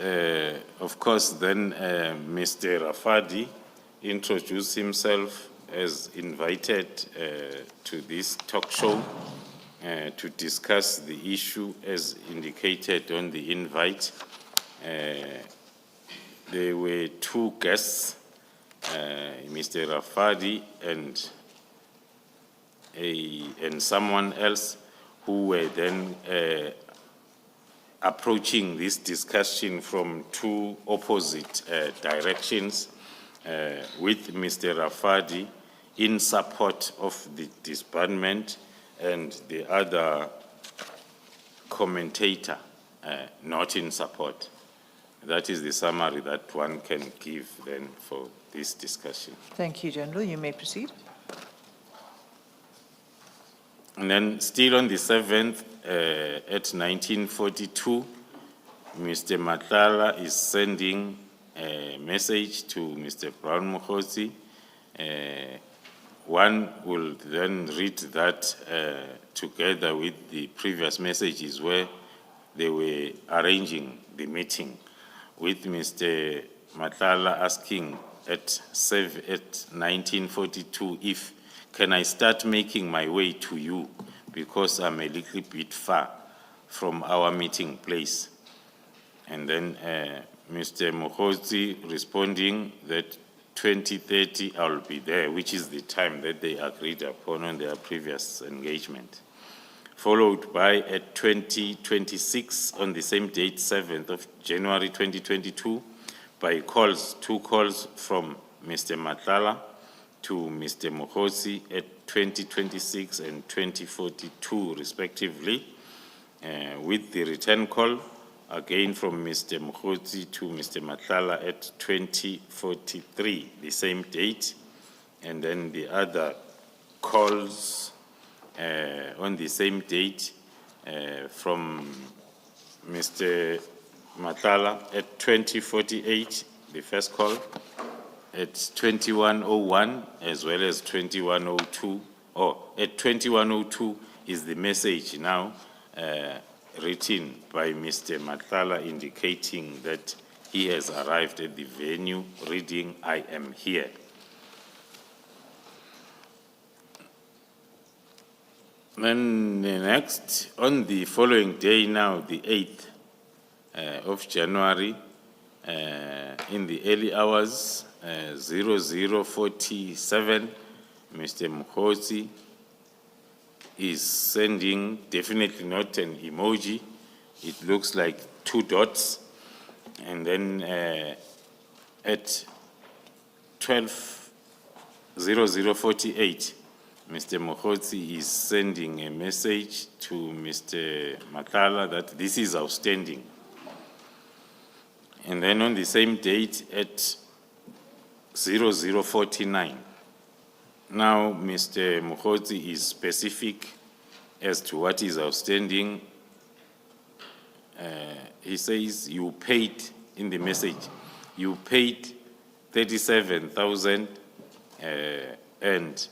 S1: of course, then Mr. Rafadi introduced himself as invited to this talk show to discuss the issue as indicated on the invite. There were two guests, Mr. Rafadi and someone else, who were then approaching this discussion from two opposite directions, with Mr. Rafadi in support of the disbandment and the other commentator not in support. That is the summary that one can give then for this discussion.
S2: Thank you, General. You may proceed.
S1: And then still on the 7th, at 1942, Mr. Matlala is sending a message to Mr. Brown Mokgotsi. One will then read that together with the previous messages where they were arranging the meeting, with Mr. Matlala asking at 1942 if, can I start making my way to you because I'm a little bit far from our meeting place. And then Mr. Mokgotsi responding that 2030 I'll be there, which is the time that they agreed upon on their previous engagement. Followed by at 2026 on the same date, 7th of January 2022, by two calls from Mr. Matlala to Mr. Mokgotsi at 2026 and 2042 respectively, with the return call again from Mr. Mokgotsi to Mr. Matlala at 2043, the same date, and then the other calls on the same date from Mr. Matlala at 2048, the first call, at 2101 as well as 2102, or at 2102 is the message now written by Mr. Matlala indicating that he has arrived at the venue, reading, I am here. Then the next, on the following day now, the 8th of January, in the early hours, 0047, Mr. Mokgotsi is sending, definitely not an emoji, it looks like two dots, and then at 0048, Mr. Mokgotsi is sending a message to Mr. Matlala that this is outstanding. And then on the same date at 0049, now Mr. Mokgotsi is specific as to what is outstanding. He says you paid, in the message, you paid 37,000 and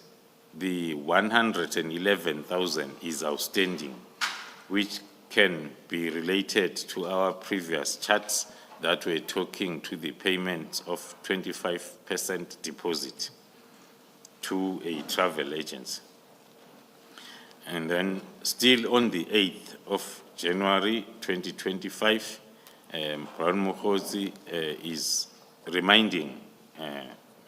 S1: the 111,000 is outstanding, which can be related to our previous charts that were talking to the payment of 25% deposit to a travel agency. And then still on the 8th of January 2025, Brown Mokhozi is reminding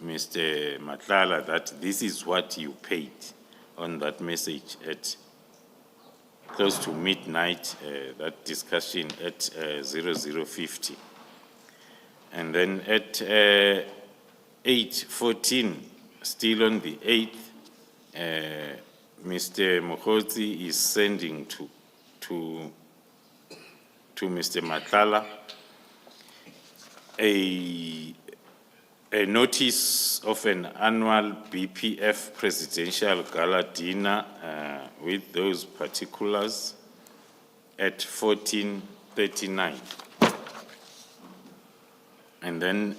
S1: Mr. Matlala that this is what you paid on that message at close to midnight, that discussion at 0050. And then at 8:14, still on the 8th, Mr. Mokhozi is sending to Mr. Matlala a notice of an annual BPF presidential gala dinner with those particulars at 14:39. And then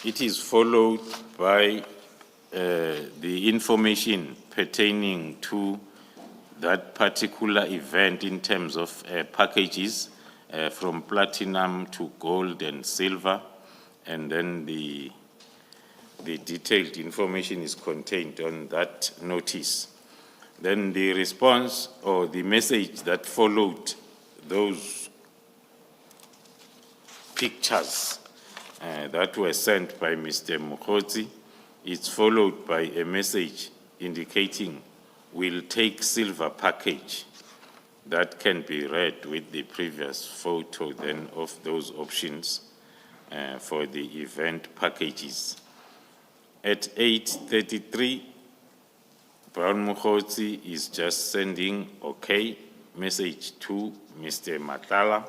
S1: it is followed by the information pertaining to that particular event in terms of packages from platinum to gold and silver, and then the detailed information is contained on that notice. Then the response or the message that followed those pictures that were sent by Mr. Mokhozi, it's followed by a message indicating we'll take silver package. That can be read with the previous photo then of those options for the event packages. At 8:33, Brown Mokhozi is just sending okay message to Mr. Matlala.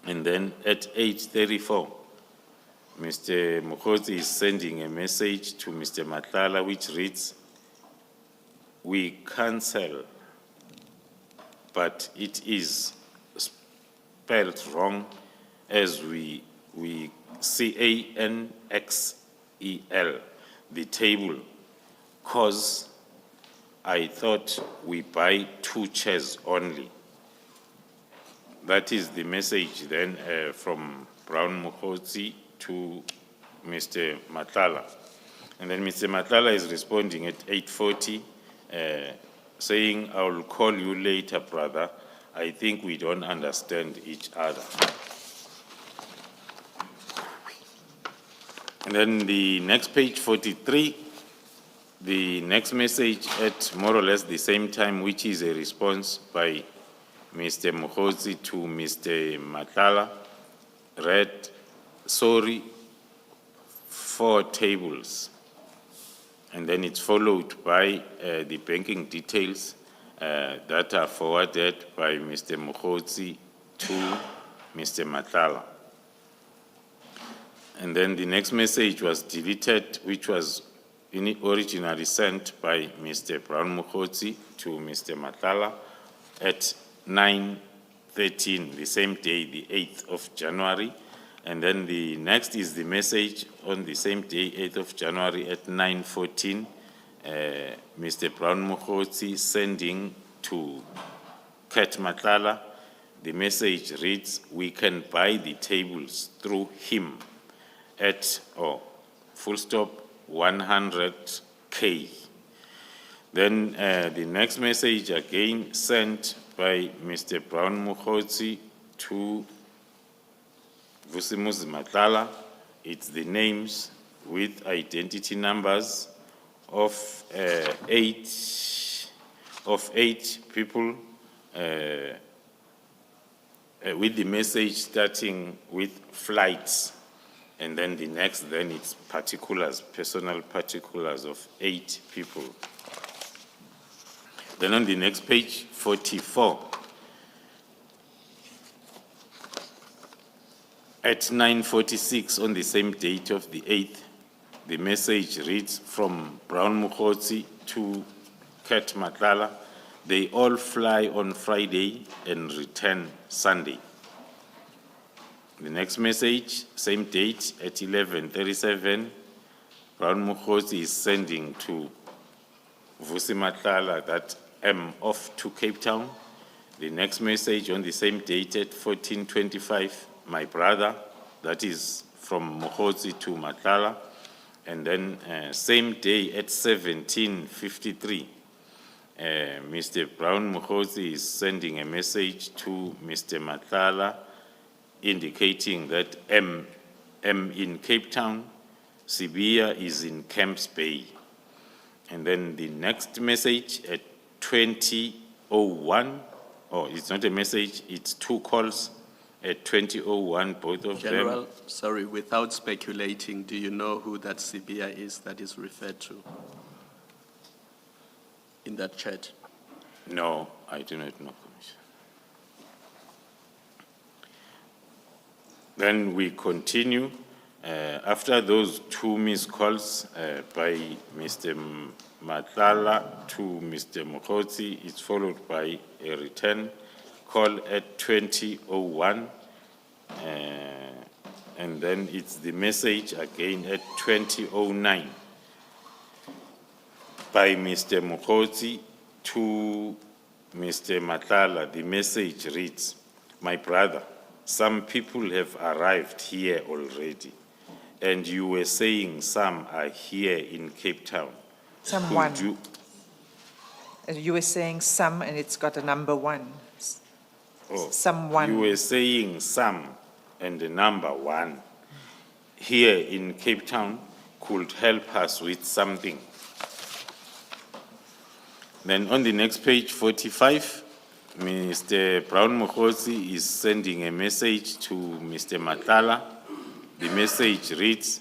S1: And then at 8:34, Mr. Mokhozi is sending a message to Mr. Matlala which reads, we cancel, but it is spelled wrong as we CANXEL, the table, cause I thought we buy 2 chairs only. That is the message then from Brown Mokhozi to Mr. Matlala. And then Mr. Matlala is responding at 8:40, saying, I will call you later, brother. I think we don't understand each other. And then the next page, 43, the next message at more or less the same time, which is a response by Mr. Mokhozi to Mr. Matlala, read, sorry, 4 tables. And then it's followed by the banking details that are forwarded by Mr. Mokhozi to Mr. Matlala. And then the next message was deleted, which was originally sent by Mr. Brown Mokhozi to Mr. Matlala at 9:13, the same day, the 8th of January. And then the next is the message on the same day, 8th of January at 9:14, Mr. Brown Mokhozi sending to Kat Matlala. The message reads, we can buy the tables through him at, full stop, 100K. Then the next message again sent by Mr. Brown Mokhozi to Vusimuzi Matlala. It's the names with identity numbers of 8 people with the message starting with flights. And then the next, then it's particulars, personal particulars of 8 people. Then on the next page, 44, at 9:46 on the same date of the 8th, The message reads, from Brown Mukhosi to Kat Matlala, they all fly on Friday and return Sunday. The next message, same date at 11:37, Brown Mukhosi is sending to Vusi Matlala that I'm off to Cape Town. The next message on the same date at 14:25, my brother, that is from Mukhosi to Matlala. And then same day at 17:53, Mr. Brown Mukhosi is sending a message to Mr. Matlala indicating that M in Cape Town, Sibia is in Camps Bay. And then the next message at 20:01, it's not a message, it's two calls at 20:01, both of
S3: General,
S1: them.
S3: sorry, without speculating, do you know who that CBI is that is referred to in that chat?
S1: No, I do not know, Commissioner. Then we continue. After those two missed calls by Mr. Matlala to Mr. Mukhosi, it's followed by a return call at 20:01, and then it's the message again at 20:09 by Mr. Mukhosi to Mr. Matlala. The message reads, my brother, some people have arrived here already, and you were saying some are here in Cape Town.
S2: Someone.
S1: Could you-
S2: And you were saying some, and it's got a number one.
S1: Oh,
S2: Someone.
S1: You were saying some, and the number one here in Cape Town could help us with something. Then on the next page, 45, Mr. Brown Mukhosi is sending a message to Mr. Matlala. The message reads,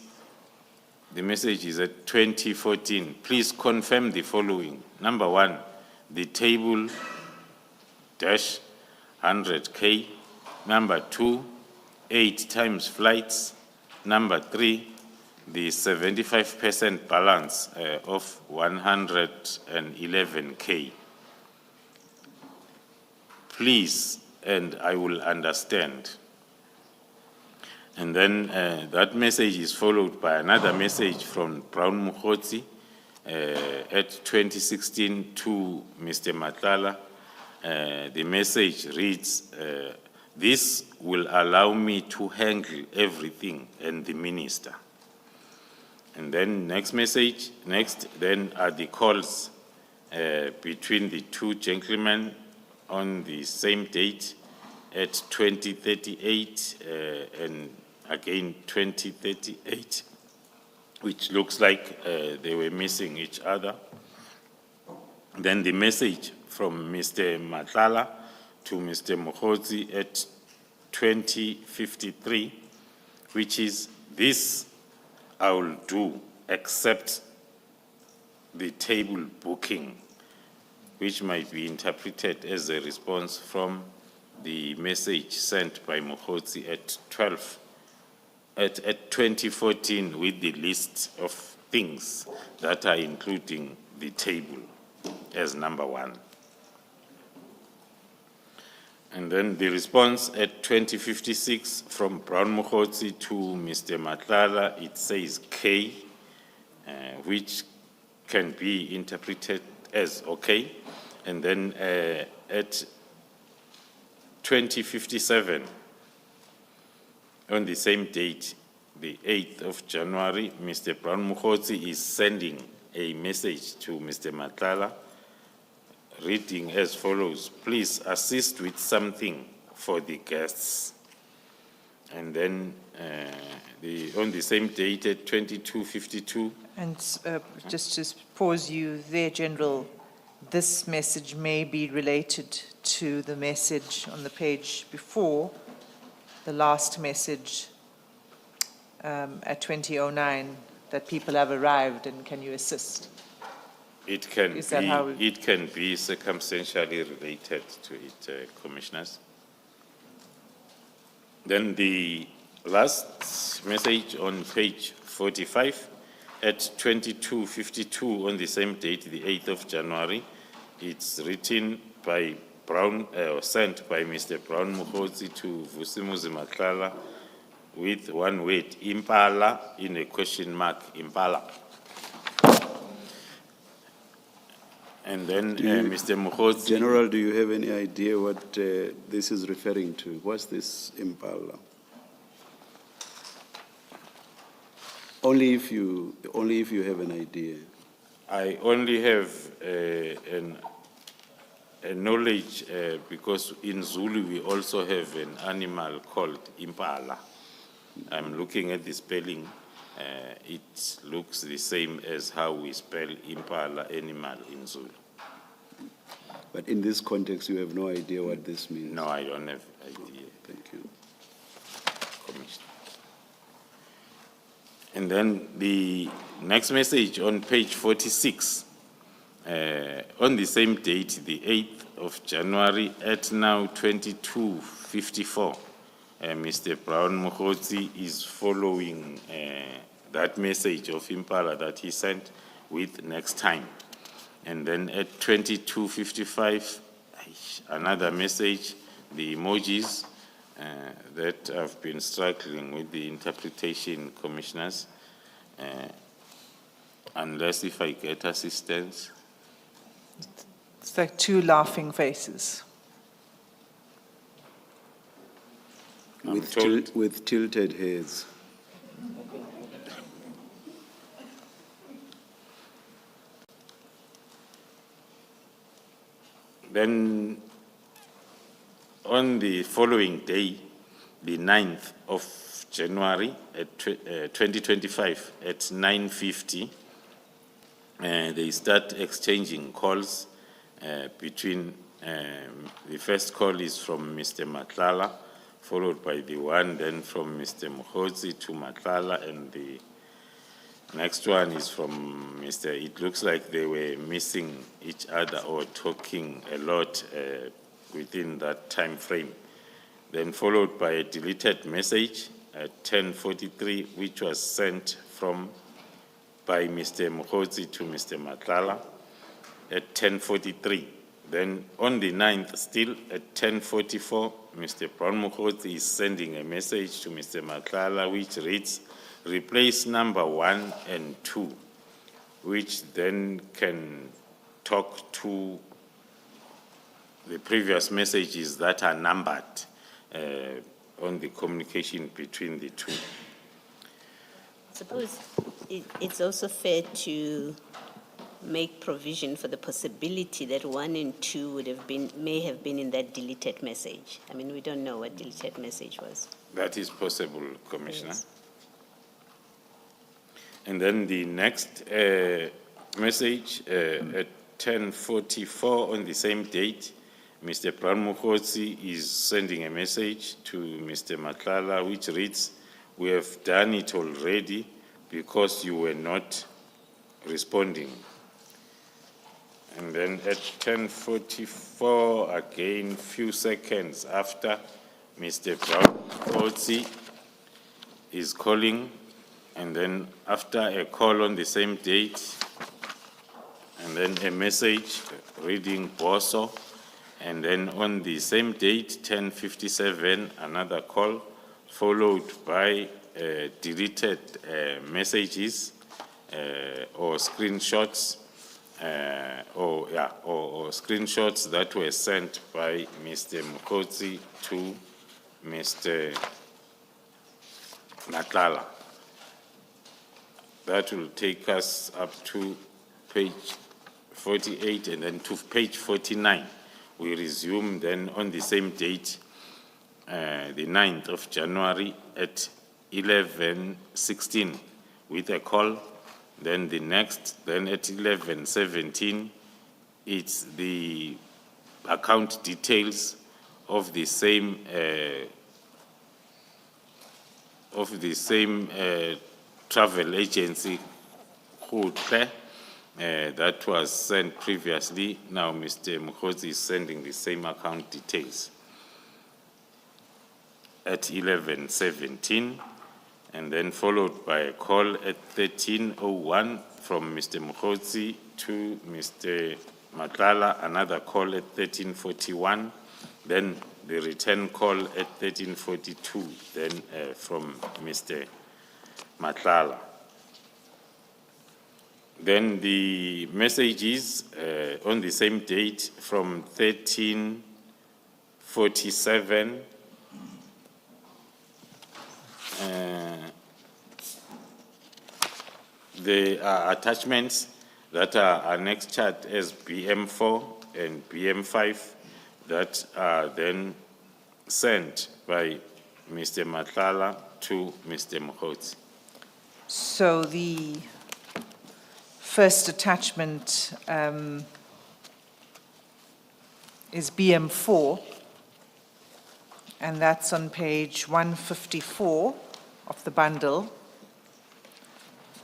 S1: the message is at 2014. Please confirm the following. Number one, the table dash 100K. Number two, 8 times flights. Number three, the 75% balance of 111K. Please, and I will understand. And then that message is followed by another message from Brown Mukhosi at 2016 to Mr. Matlala. The message reads, this will allow me to handle everything and the minister. And then next message, then are the calls between the two gentlemen on the same date at 2038 and again 2038, which looks like they were missing each other. Then the message from Mr. Matlala to Mr. Mukhosi at 2053, which is, this I will do except the table booking, which might be interpreted as a response from the message sent by Mukhosi at 2014 with the list of things that are including the table as number one. And then the response at 2056 from Brown Mukhosi to Mr. Matlala, it says K, which can be interpreted as okay. And then at 2057, on the same date, the 8th of January, Mr. Brown Mukhosi is sending a message to Mr. Matlala, reading as follows, please assist with something for the guests. And then on the same date at 2252.
S2: And just to pause you there, General, this message may be related to the message on the page before, the last message at 2009, that people have arrived and can you assist?
S1: It can
S2: Is that how
S1: it can be circumstantially related to it, Commissioners. Then the last message on page 45 at 22:52 on the same date, the 8th of January, it's written by Brown, or sent by Mr. Brown Mukhozi to Vusimuzi Matlala with one word, Impala, in a question mark, Impala. And then Mr. Mukhozi.
S5: General, do you have any idea what this is referring to? What's this Impala? Only if you have an idea.
S1: I only have a knowledge because in Zulu we also have an animal called Impala. I'm looking at the spelling. It looks the same as how we spell Impala, animal, in Zulu.
S5: But in this context, you have no idea what this means?
S1: No, I don't have idea.
S5: Thank you.
S1: Commissioner. And then the next message on page 46, on the same date, the 8th of January, at now 22:54, Mr. Brown Mukhozi is following that message of Impala that he sent with next time. And then at 22:55, another message, the emojis that I've been struggling with the interpretation, commissioners, unless if I get assistance.
S2: It's like two laughing faces.
S5: With tilted heads.
S1: Then on the following day, the 9th of January at 2025 at 9:50, they start exchanging calls between, the first call is from Mr. Matlala, followed by the one then from Mr. Mukhozi to Matlala, and the next one is from Mr. It looks like they were missing each other or talking a lot within that time frame. Then followed by a deleted message at 10:43, which was sent by Mr. Mukhozi to Mr. Matlala at 10:43. Then on the 9th, still at 10:44, Mr. Brown Mukhozi is sending a message to Mr. Matlala, which reads, replace number 1 and 2, which then can talk to the previous messages that are numbered on the communication between the two.
S4: I suppose it's also fair to make provision for the possibility that 1 and 2 may have been in that deleted message. I mean, we don't know what deleted message was.
S1: That is possible, Commissioner.
S4: Yes.
S1: And then the next message at 10:44 on the same date, Mr. Brown Mukhozi is sending a message to Mr. Matlala, which reads, we have done it already because you were not responding. And then at 10:44, again, few seconds after, Mr. Brown Mukhozi is calling, and then after a call on the same date, and then a message reading Boso, and then on the same date, 10:57, another call, followed by deleted messages or screenshots, or screenshots that were sent by Mr. Mukhozi to Mr. Matlala. That will take us up to page 48 and then to page 49. We resume then on the same date, the 9th of January at 11:16 with a call. Then the next, then at 11:17, it's the account details of the same travel agency, that was sent previously. Now Mr. Mukhozi is sending the same account details. At 11:17, and then followed by a call at 13:01 from Mr. Mokgotsi to Mr. Matlala, another call at 13:41, then the return call at 13:42, then from Mr. Matlala. Then the messages on the same date from 13:47. There are attachments that are annexed as BM4 and BM5 that are then sent by Mr. Matlala to Mr. Mokgotsi.
S2: So the first attachment is BM4, and that's on page 154 of the bundle.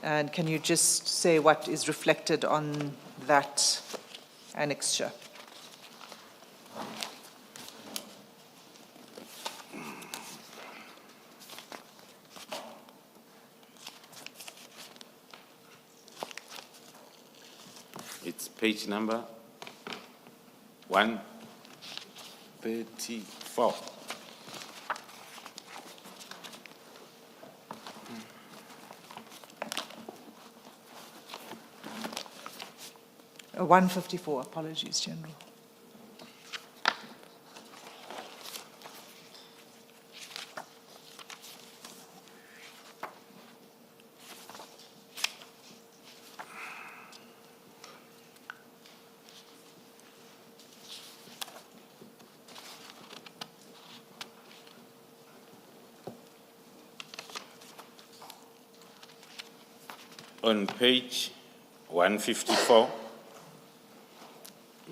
S2: And can you just say what is reflected on that annexure?
S1: It's page number 134.
S2: Uh, 154, apologies, General.
S1: On page 154,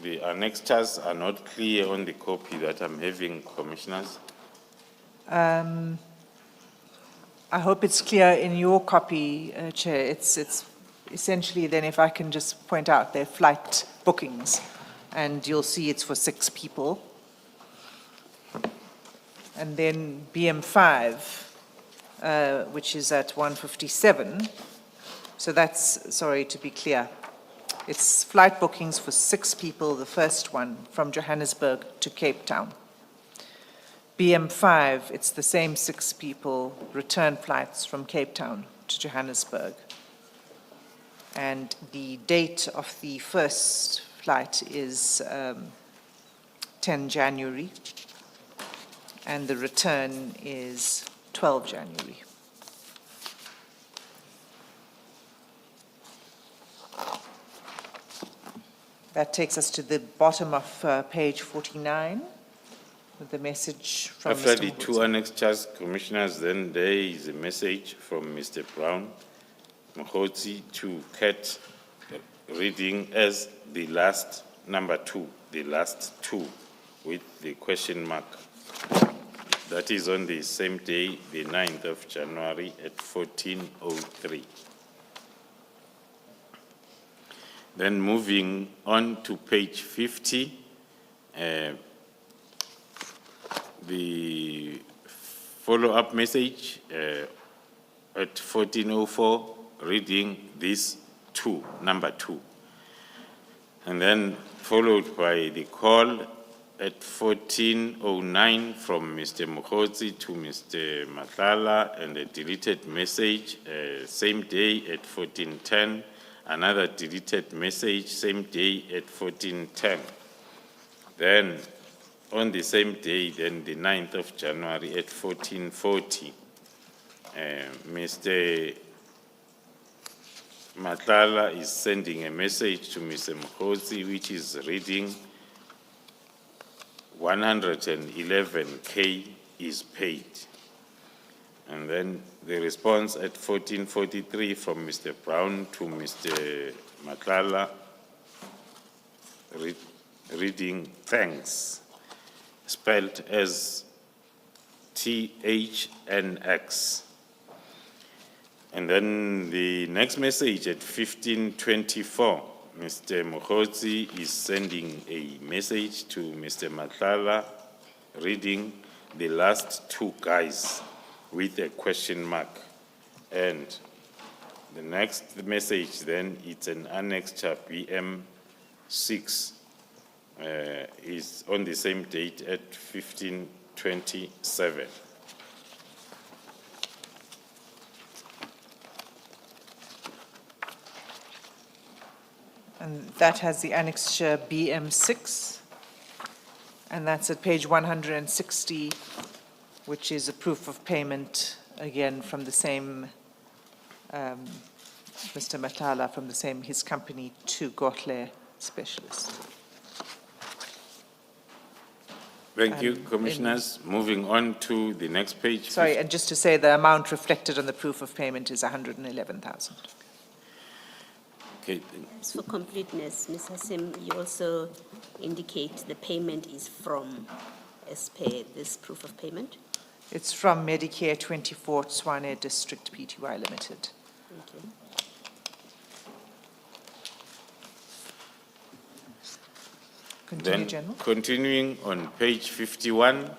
S1: the annexures are not clear on the copy that I'm having, Commissioners.
S2: I hope it's clear in your copy, Chair. It's essentially then, if I can just point out, they're flight bookings, and you'll see it's for 6 people. And then BM5, which is at 157. So that's, sorry to be clear, it's flight bookings for 6 people, the first one from Johannesburg to Cape Town. BM5, it's the same 6 people, return flights from Cape Town to Johannesburg. And the date of the first flight is 10 January, and the return is 12 January. That takes us to the bottom of page 49 with the message from
S1: After
S2: Mr.
S1: the 2 annexures, Commissioners, then there is a message from Mr. Brown Mokgotsi to Kat, reading as the last number 2, the last 2, with the question mark. That is on the same day, the 9th of January at 14:03. Then moving on to page 50, the follow-up message at 14:04, reading this 2, number 2. And then followed by the call at 14:09 from Mr. Mokgotsi to Mr. Matlala, and a deleted message same day at 14:10. Another deleted message same day at 14:10. Then on the same day, then the 9th of January at 14:40, Mr. Matlala is sending a message to Mr. Mokgotsi, which is reading 111K is paid. And then the response at 14:43 from Mr. Brown to Mr. Matlala, reading thanks, spelled as THNX. And then the next message at 15:24, Mr. Mokgotsi is sending a message to Mr. Matlala, reading the last 2 guys with a question mark. And the next message then, it's an annexure BM6, is on the same date at 15:27.
S2: And that has the annexure BM6, and that's at page 160, which is a proof of payment, again, from the same, Mr. Matala, from the same, his company, to Gotle Specialist.
S1: Thank you, Commissioners. Moving on to the next page.
S2: Sorry, and just to say, the amount reflected on the proof of payment is 111,000.
S1: Okay.
S4: As for completeness, Ms. Hassim, you also indicate the payment is from, as per this proof of payment.
S2: It's from Medicare 24 Tswane District Pty Limited.
S4: Thank you.
S2: Continue,
S1: Then,
S2: General.
S1: continuing on page 51,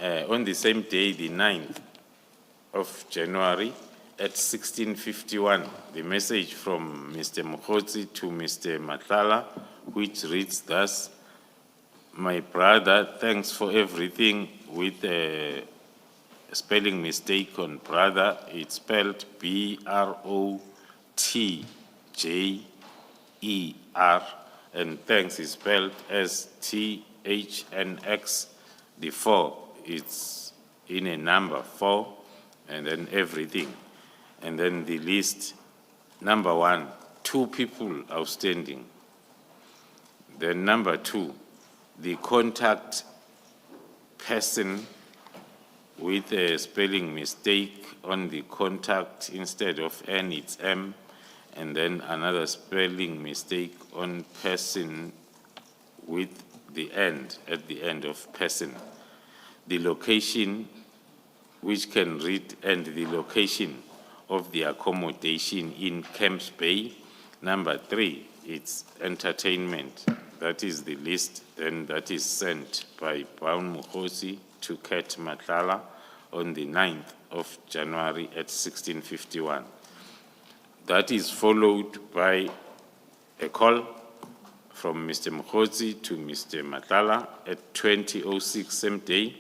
S1: on the same day, the 9th of January, at 16:51, the message from Mr. Mokgotsi to Mr. Matlala, which reads thus: "My brother, thanks for everything. With a spelling mistake on brother, it's spelled BROTJER, and thanks is spelled as THNX. The 4, it's in a number 4, and then everything. And then the list, number 1, 2 people outstanding. Then number 2, the contact person with a spelling mistake on the contact, instead of N, it's M, and then another spelling mistake on person with the end, at the end of person. The location, which can read, and the location of the accommodation in Camps Bay. Number 3, it's entertainment. That is the list, then that is sent by Brown Mukhosi to Kat Matlala on the 9th of January at 16:51. That is followed by a call from Mr. Mukhosi to Mr. Matlala at 20:06 same day.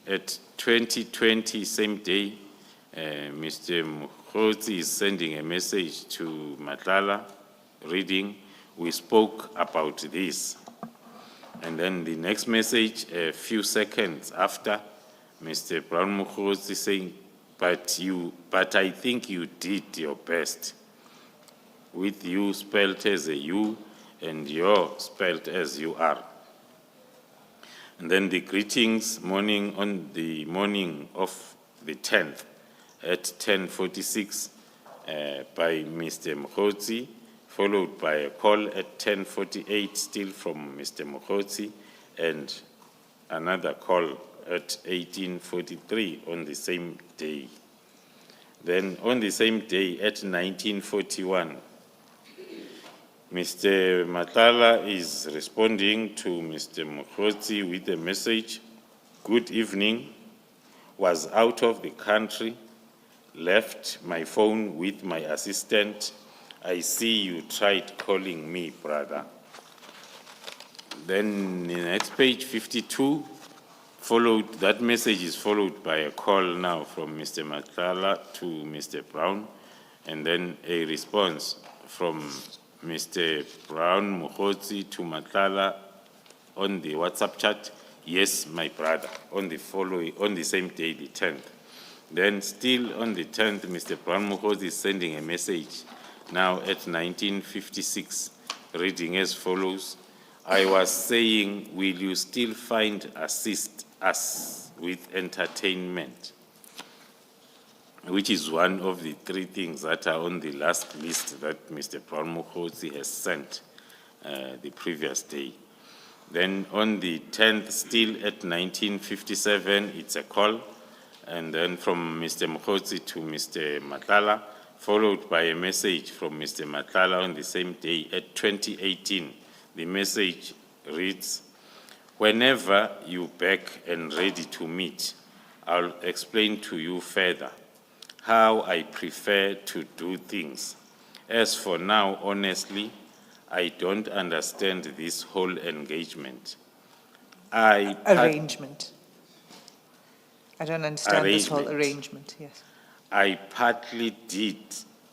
S1: At 20:20 same day, Mr. Mukhosi is sending a message to Matlala reading, "We spoke about this." And then the next message, a few seconds after, Mr. Brown Mukhosi saying, but I think you did your best, with you spelled as a U and your spelled as you are. And then the greetings morning on the morning of the 10th at 10:46 by Mr. Mukhosi, followed by a call at 10:48 still from Mr. Mukhosi, and another call at 18:43 on the same day. Then on the same day at 19:41, Mr. Matlala is responding to Mr. Mukhosi with a message, "Good evening, was out of the country, left my phone with my assistant. I see you tried calling me, brother." Then the next page, 52, that message is followed by a call now from Mr. Matlala to Mr. Brown, and then a response from Mr. Brown Mukhosi to Matlala on the WhatsApp chat, "Yes, my brother," on the same day, the 10th. Then still on the 10th, Mr. Brown Mukhosi is sending a message now at 19:56, reading as follows: "I was saying, will you still assist us with entertainment?" Which is one of the 3 things that are on the last list that Mr. Brown Mukhosi has sent the previous day. Then on the 10th, still at 19:57, it's a call, and then from Mr. Mukhosi to Mr. Matlala, followed by a message from Mr. Matlala on the same day at 20:18. The message reads, "Whenever you're back and ready to meet, I'll explain to you further how I prefer to do things. As for now, honestly, I don't understand this whole engagement.
S2: Arrangement. I don't understand this whole
S1: Arrangement.
S2: arrangement, yes.
S1: I partly did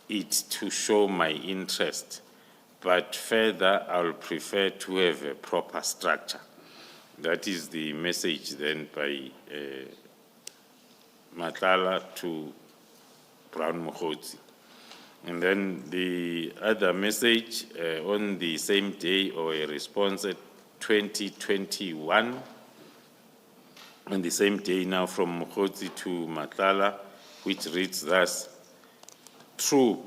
S1: it to show my interest, but further, I'll prefer to have a proper structure. That is the message then by Matlala to Brown Mokgotsi. And then the other message on the same day, or a response at 2021, on the same day now from Mokgotsi to Matlala, which reads thus: "True,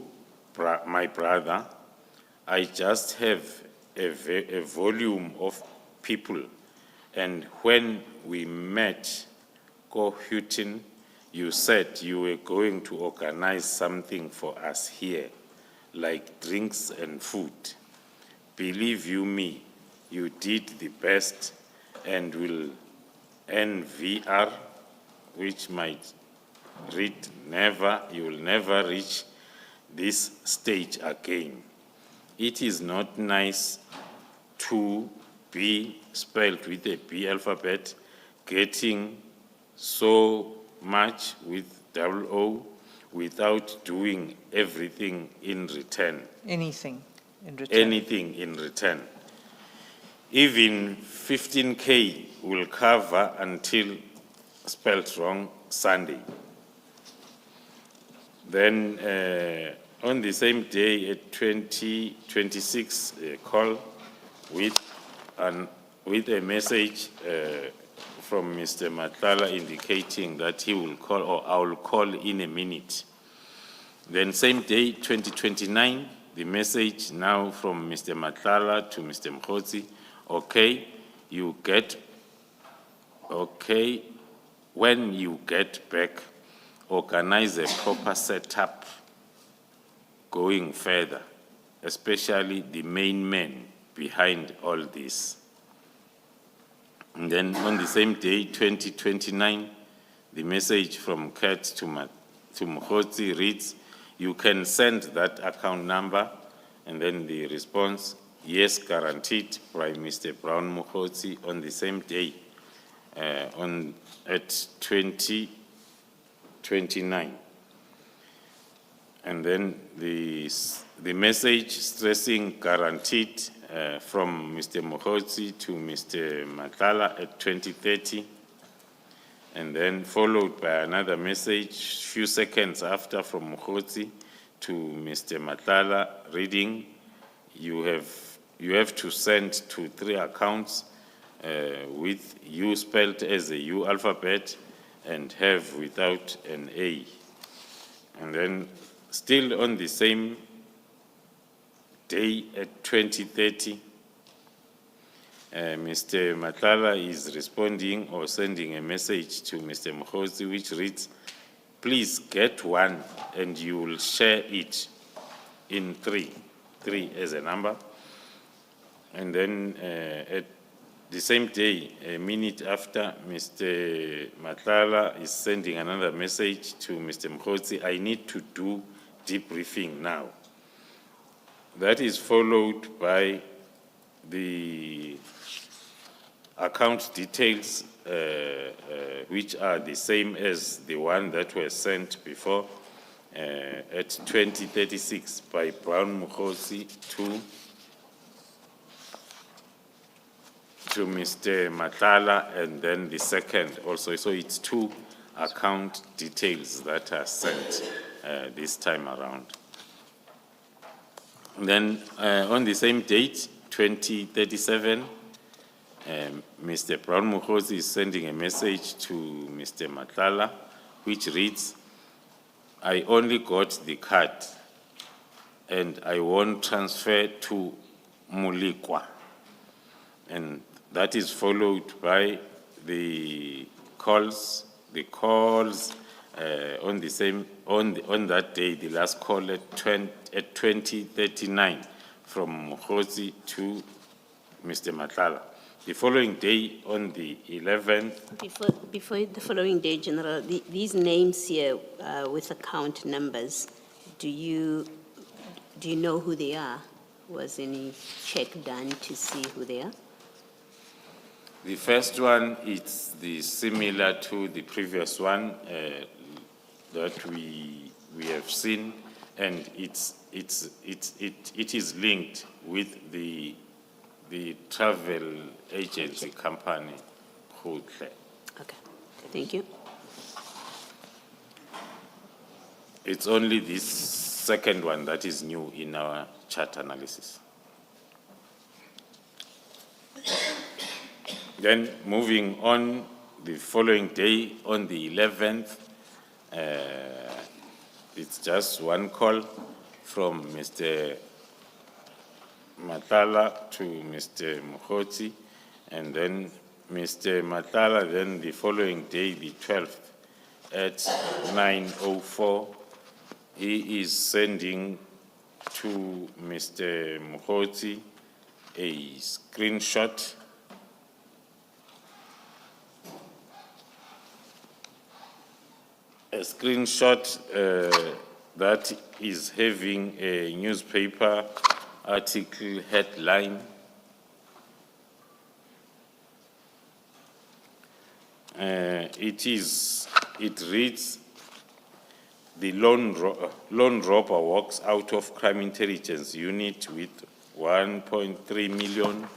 S1: my brother, I just have a volume of people, and when we met Houghton, you said you were going to organize something for us here, like drinks and food. Believe you me, you did the best and will NVR, which might read never, you will never reach this stage again. It is not nice to be spelled with a B alphabet, getting so much with double O without doing everything in return.
S2: Anything in return.
S1: Anything in return. Even 15K will cover until spelled wrong Sunday." Then on the same day at 2026, call with a message from Mr. Matlala indicating that he will call, or I will call in a minute. Then same day, 2029, the message now from Mr. Matlala to Mr. Mokgotsi: "Okay, when you get back, organize a proper setup going further, especially the main man behind all this." And then on the same day, 2029, the message from Kat to Mokgotsi reads: "You can send that account number." And then the response: "Yes, guaranteed," by Mr. Brown Mokgotsi on the same day at 2029. And then the message stressing guaranteed from Mr. Mokgotsi to Mr. Matlala at 2030, and then followed by another message few seconds after from Mokgotsi to Mr. Matlala reading: you have to send to 3 accounts with U spelled as a U alphabet and have without an A. And then still on the same day at 2030, Mr. Matlala is responding or sending a message to Mr. Mokgotsi which reads: "Please get one and you will share it in 3 as a number." And then at the same day, a minute after, Mr. Matlala is sending another message to Mr. Mokgotsi: "I need to do debriefing now." That is followed by the account details, which are the same as the one that was sent before at 2036 by Brown Mokgotsi to Mr. Matlala, and then the second also. So it's 2 account details that are sent this time around. And then on the same date, 2037, Mr. Brown Mokgotsi is sending a message to Mr. Matlala, which reads: "I only got the card and I won't transfer to Mulikwa." And that is followed by the calls on the same, on that day, the last call at 2039 from Mokgotsi to Mr. Matlala. The following day, on the 11th,
S4: Before the following day, General, these names here with account numbers, do you know who they are? Was any check done to see who they are?
S1: the first one is similar to the previous one that we have seen, and it is linked with the travel agency company, Hotle.
S4: Okay, thank you.
S1: It's only this second one that is new in our chart analysis. Then moving on, the following day, on the 11th, it's just one call from Mr. Matala to Mr. Mukhozi, and then Mr. Matala, then the following day, the 12th, at 9:04, he is sending to Mr. Mukhozi a screenshot that is having a newspaper article headline. It reads, "The lone robber walks out of crime intelligence unit with 1.3 million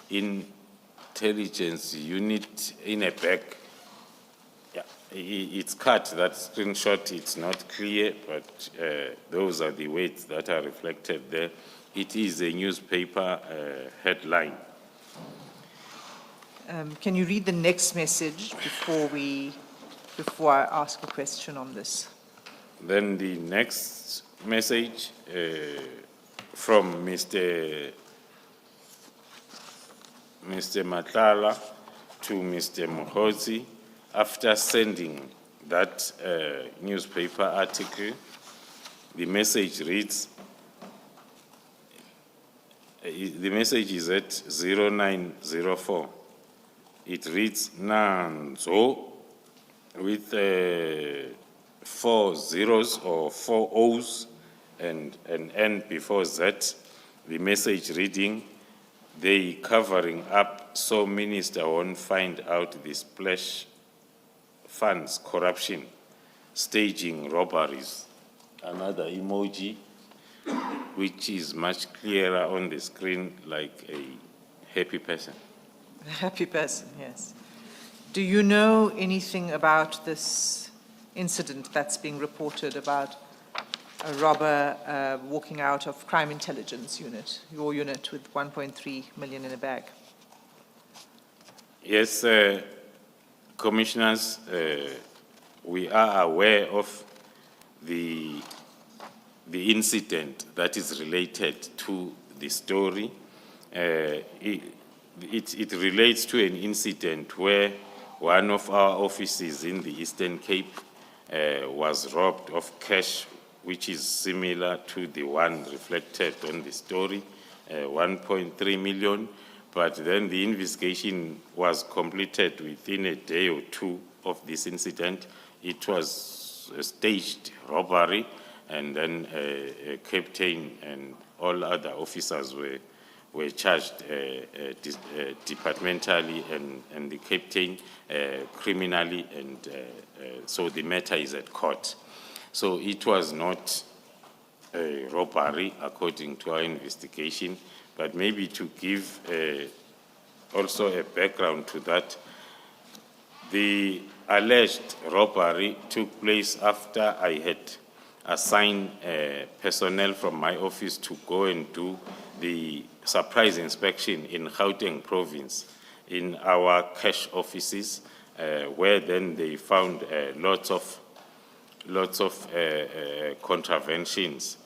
S1: intelligence unit in a bag." Yeah, it's cut, that screenshot, it's not clear, but those are the words that are reflected there. It is a newspaper headline.
S2: Can you read the next message before I ask a question on this?
S1: Then the next message from Mr. Matlala to Mr. Mukhozi, after sending that newspaper article, the message reads, the message is at 0904. It reads, "Nanzo," with 4 zeros or 4 O's and an N before Z. The message reading, "They covering up so minister won't find out the splash funds corruption, staging robberies." Another emoji, which is much clearer on the screen, like a happy person.
S2: A happy person, yes. Do you know anything about this incident that's being reported about a robber walking out of crime intelligence unit, your unit, with 1.3 million in a bag?
S1: Yes, commissioners, we are aware of the incident that is related to the story. It relates to an incident where one of our offices in the Eastern Cape was robbed of cash, which is similar to the one reflected on the story, 1.3 million. But then the investigation was completed within a day or two of this incident. It was a staged robbery, and then a captain and all other officers were charged departmentally, and the captain criminally, and so the matter is at court. So it was not a robbery according to our investigation, but maybe to give also a background to that, the alleged robbery took place after I had assigned personnel from my office to go and do the surprise inspection in Gauteng province in our cash offices, where then they found lots of contraventions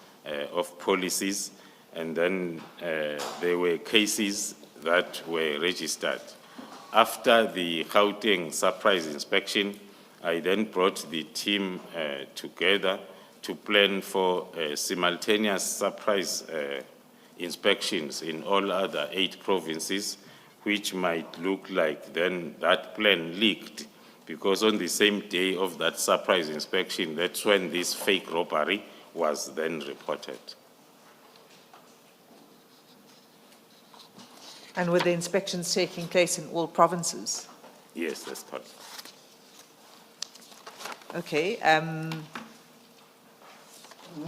S1: of policies, and then there were cases that were registered. After the Gauteng surprise inspection, I then brought the team together to plan for simultaneous surprise inspections in all other 8 provinces, which might look like then that plan leaked, because on the same day of that surprise inspection, that's when this fake robbery was then reported.
S2: And were the inspections taking place in all provinces?
S1: Yes, that's correct.
S2: Okay.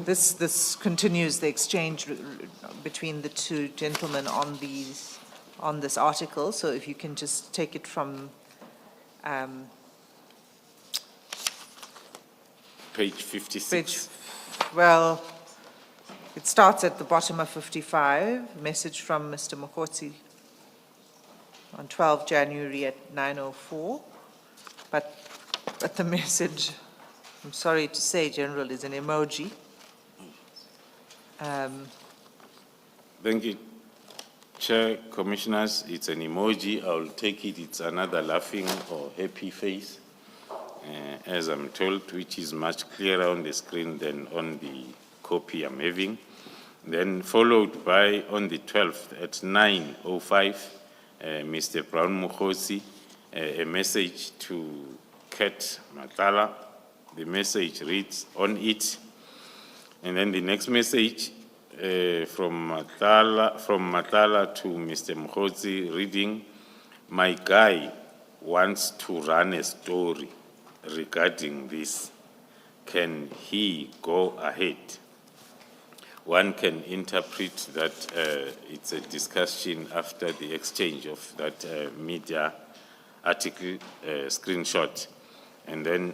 S2: This continues the exchange between the two gentlemen on this article. So if you can just take it from
S1: Page 56.
S2: well, it starts at the bottom of 55. Message from Mr. Mokotsi on 12 January at 9:04. But the message, I'm sorry to say, General, is an emoji.
S1: Thank you, Chair, Commissioners. It's an emoji. I'll take it. It's another laughing or happy face, as I'm told, which is much clearer on the screen than on the copy I'm having. Then followed by, on the 12th at 9:05, Mr. Brown Mukhosi, a message to Kat Matala. The message reads on it. And then the next message from Matala to Mr. Mukhosi reading, my guy wants to run a story regarding this. Can he go ahead? One can interpret that it's a discussion after the exchange of that media article screenshot. And then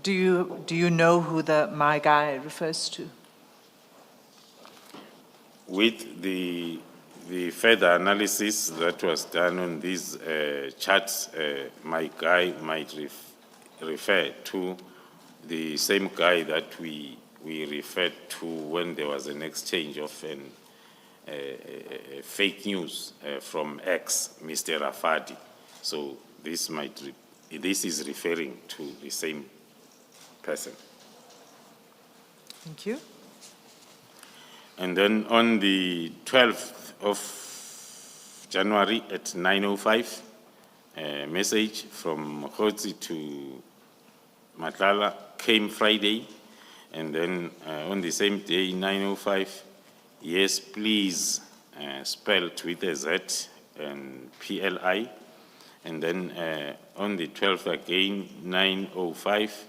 S2: Do you know who the my guy refers to?
S1: with the further analysis that was done on these charts, my guy might refer to the same guy that we referred to when there was an exchange of fake news from ex Mr. Rafadi. So this is referring to the same person.
S2: Thank you.
S1: And then on the 12th of January at 9:05, a message from Mokotsi to Matala came Friday. And then on the same day, 9:05, yes, please, spelled with a Z and PLI. And then on the 12th again, 9:05,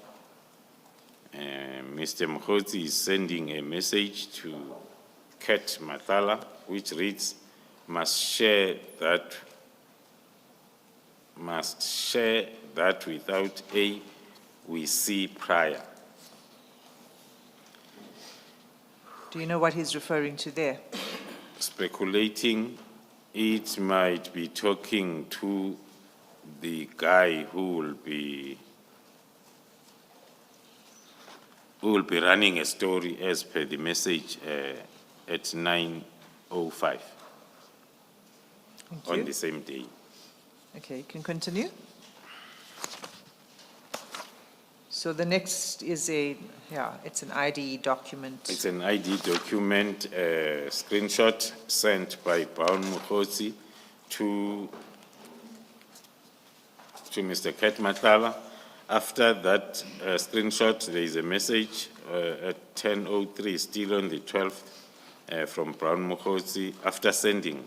S1: Mr. Mokotsi is sending a message to Kat Matala, which reads, must share that without A, we see prior.
S2: Do you know what he's referring to there?
S1: Speculating, it might be talking to the guy who will be running a story as per the message at 9:05
S2: Thank
S1: on
S2: you.
S1: the same day.
S2: Okay, you can continue. So the next is it's an ID document.
S1: It's an ID document, screenshot sent by Brown Mukhosi to Mr. Kat Matala. After that screenshot, there is a message at 10:03, still on the 12th, from Brown Mukhosi. After sending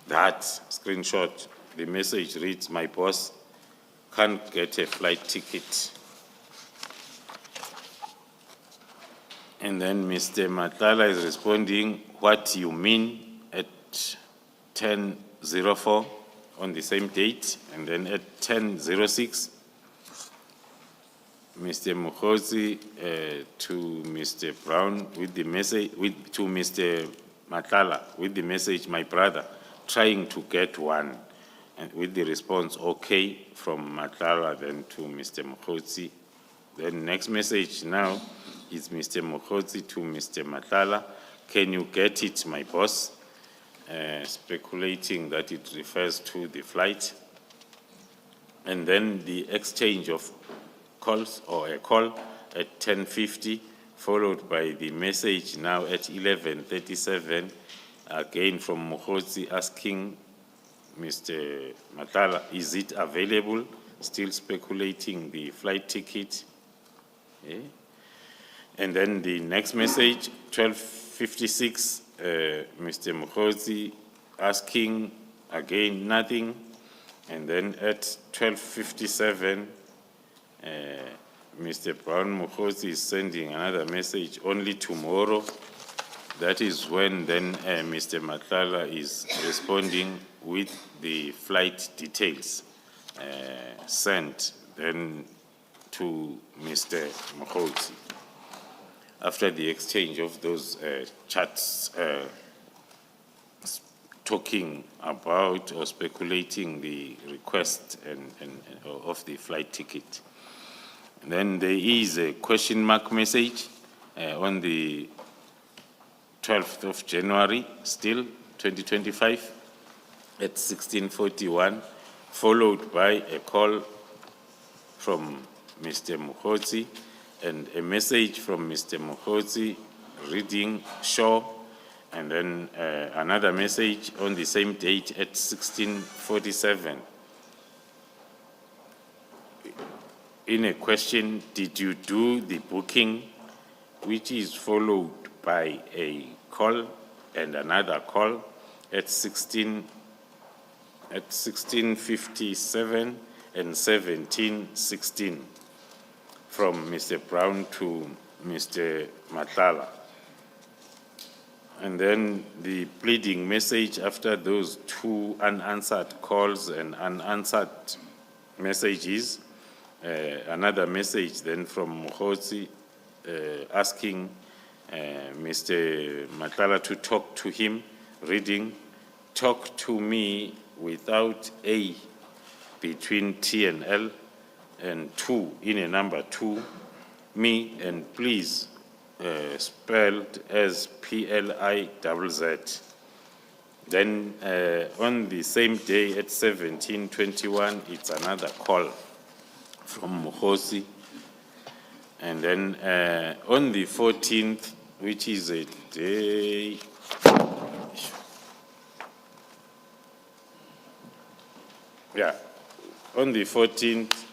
S1: that screenshot, the message reads, my boss can't get a flight ticket. And then Mr. Matala is responding, what you mean, at 10:04 on the same date. And then at 10:06, Mr. Mukhosi to Mr. Brown with the message, to Mr. Matala with the message, my brother, trying to get one. And with the response, okay, from Matala then to Mr. Mukhosi. Then next message now is Mr. Mukhosi to Mr. Matala. Can you get it, my boss? Speculating that it refers to the flight. And then the exchange of calls or a call at 10:50, followed by the message now at 11:37, again from Mukhosi asking Mr. Matala, is it available? Still speculating the flight ticket. Eh? And then the next message, 12:56, Mr. Mukhozi asking again nothing. And then at 12:57, Mr. Brown Mukhozi is sending another message, only tomorrow. That is when then Mr. Matlala is responding with the flight details sent then to Mr. Mukhozi. After the exchange of those chats talking about or speculating the request and of the flight ticket. And then there is a question mark message on the 12th of January, still 2025, at 16:41, followed by a call from Mr. Mukhozi and a message from Mr. Mukhozi reading Shaw, and then another message on the same date at 16:47. In a question, did you do the booking, which is followed by a call and another call at 16:57 and 17:16 from Mr. Brown to Mr. Matlala. And then the pleading message after those two unanswered calls and unanswered messages, another message then from Mukhozi asking Mr. Matlala to talk to him, reading, talk to me without A between T and L, and 2 in a number 2, me, and please, spelled as PLIZZ. Then on the same day at 17:21, it's another call from Mukhozi. And then on the 14th, which is a day, on the 14th,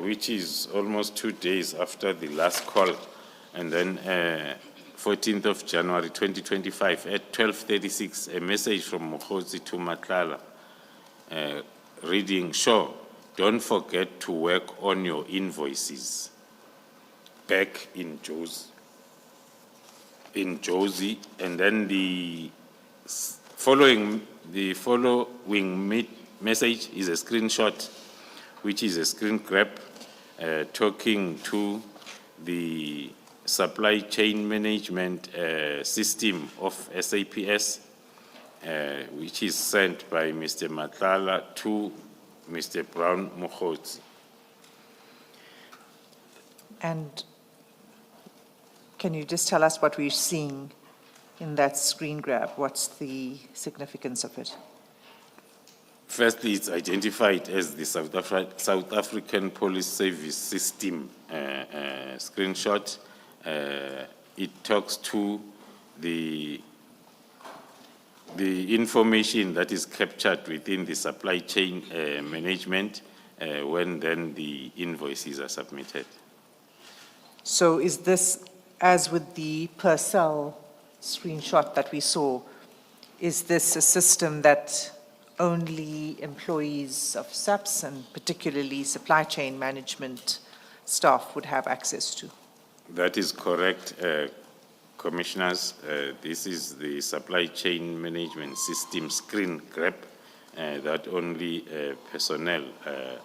S1: which is almost 2 days after the last call, and then 14th of January 2025 at 12:36, a message from Mukhozi to Matlala, reading, sure, don't forget to work on your invoices. Back in Josie, and then the following message is a screenshot, which is a screen grab, talking to the supply chain management system of SAPS, which is sent by Mr. Matlala to Mr. Brown Mukhozi.
S2: And can you just tell us what we're seeing in that screen grab? What's the significance of it?
S1: Firstly, it's identified as the South African Police Service System screenshot. It talks to the information that is captured within the supply chain management when then the invoices are submitted.
S2: So is this, as with the Purcell screenshot that we saw, is this a system that only employees of SAPS and particularly supply chain management staff would have access to?
S1: That is correct, Commissioners. This is the supply chain management system screen grab that only personnel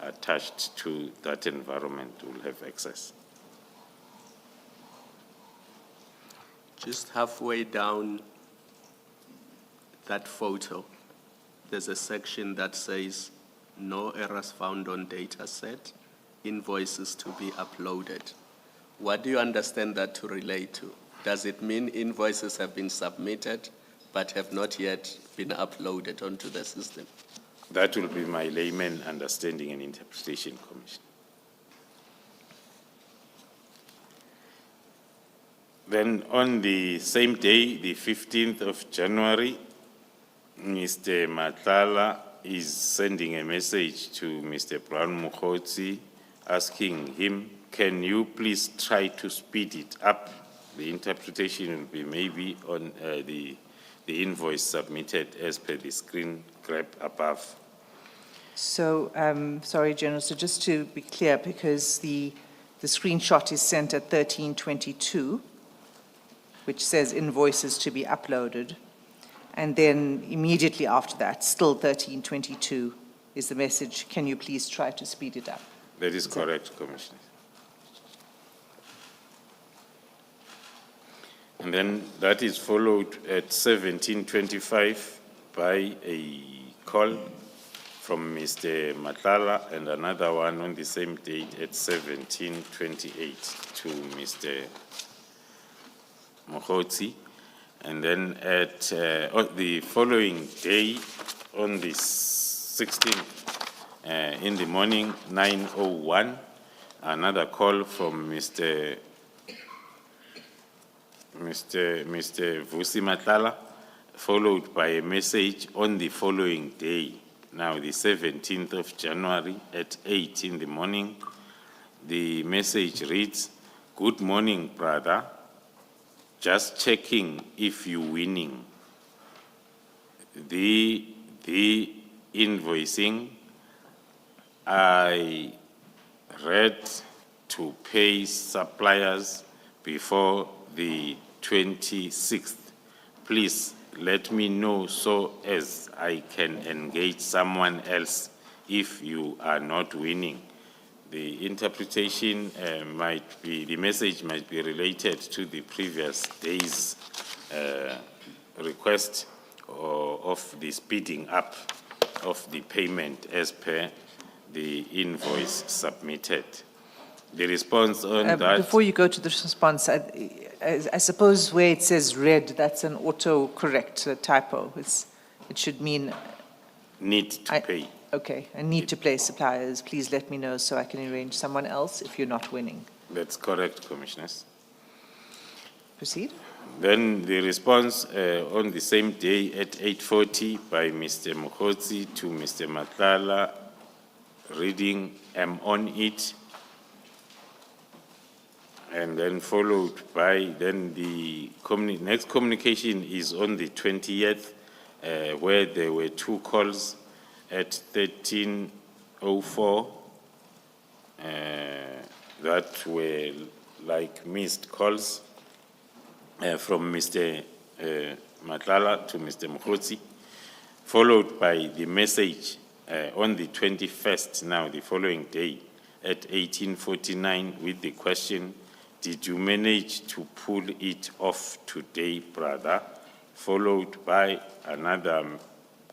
S1: attached to that environment will have access.
S3: Just halfway down that photo, there's a section that says, no errors found on data set, invoices to be uploaded. What do you understand that to relate to? Does it mean invoices have been submitted but have not yet been uploaded onto the system?
S1: That will be my layman understanding and interpretation, Commissioner. Then on the same day, the 15th of January, Mr. Matlala is sending a message to Mr. Brown Mukhodzi, asking him, can you please try to speed it up? The interpretation will be maybe on the invoice submitted as per the screen grab above.
S2: So, sorry, General, so just to be clear, because the screenshot is sent at 13:22, which says invoices to be uploaded, and then immediately after that, still 13:22, is the message, can you please try to speed it up?
S1: That is correct, Commissioner. And then that is followed at 17:25 by a call from Mr. Madlanga and another one on the same date at 17:28 to Mr. Mukhodzi. And then at on the following day, on the 16th, in the morning, 9:01, another call from Mr. Vusi Madlanga, followed by a message on the following day, now the 17th of January at 8 in the morning. The message reads, good morning, brother. Just checking if you're winning. The invoicing, I read to pay suppliers before the 26th. Please let me know so as I can engage someone else if you are not winning. The interpretation might be, the message might be related to the previous day's request of the speeding up of the payment as per the invoice submitted. The response on that...
S2: Before you go to the response, I suppose where it says red, that's an auto-correct typo. It should mean...
S1: Need to pay.
S2: Okay, I need to pay suppliers. Please let me know so I can arrange someone else if you're not winning.
S1: That's correct, Commissioners.
S2: Proceed.
S1: Then the response on the same day at 8:40 by Mr. Mukhodzi to Mr. Madlanga, reading, I'm on it. And then followed by, then the next communication is on the 20th, where there were two calls at 13:04 that were like missed calls from Mr. Madlanga to Mr. Mukhodzi, followed by the message on the 21st, now the following day, at 18:49 with the question, did you manage to pull it off today, brother? Followed by another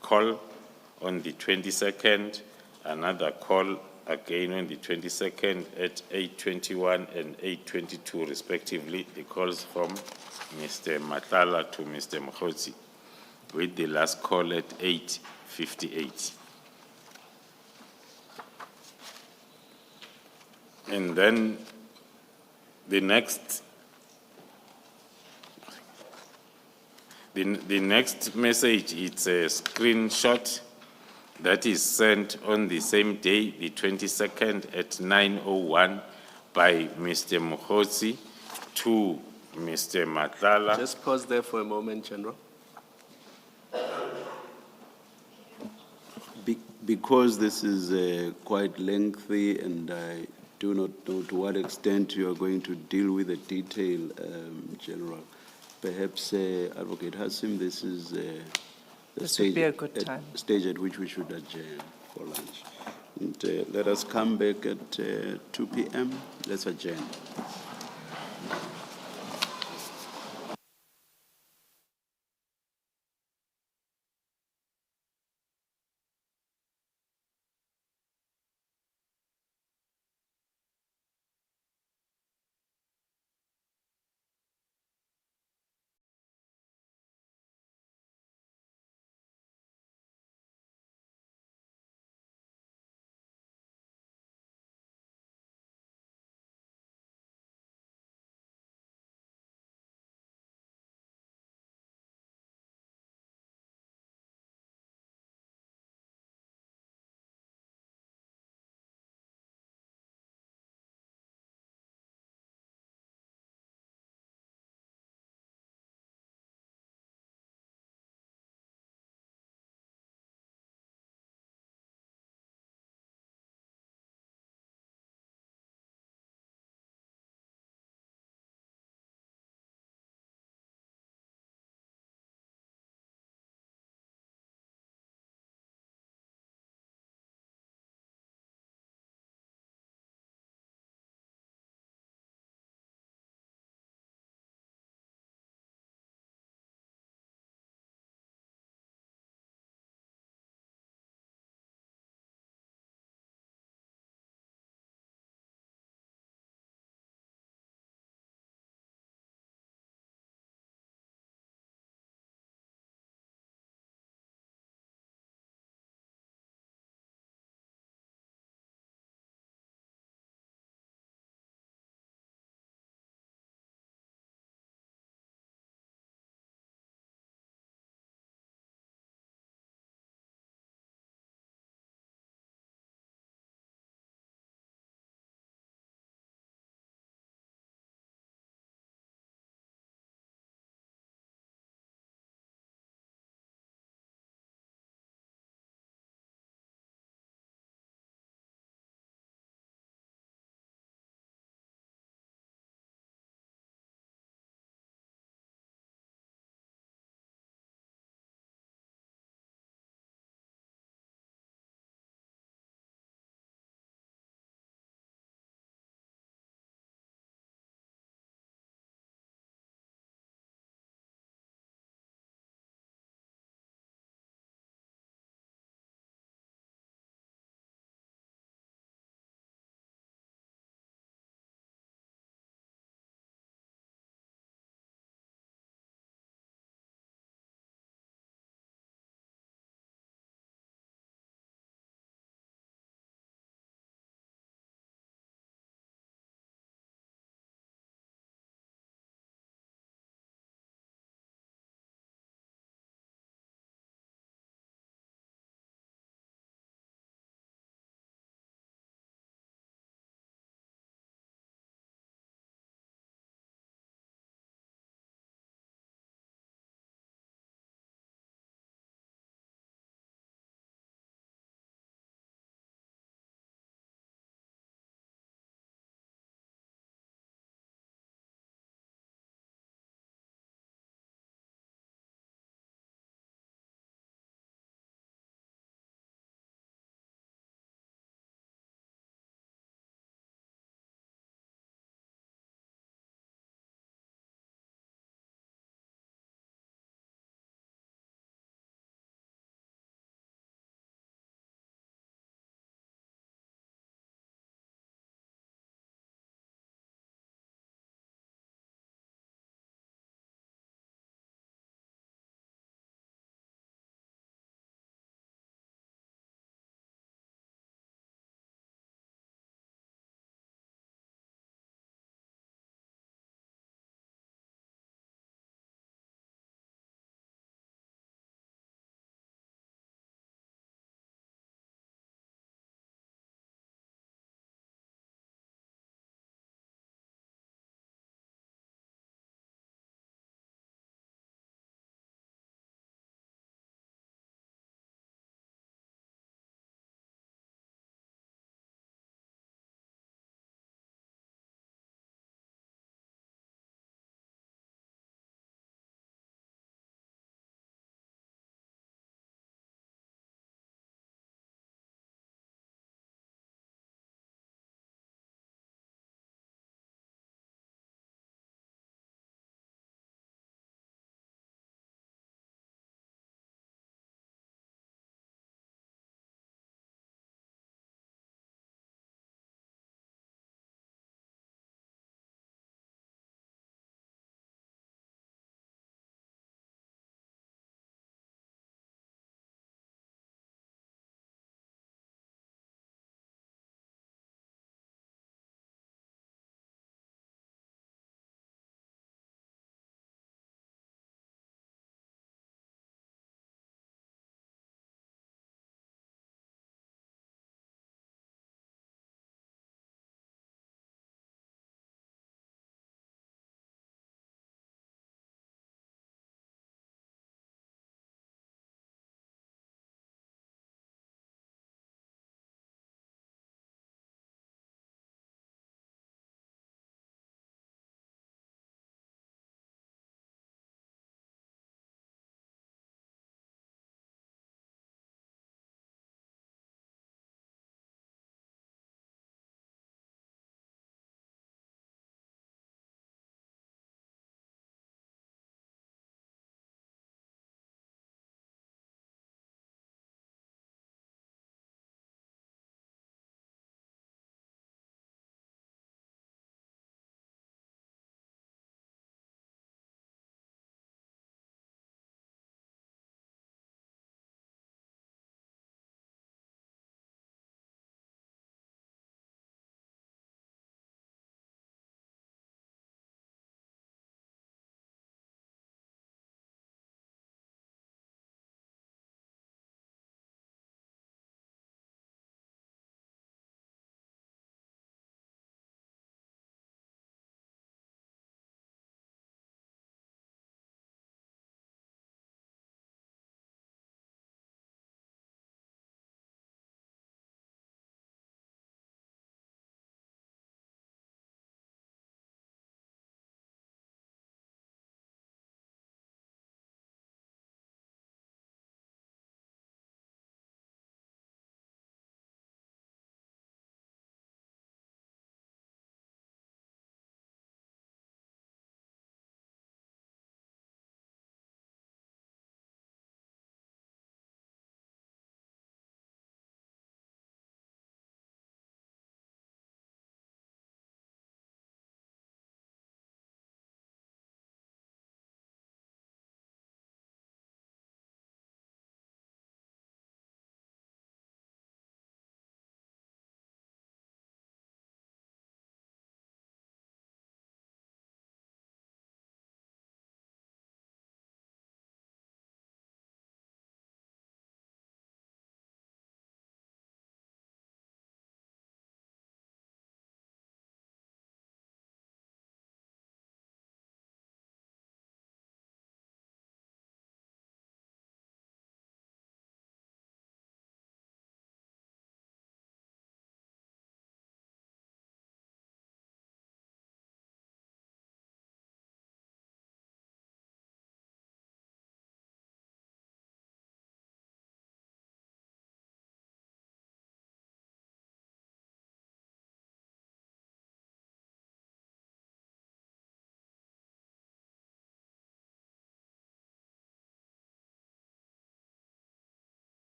S1: call on the 22nd, another call again on the 22nd at 8:21 and 8:22 respectively, the calls from Mr. Madlanga to Mr. Mukhodzi, with the last call at 8:58. And then the next message, it's a screenshot that is sent on the same day, the 22nd at 9:01 by Mr. Mukhodzi to Mr. Madlanga.
S3: Just pause there for a moment, General.
S5: Because this is quite lengthy and I do not know to what extent you are going to deal with the detail, General. Perhaps, Advocate Hassim, this is the
S2: This would be a good time.
S5: Stage at which we should adjourn for lunch. And let us come back at 2 p.m. Let's adjourn.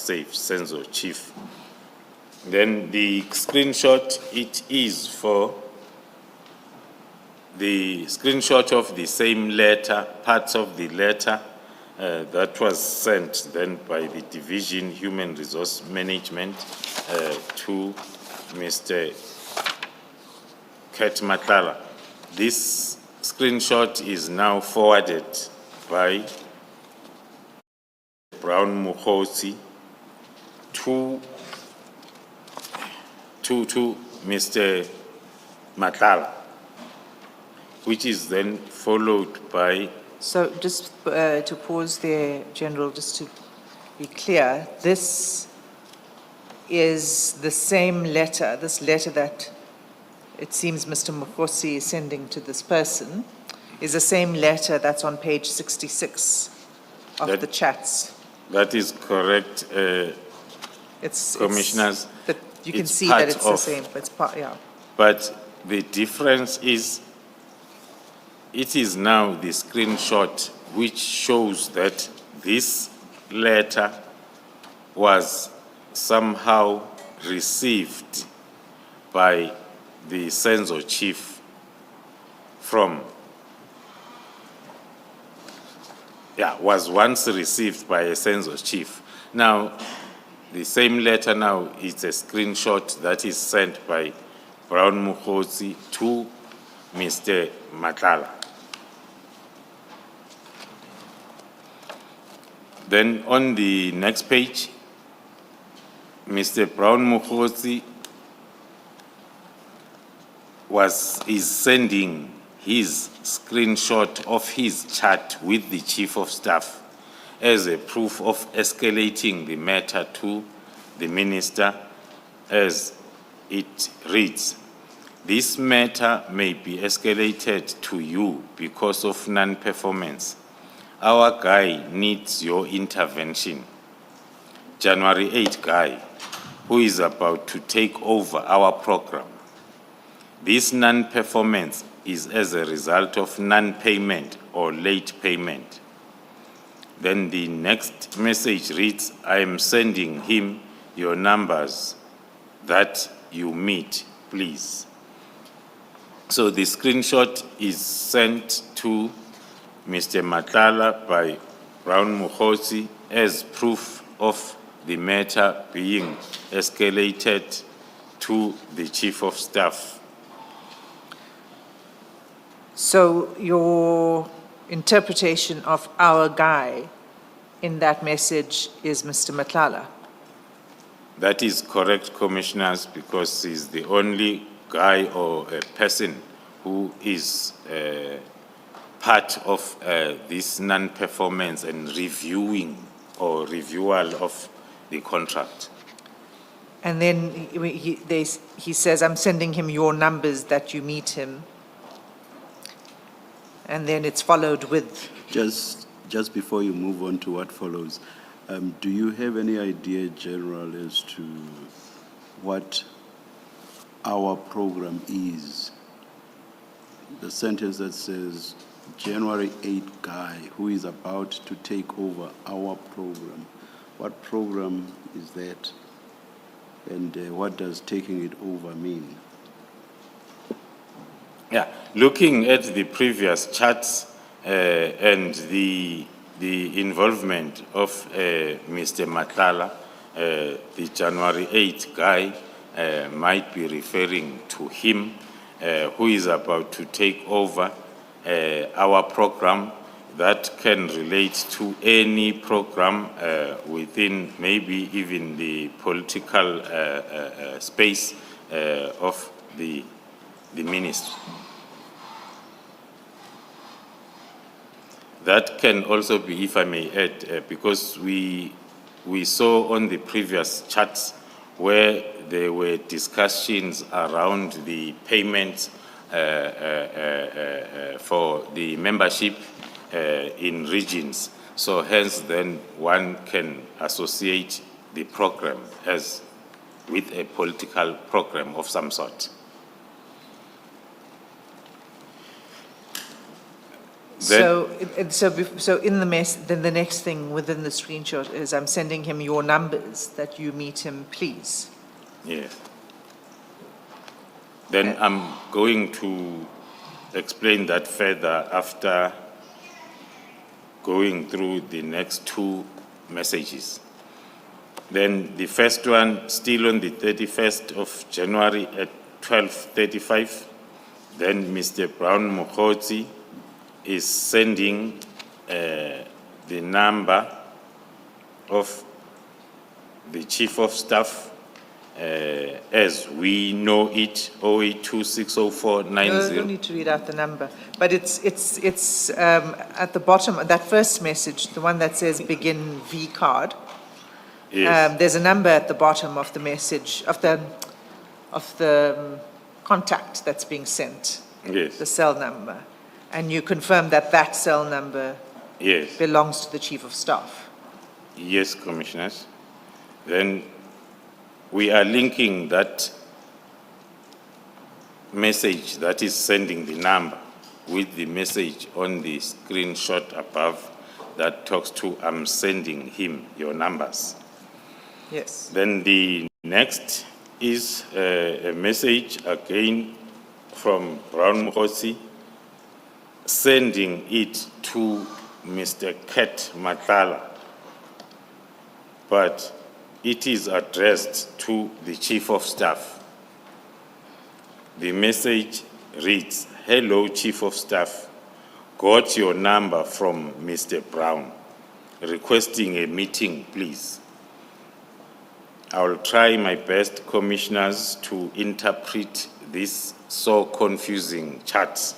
S1: safe, Senzo Chief. Then the screenshot, it is for the screenshot of the same letter, parts of the letter that was sent then by the Division Human Resource Management to Mr. Ket Matlala. This screenshot is now forwarded by Brown Mukhosi to Mr. Matlala, which is then followed by...
S2: So just to pause there, General, just to be clear, this is the same letter, this letter that it seems Mr. Mukhosi is sending to this person, is the same letter that's on page 66 of the chats.
S1: That is correct, Commissioners.
S2: You can
S1: It's
S2: see that
S1: part
S2: it's the
S1: of-
S2: same, but it's part, yeah.
S1: But the difference is, it is now the screenshot which shows that this letter was somehow received by the Senzo Chief was once received by a Senzo Chief. Now, the same letter now is a screenshot that is sent by Brown Mukhosi to Mr. Matlala. Then on the next page, Mr. Brown Mukhosi is sending his screenshot of his chat with the Chief of Staff as a proof of escalating the matter to the Minister as it reads. This matter may be escalated to you because of non-performance. Our guy needs your intervention. January 8 guy, who is about to take over our program. This non-performance is as a result of non-payment or late payment. Then the next message reads, I am sending him your numbers that you meet, please. So the screenshot is sent to Mr. Matlala by Brown Mukhosi as proof of the matter being escalated to the Chief of Staff.
S2: So your interpretation of our guy in that message is Mr. Matlala?
S1: That is correct, Commissioners, because he's the only guy or a person who is part of this non-performance and reviewing or reviewal of the contract.
S2: And then he says, I'm sending him your numbers that you meet him. And then it's followed with...
S5: Just before you move on to what follows, do you have any idea, General, as to what our program is? The sentence that says, January 8 guy who is about to take over our program. What program is that? And what does taking it over mean?
S1: Yeah, looking at the previous charts and the involvement of Mr. Matlala, the January 8 guy might be referring to him, who is about to take over our program. That can relate to any program within maybe even the political space of the ministry. That can also be, if I may add, because we saw on the previous charts where there were discussions around the payments for the membership in regions. So hence then one can associate the program as with a political program of some sort.
S2: So, so in the then the next thing within the screenshot is I'm sending him your numbers that you meet him, please.
S1: Yes. Then I'm going to explain that further after going through the next two messages. Then the first one, still on the 31st of January at 12:35. Then Mr. Brown Mokotsi is sending the number of the Chief of Staff as we know it, 08260490.
S2: No, you don't need to read out the number, but it's at the bottom, that first message, the one that says begin V card.
S1: Yes.
S2: There's a number at the bottom of the message, of the contact that's being sent,
S1: Yes.
S2: the cell number. And you confirm that that cell number
S1: Yes.
S2: belongs to the Chief of Staff.
S1: Yes, Commissioners. Then we are linking that message that is sending the number with the message on the screenshot above that talks to I'm sending him your numbers.
S2: Yes.
S1: Then the next is a message again from Brown Mokotsi sending it to Mr. Ket Matala, but it is addressed to the Chief of Staff. The message reads, "Hello, Chief of Staff. Got your number from Mr. Brown. Requesting a meeting, please." I will try my best, Commissioners, to interpret this so confusing chart.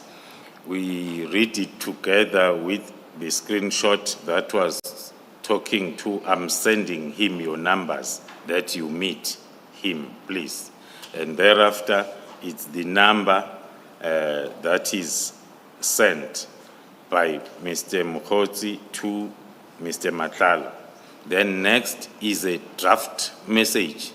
S1: We read it together with the screenshot that was talking to, I'm sending him your numbers, that you meet him, please. And thereafter, it's the number that is sent by Mr. Mokotsi to Mr. Matlala. Then next is a draft message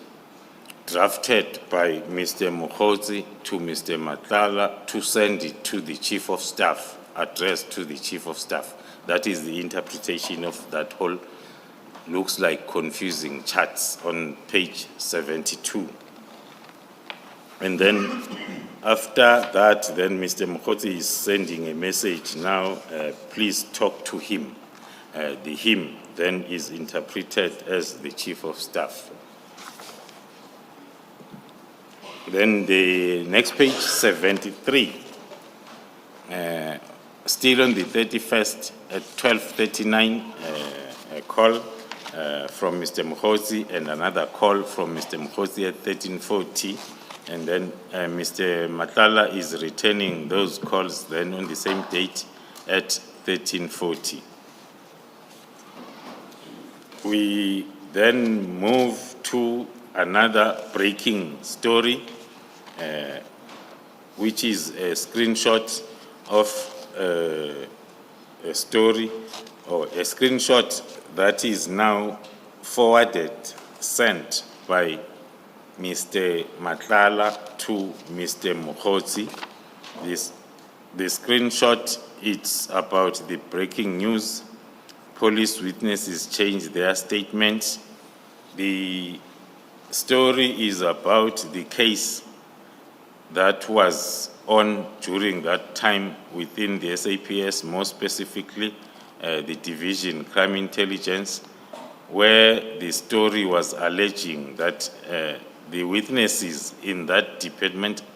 S1: drafted by Mr. Mokotsi to Mr. Matlala to send it to the Chief of Staff, addressed to the Chief of Staff. That is the interpretation of that whole, looks like confusing charts on page 72. And then after that, then Mr. Mokotsi is sending a message now, please talk to him. The him then is interpreted as the Chief of Staff. Then the next page, 73. Still on the 31st at 12:39, a call from Mr. Mokotsi and another call from Mr. Mokotsi at 13:40. And then Mr. Matlala is returning those calls then on the same date at 13:40. We then move to another breaking story, which is a screenshot of a story or a screenshot that is now forwarded, sent by Mr. Matlala to Mr. Mokotsi. The screenshot, it's about the breaking news. Police witnesses changed their statements. The story is about the case that was on during that time within the SAPS, more specifically the Division Crime Intelligence, where the story was alleging that the witnesses in that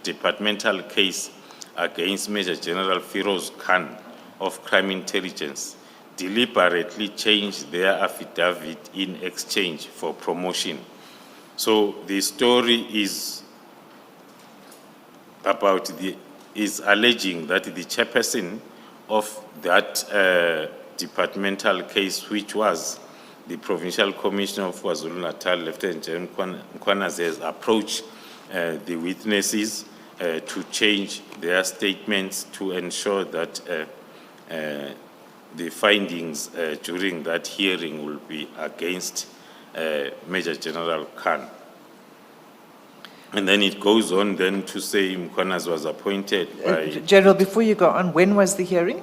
S1: departmental case against Major General Firoz Khan of Crime Intelligence deliberately changed their affidavit in exchange for promotion. So the story is about is alleging that the chairperson of that departmental case, which was the Provincial Commissioner of KwaZulu-Natal, Lieutenant General Mkhwanazi, has approached the witnesses to change their statements to ensure that the findings during that hearing will be against Major General Khan. And then it goes on then to say Mkhwanazi was appointed by...
S2: General, before you go on, when was the hearing?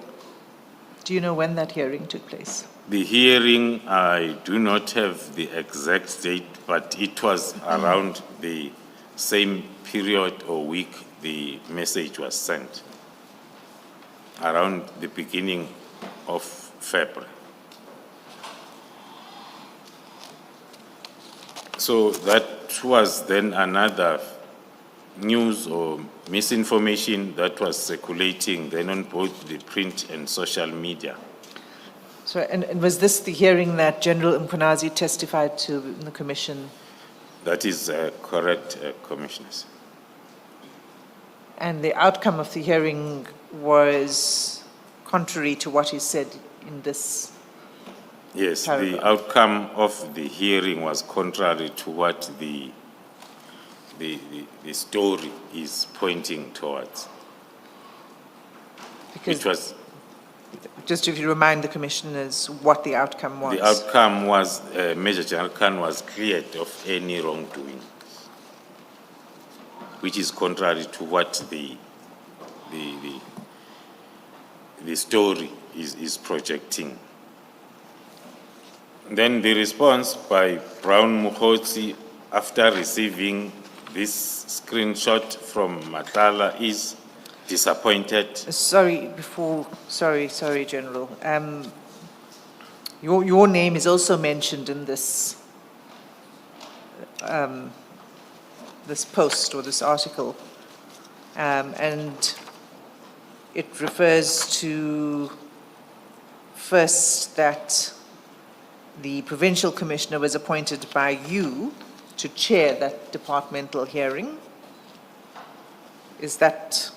S2: Do you know when that hearing took place?
S1: The hearing, I do not have the exact date, but it was around the same period or week the message was sent, around the beginning of February. So that was then another news or misinformation that was circulating then on both the print and social media.
S2: So, and was this the hearing that General Mkhwanazi testified to in the commission?
S1: That is correct, Commissioners.
S2: And the outcome of the hearing was contrary to what he said in this
S1: Yes,
S2: paragraph.
S1: the outcome of the hearing was contrary to what the story is pointing towards.
S2: Because
S1: It was,
S2: just if you remind the commissioners what the outcome was.
S1: the outcome was Major General Khan was cleared of any wrongdoing, which is contrary to what the story is projecting. Then the response by Brown Mukhotsi after receiving this screenshot from Matala is disappointed.
S2: Sorry, General. Your name is also mentioned in this this post or this article, and it refers to first that the provincial commissioner was appointed by you to chair that departmental hearing. Is that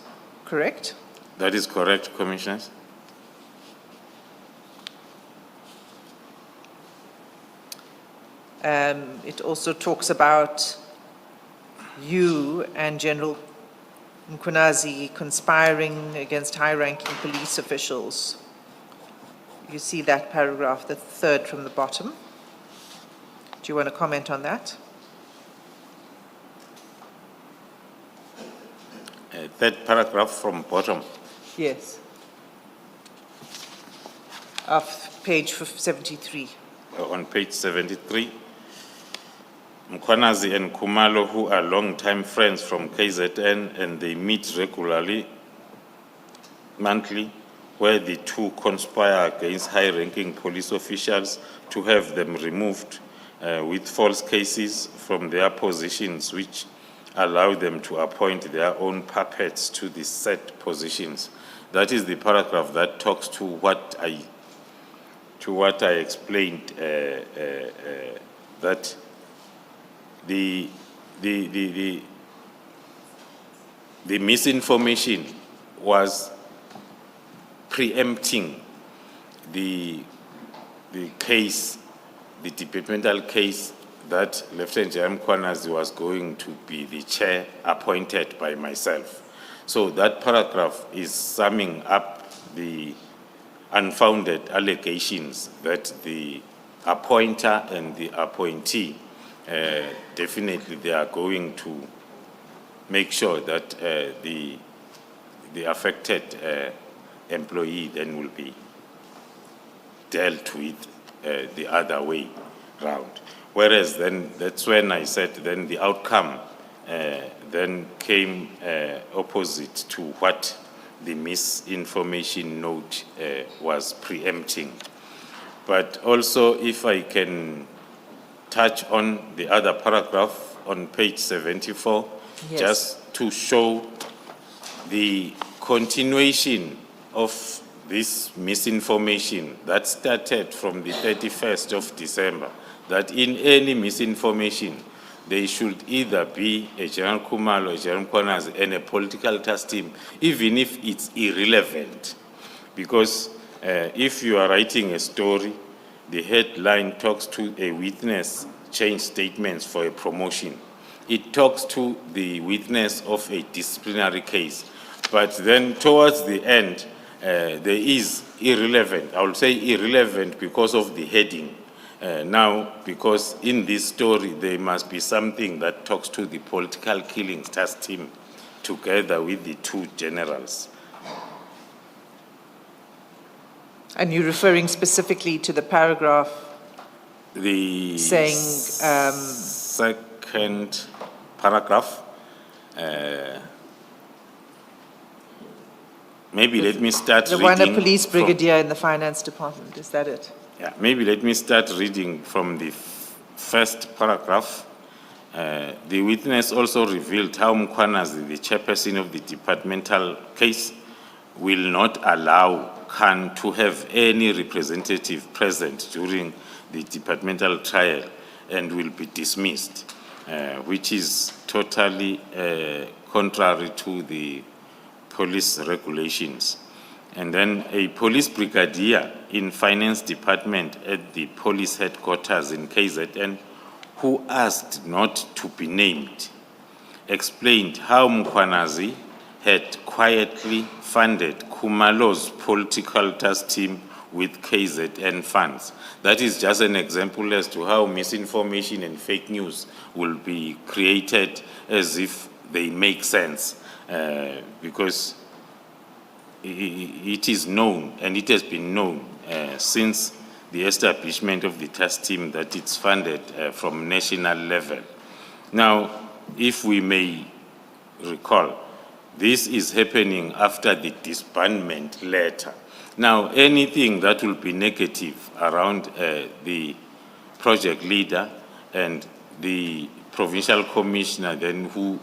S2: correct?
S1: That is correct, Commissioners.
S2: It also talks about you and General Mkhwanazi conspiring against high-ranking police officials. You see that paragraph, the third from the bottom. Do you want to comment on that?
S1: Third paragraph from bottom.
S2: Yes. Of page 73.
S1: On page 73, Mkhwanazi and Kumalo, who are long-time friends from KZN, and they meet regularly, monthly, where the two conspire against high-ranking police officials to have them removed with false cases from their positions, which allow them to appoint their own puppets to the set positions. That is the paragraph that talks to what I explained, that the misinformation was preempting the case, the departmental case that Lieutenant General Mkhwanazi was going to be the chair appointed by myself. So that paragraph is summing up the unfounded allegations that the appointer and the appointee, definitely they are going to make sure that the affected employee then will be dealt with the other way round. Whereas then, that's when I said then the outcome then came opposite to what the misinformation note was preempting. But also, if I can touch on the other paragraph on page 74,
S2: Yes.
S1: just to show the continuation of this misinformation that started from the 31st of December, that in any misinformation, there should either be a General Kumalo, a General Mkhwanazi, and a political task team, even if it's irrelevant. Because if you are writing a story, the headline talks to a witness change statements for a promotion. It talks to the witness of a disciplinary case. But then towards the end, there is irrelevant. I will say irrelevant because of the heading. Now, because in this story, there must be something that talks to the political killings task team together with the two generals.
S2: And you're referring specifically to the paragraph
S1: The
S2: saying,
S1: second paragraph. Maybe let me start
S2: the
S1: reading.
S2: one a police
S1: from-
S2: brigadier in the finance department, is that it?
S1: Yeah, maybe let me start reading from the first paragraph. The witness also revealed how Mkhwanazi, the chairperson of the departmental case, will not allow Khan to have any representative present during the departmental trial and will be dismissed, which is totally contrary to the police regulations. And then a police brigadier in finance department at the police headquarters in KZN, who asked not to be named, explained how Mkhwanazi had quietly funded Khumalo's political task team with KZN funds. That is just an example as to how misinformation and fake news will be created as if they make sense, because it is known, and it has been known since the establishment of the task team, that it's funded from national level. Now, if we may recall, this is happening after the disbandment letter. Now, anything that will be negative around the project leader and the provincial commissioner, then who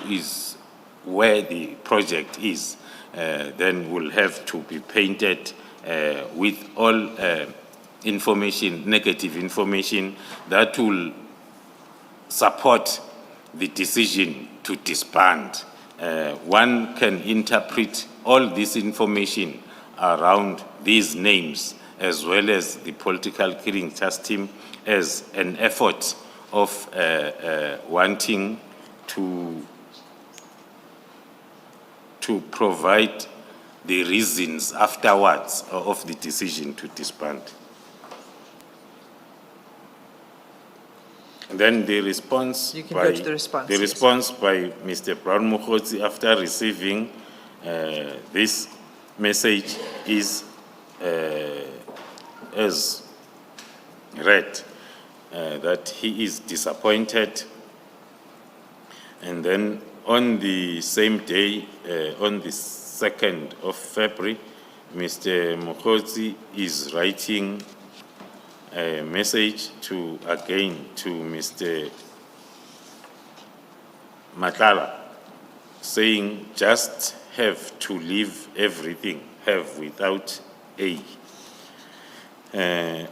S1: is where the project is, then will have to be painted with all information, negative information that will support the decision to disband. One can interpret all this information around these names as well as the political killing task team as an effort of wanting to provide the reasons afterwards of the decision to disband. And then the response
S2: You can go to the response,
S1: the
S2: yes.
S1: response by Mr. Brown Mokgotsi after receiving this message is as read, that he is disappointed. And then on the same day, on the 2nd of February, Mr. Mokgotsi is writing a message to Mr. Matlala, saying just have to leave everything, have without A.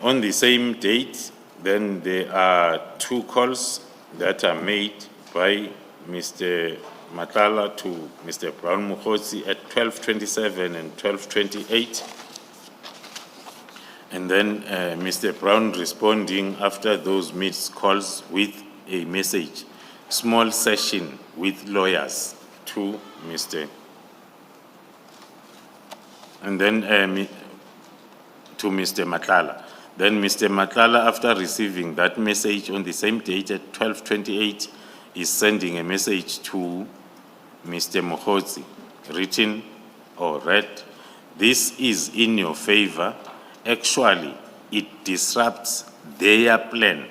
S1: On the same date, then there are two calls that are made by Mr. Matlala to Mr. Brown Mokgotsi at 12:27 and 12:28. And then Mr. Brown responding after those missed calls with a message, small session with lawyers to Mr. And then to Mr. Matlala. Then Mr. Matlala, after receiving that message on the same date at 12:28, is sending a message to Mr. Mokgotsi, written or read, this is in your favor. Actually, it disrupts their plan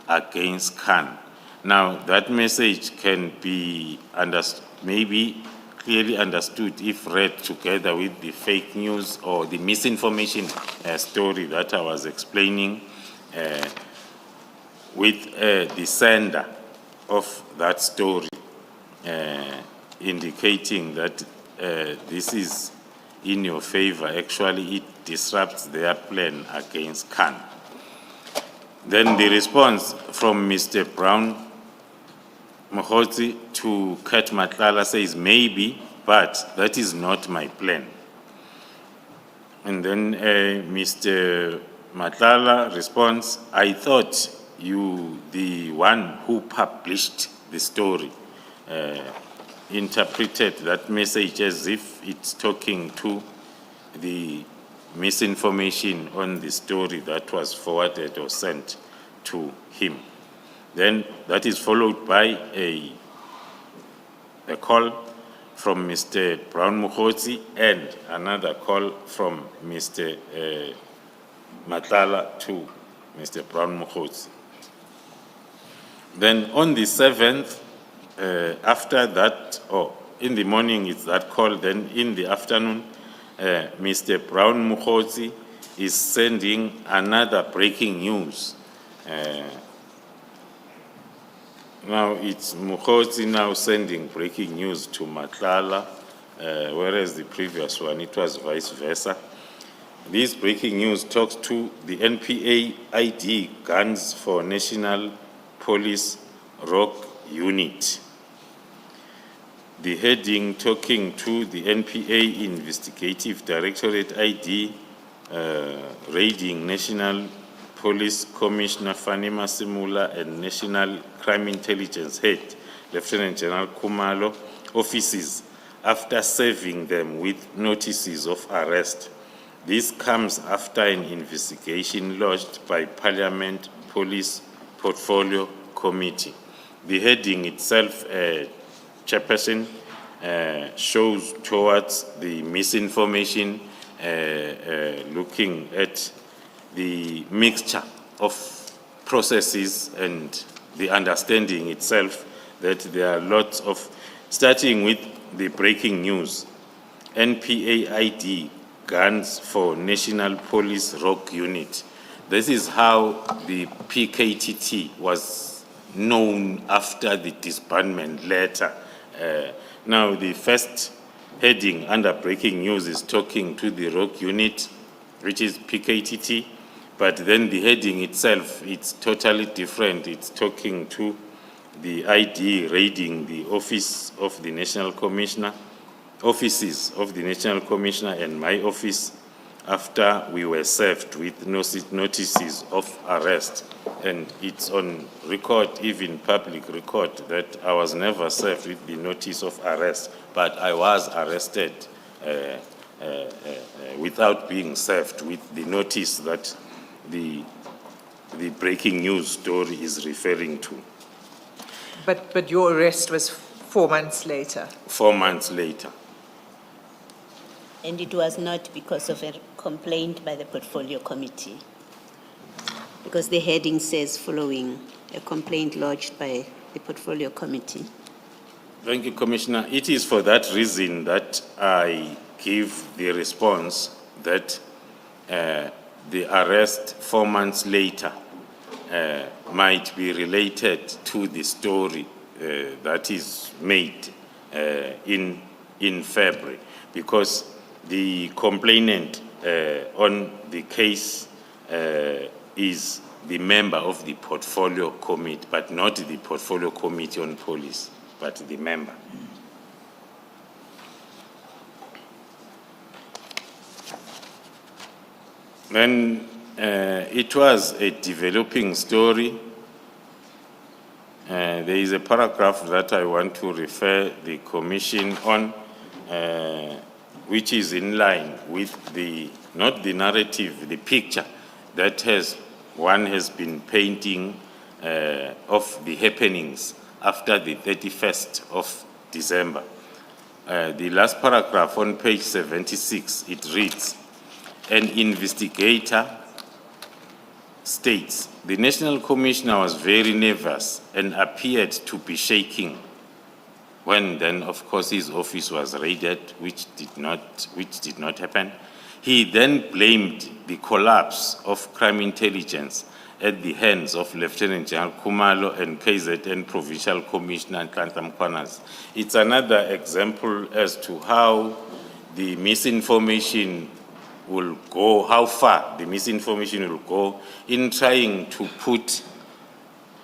S1: against Khan. Now, that message can be maybe clearly understood if read together with the fake news or the misinformation story that I was explaining, with the sender of that story indicating that this is in your favor. Actually, it disrupts their plan against Khan. Then the response from Mr. Brown Mokgotsi to Kurt Matlala says, maybe, but that is not my plan. And then Mr. Matlala responds, I thought you, the one who published the story, interpreted that message as if it's talking to the misinformation on the story that was forwarded or sent to him. Then that is followed by a call from Mr. Brown Mukhozi and another call from Mr. Matala to Mr. Brown Mukhozi. Then on the 7th, after that, or in the morning it's that call, then in the afternoon, Mr. Brown Mukhozi is sending another breaking news. Now it's Mukhozi now sending breaking news to Matlala, whereas the previous one, it was vice versa. This breaking news talks to the NPA ID Guns for National Police Rock Unit. The heading talking to the NPA Investigative Directorate ID, raiding National Police Commissioner Fani Masimula and National Crime Intelligence Head, Lieutenant General Kumalo, offices after serving them with notices of arrest. This comes after an investigation lodged by Parliament Police Portfolio Committee. The heading itself, Chairperson, shows towards the misinformation, looking at the mixture of processes and the understanding itself that there are lots of, starting with the breaking news, NPA ID Guns for National Police Rock Unit. This is how the PKTT was known after the disbandment letter. Now the first heading under breaking news is talking to the Rock Unit, which is PKTT, but then the heading itself, it's totally different. It's talking to the ID raiding the office of the National Commissioner, offices of the National Commissioner and my office after we were served with notices of arrest. And it's on record, even public record, that I was never served with the notice of arrest, but I was arrested without being served with the notice that the breaking news story is referring to.
S2: But your arrest was 4 months later.
S1: 4 months later.
S4: And it was not because of a complaint by the portfolio committee, because the heading says following a complaint lodged by the portfolio committee.
S1: Thank you, Commissioner. It is for that reason that I give the response that the arrest 4 months later might be related to the story that is made in February, because the complainant on the case is the member of the portfolio committee, but not the portfolio committee on police, but the member. Then it was a developing story. There is a paragraph that I want to refer the Commission on, which is in line with the, not the narrative, the picture that one has been painting of the happenings after the 31st of December. The last paragraph on page 76, it reads, an investigator states, the National Commissioner was very nervous and appeared to be shaking when then, of course, his office was raided, which did not happen. He then blamed the collapse of crime intelligence at the hands of Lieutenant General Kumalo and KZN Provincial Commissioner Nhlanhla Mkhwanazi. It's another example as to how the misinformation will go, how far the misinformation will go in trying to put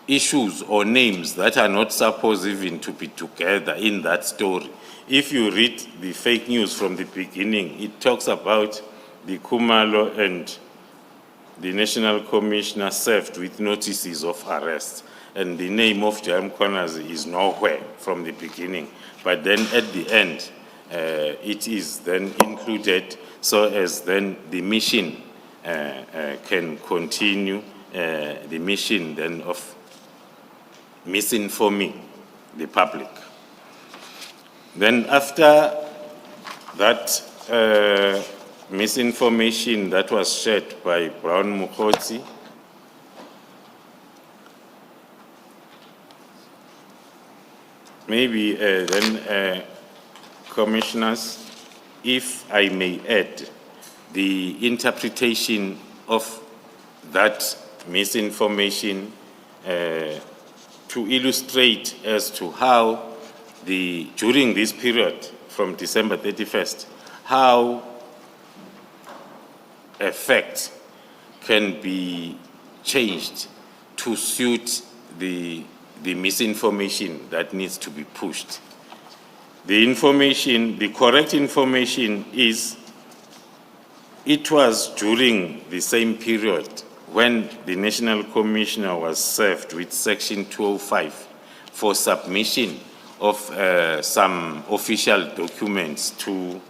S1: issues or names that are not supposed even to be together in that story. If you read the fake news from the beginning, it talks about the Kumalo and the National Commissioner served with notices of arrest, and the name of Jam Mkhwanazi is nowhere from the beginning. But then at the end, it is then included so as then the mission can continue, the mission then of misinforming the public. Then after that misinformation that was shared by Brown Mukhodzi, maybe then commissioners, if I may add, the interpretation of that misinformation to illustrate as to how during this period from December 31st, how a fact can be changed to suit the misinformation that needs to be pushed. The correct information is, it was during the same period when the National Commissioner was served with Section 205 for submission of some official documents to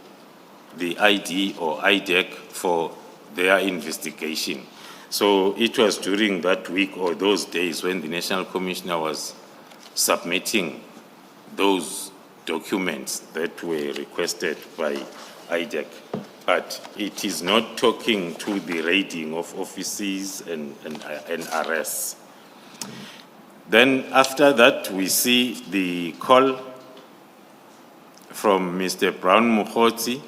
S1: the ID or IDEC for their investigation. So it was during that week or those days when the National Commissioner was submitting those documents that were requested by IDEC. But it is not talking to the raiding of offices and arrests. Then after that, we see the call from Mr. Brown Mukhodzi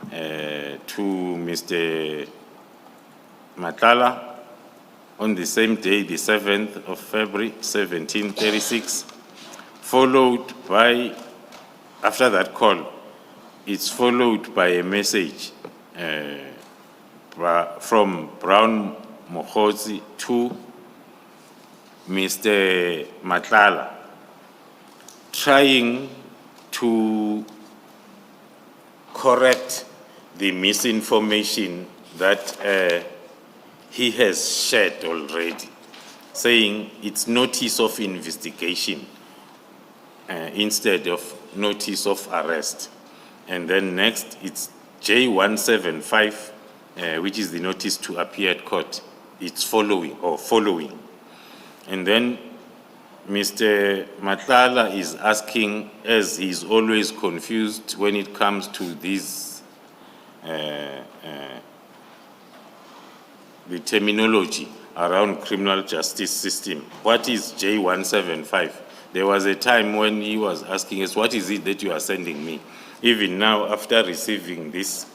S1: to Mr. Matala on the same day, the 7th of February, 1736, followed by, after that call, it's followed by a message from Brown Mukhodzi to Mr. Matlala, trying to correct the misinformation that he has shared already, saying it's notice of investigation instead of notice of arrest. And then next, it's J175, which is the notice to appear at court. It's following. And then Mr. Matlala is asking, as he's always confused when it comes to this, the terminology around criminal justice system. What is J175? There was a time when he was asking us, what is it that you are sending me? Even now, after receiving this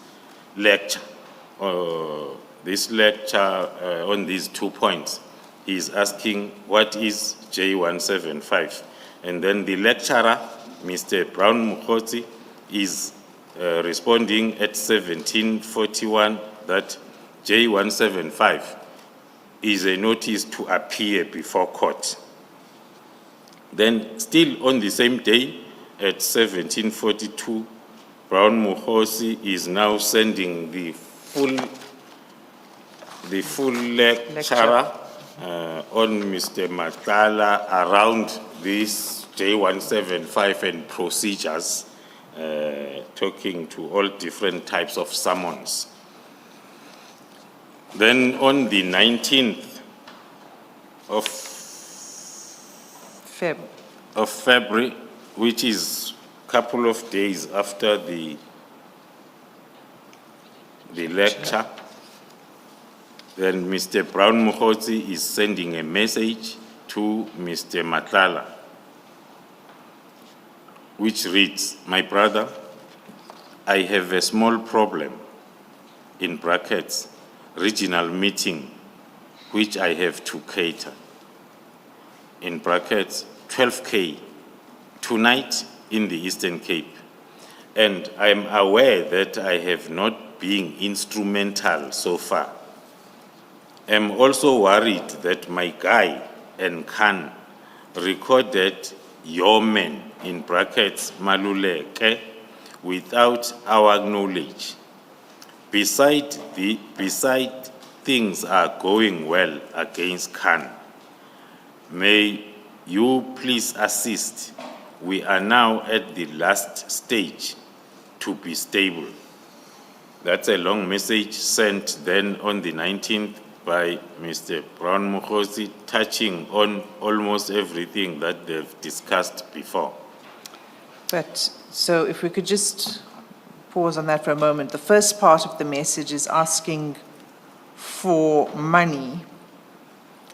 S1: lecture, on these 2 points, he is asking, what is J175? And then the lecturer, Mr. Brown Mukhodzi, is responding at 1741 that J175 is a notice to appear before court. Then still on the same day, at 1742, Brown Mukhodzi is now sending the full lecture on Mr. Matlala around this J175 and procedures, talking to all different types of summons. Then on the 19th of February, which is a couple of days after the lecture, then Mr. Brown Mukhodzi is sending a message to Mr. Matlala, which reads, my brother, I have a small problem, in brackets, regional meeting, which I have to cater, in brackets, 12K, tonight in the Eastern Cape. And I am aware that I have not been instrumental so far. I'm also worried that my guy and Khan recorded your men, in brackets, Maluleke, without our knowledge. Besides, things are going well against Khan. May you please assist. We are now at the last stage to be stable. That's a long message sent then on the 19th by Mr. Brown Mukhodzi, touching on almost everything that they've discussed before.
S2: But, so if we could just pause on that for a moment. The first part of the message is asking for money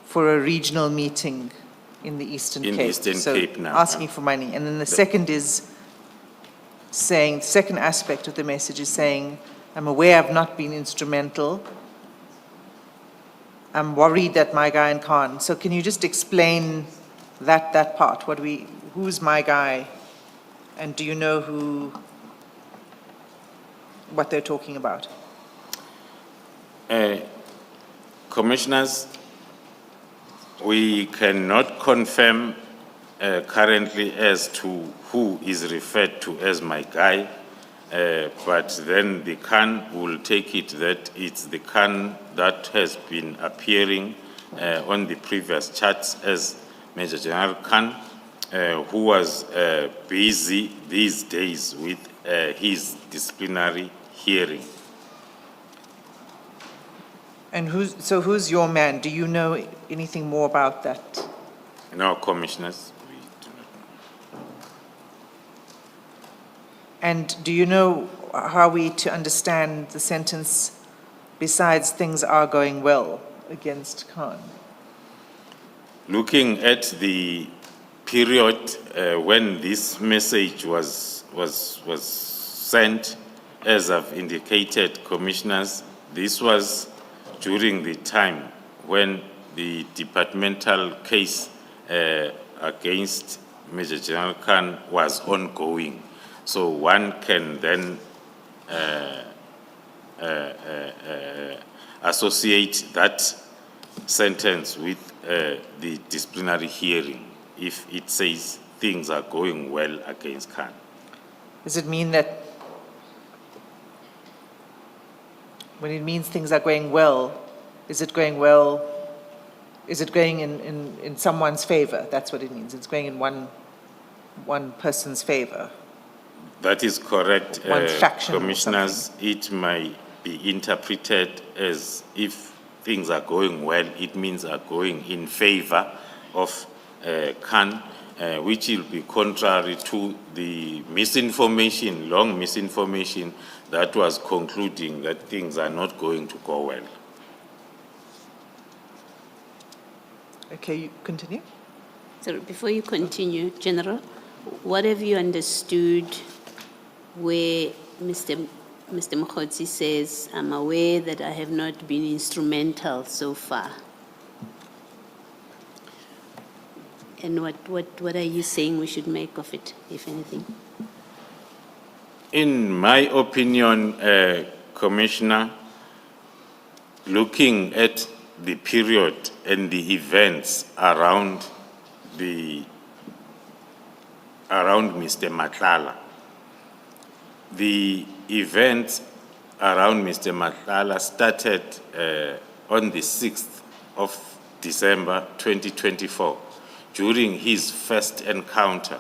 S2: for a regional meeting in the Eastern Cape.
S1: In the Eastern Cape now,
S2: Asking for money. And then the second is saying, the second aspect of the message is saying, I'm aware I've not been instrumental. I'm worried that my guy and Khan. So can you just explain that part? Who's my guy? And do you know what they're talking about?
S1: Commissioners, we cannot confirm currently as to who is referred to as my guy, but then the Khan will take it that it's the Khan that has been appearing on the previous charts as Major General Khan, who was busy these days with his disciplinary hearing.
S2: And who's your man? Do you know anything more about that?
S1: No, Commissioners, we do not know.
S2: And do you know how we to understand the sentence, besides things are going well against Khan?
S1: Looking at the period when this message was sent, as I've indicated, Commissioners, this was during the time when the departmental case against Major General Khan was ongoing. So one can then associate that sentence with the disciplinary hearing if it says things are going well against Khan.
S2: Does it mean that when it means things are going well, is it going well, is it going in someone's favor? That's what it means. It's going in one person's favor.
S1: That is correct,
S2: One faction or
S1: Commissioners. It might be interpreted as if things are going well, it means are going in favor of Khan, which will be contrary to the misinformation, long misinformation that was concluding that things are not going to go well.
S2: Okay, you continue.
S4: So before you continue, General, what have you understood where Mr. Mokhodzi says, I'm aware that I have not been instrumental so far? And what are you saying we should make of it, if anything?
S1: In my opinion, Commissioner, looking at the period and the events around Mr. Matlala, the events around Mr. Matlala started on the 6th of December 2024 during his first encounter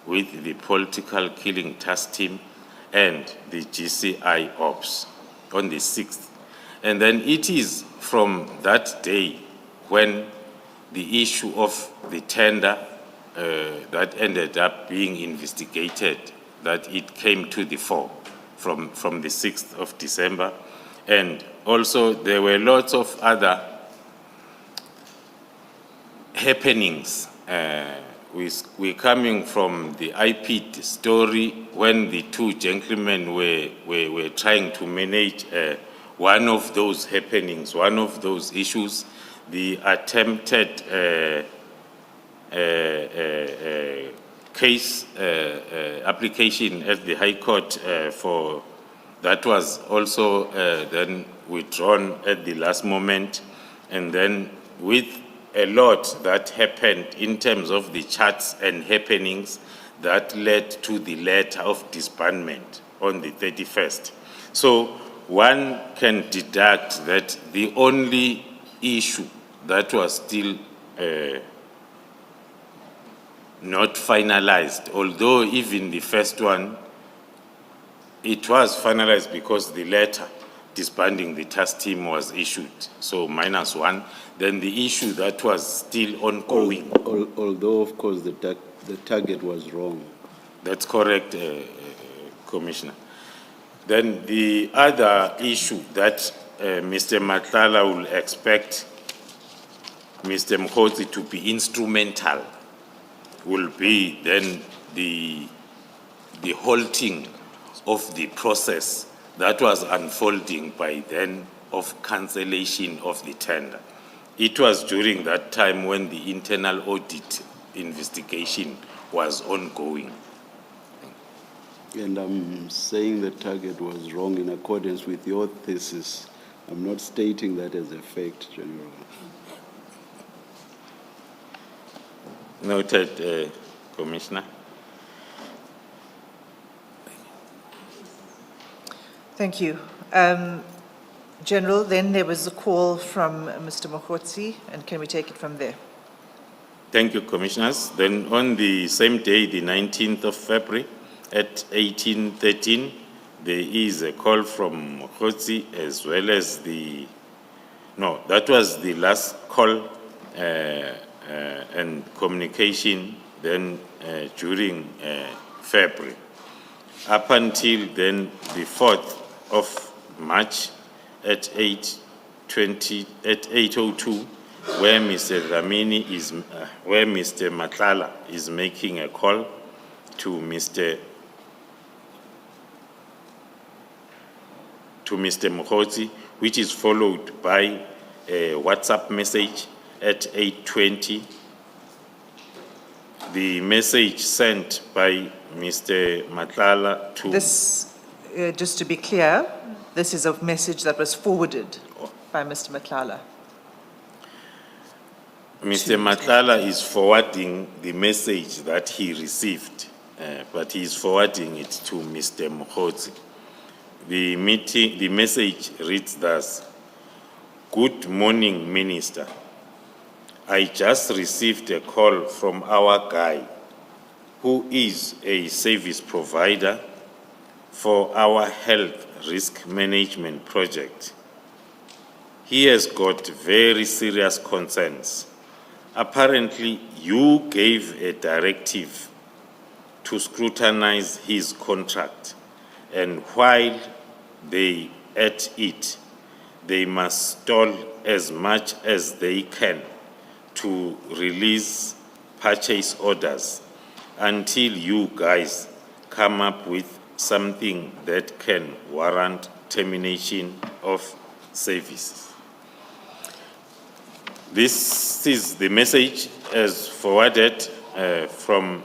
S1: with the political killing task team and the GCI ops on the 6th. And then it is from that day when the issue of the tender that ended up being investigated, that it came to the fore from the 6th of December. And also there were lots of other happenings. We're coming from the IPID story when the two gentlemen were trying to manage one of those happenings, one of those issues, the attempted case application at the High Court for that was also then withdrawn at the last moment, and then with a lot that happened in terms of the charts and happenings that led to the letter of disbandment on the 31st. So one can deduct that the only issue that was still not finalized, although even the first one, it was finalized because the letter disbanding the task team was issued, so -1. Then the issue that was still ongoing.
S5: Although, of course, the target was wrong.
S1: That's correct, Commissioner. Then the other issue that Mr. Matlala will expect Mr. Mkhozi to be instrumental will be then the halting of the process that was unfolding by then of cancellation of the tender. It was during that time when the internal audit investigation was ongoing.
S5: And I'm saying the target was wrong in accordance with your thesis. I'm not stating that as a fact, General.
S1: Noted, Commissioner.
S2: Thank you. General, then there was a call from Mr. Mokotsi, and can we take it from there?
S1: Thank you, Commissioners. Then on the same day, the 19th of February, at 18:13, there is a call from Mokotsi as well as that was the last call and communication then during February. Up until then, the 4th of March at 8:02, where Mr. Dlamini is, where Mr. Matlala is making a call to Mr. Mkhozi, which is followed by a WhatsApp message at 8:20. The message sent by Mr. Matlala to...
S2: This, just to be clear, this is a message that was forwarded by Mr. Matlala.
S1: Mr. Matlala is forwarding the message that he received, but he is forwarding it to Mr. Mkhozi. The message reads thus: "Good morning, Minister. I just received a call from our guy, who is a service provider for our health risk management project. He has got very serious concerns. Apparently, you gave a directive to scrutinize his contract, and while they at it, they must stall as much as they can to release purchase orders until you guys come up with something that can warrant termination of services." This is the message as forwarded from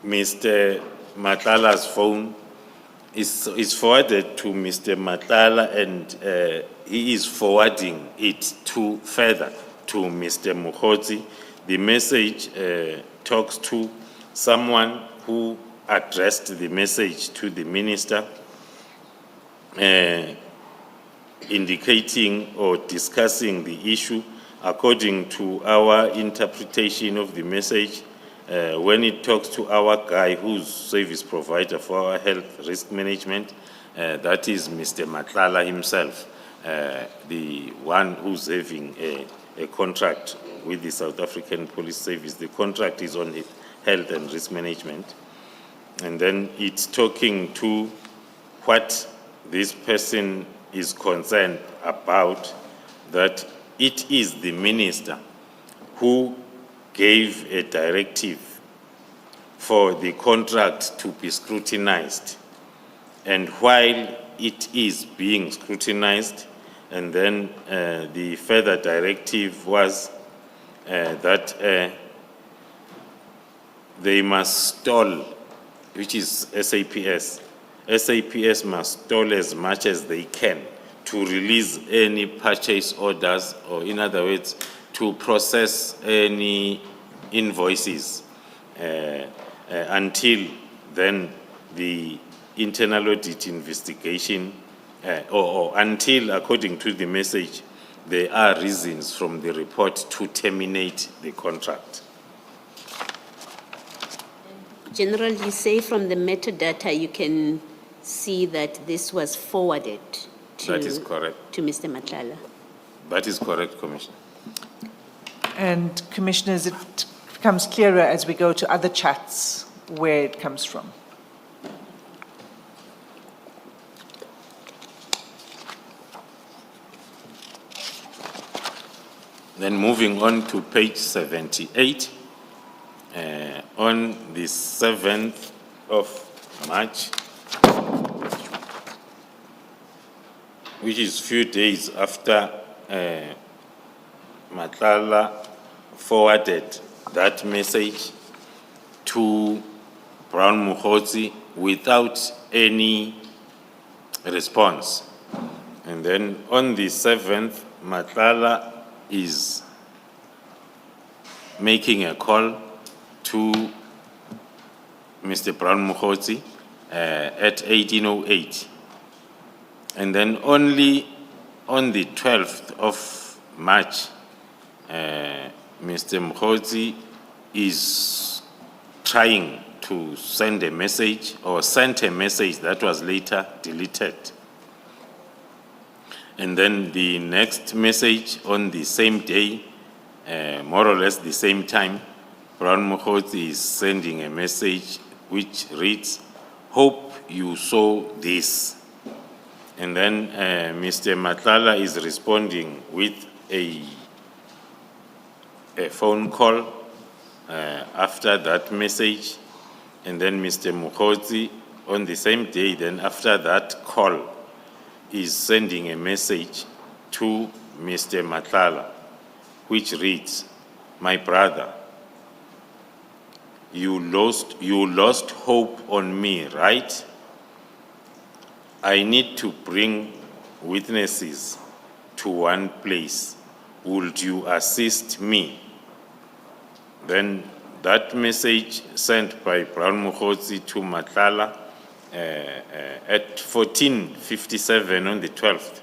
S1: Mr. Matlala's phone. Is forwarded to Mr. Matlala, and he is forwarding it further to Mr. Mkhozi. The message talks to someone who addressed the message to the minister, indicating or discussing the issue according to our interpretation of the message. When it talks to our guy who's service provider for our health risk management, that is Mr. Matlala himself, the one who's having a contract with the South African Police Service. The contract is on health and risk management. And then it's talking to what this person is concerned about, that it is the minister who gave a directive for the contract to be scrutinized. And while it is being scrutinized, and then the further directive was that they must stall, which is SAPS. SAPS must stall as much as they can to release any purchase orders, or in other words, to process any invoices until then the internal audit investigation, or until, according to the message, there are reasons from the report to terminate the contract.
S4: General, you say from the metadata you can see that this was forwarded to,
S1: That is correct.
S4: to Mr. Matlala.
S1: That is correct, Commissioner.
S2: And Commissioner, is it becomes clearer as we go to other chats where it comes from.
S1: Then moving on to page 78, on the 7th of March, which is few days after Madlanga forwarded that message to Brown Mokgotsi without any response. And then on the 7th, Madlanga is making a call to Mr. Brown Mokgotsi at 1808. And then only on the 12th of March, Mr. Mokgotsi is trying to send a message or sent a message that was later deleted. And then the next message on the same day, more or less the same time, Brown Mokgotsi is sending a message which reads, "Hope you saw this." And then Mr. Madlanga is responding with a phone call after that message. And then Mr. Mokgotsi on the same day, then after that call, is sending a message to Mr. Madlanga, which reads, "My brother, you lost hope on me, right? I need to bring witnesses to one place. Would you assist me?" Then that message sent by Brown Mokgotsi to Madlanga at 14:57 on the 12th.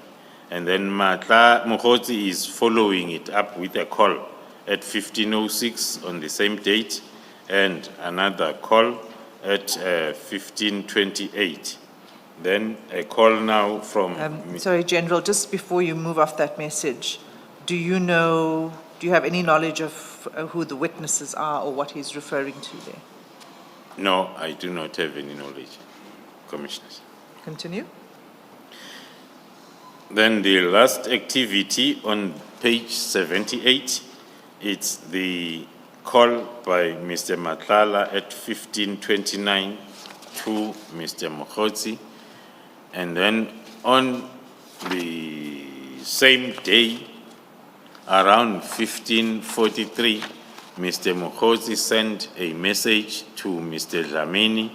S1: And then Mokgotsi is following it up with a call at 15:06 on the same date and another call at 15:28. Then a call now from...
S2: Sorry, General, just before you move off that message, do you have any knowledge of who the witnesses are or what he's referring to there?
S1: No, I do not have any knowledge, Commissioners.
S2: Continue.
S1: Then the last activity on page 78, it's the call by Mr. Madlanga at 15:29 to Mr. Mokgotsi. And then on the same day, around 15:43, Mr. Mokgotsi sent a message to Mr. Dlamini,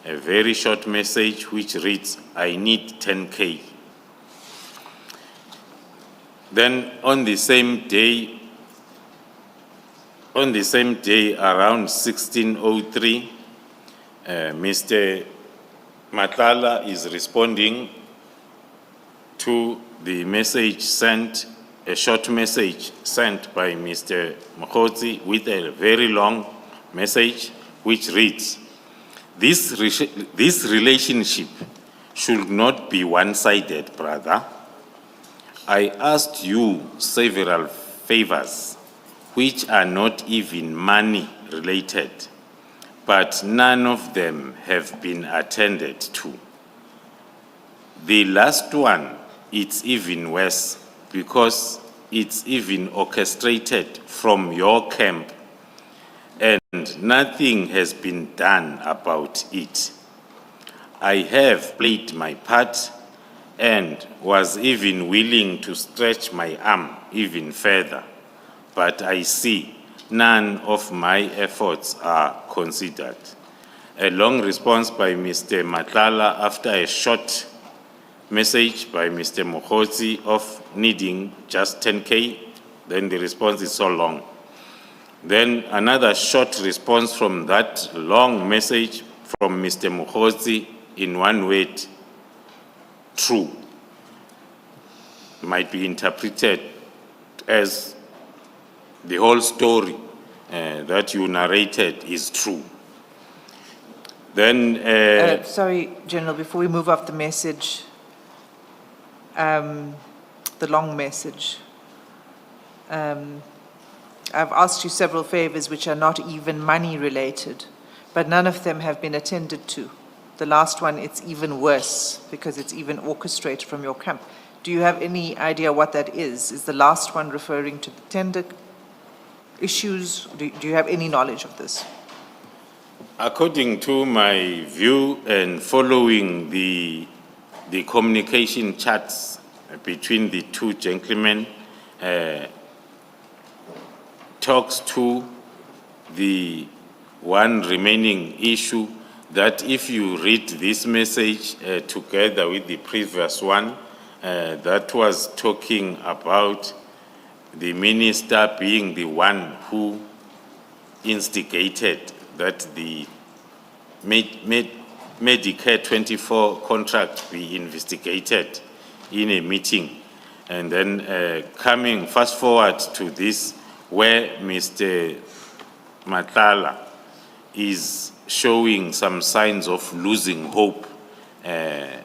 S1: a very short message which reads, "I need 10K. Then on the same day, around 16:03, Mr. Madlanga is responding to the message sent, a short message sent by Mr. Mokgotsi with a very long message which reads, this relationship should not be one-sided, brother. I asked you several favors which are not even money related, but none of them have been attended to. The last one, it's even worse because it's even orchestrated from your camp and nothing has been done about it. I have played my part and was even willing to stretch my arm even further, but I see none of my efforts are considered. A long response by Mr. Madlanga after a short message by Mr. Mokgotsi of needing just 10K, then the response is so long. Then another short response from that long message from Mr. Mokgotsi in one word, true, might be interpreted as the whole story that you narrated is true. Then...
S2: sorry, General, before we move off the message, the long message, I've asked you several favors which are not even money related, but none of them have been attended to. The last one, it's even worse because it's even orchestrated from your camp. Do you have any idea what that is? Is the last one referring to the tender issues? Do you have any knowledge of this?
S1: According to my view and following the communication chats between the two gentlemen, talks to the one remaining issue that if you read this message together with the previous one, that was talking about the minister being the one who instigated that the Medicare 24 contract be investigated in a meeting. And then coming fast forward to this, where Mr. Madlanga is showing some signs of losing hope that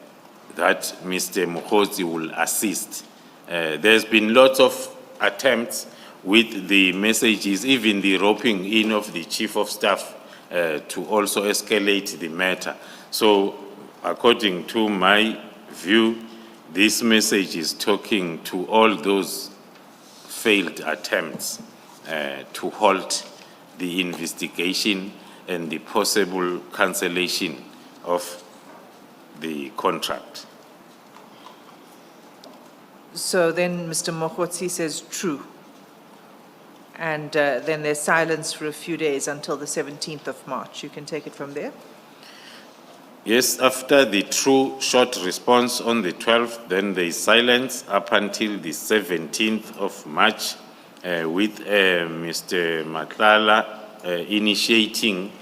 S1: Mr. Mokgotsi will assist. There's been lots of attempts with the messages, even the roping in of the Chief of Staff to also escalate the matter. So according to my view, this message is talking to all those failed attempts to halt the investigation and the possible cancellation of the contract.
S2: So then Mr. Mokgotsi says true. And then there's silence for a few days until the 17th of March. You can take it from there.
S1: Yes, after the true short response on the 12th, then there is silence up until the 17th of March with Mr. Madlanga initiating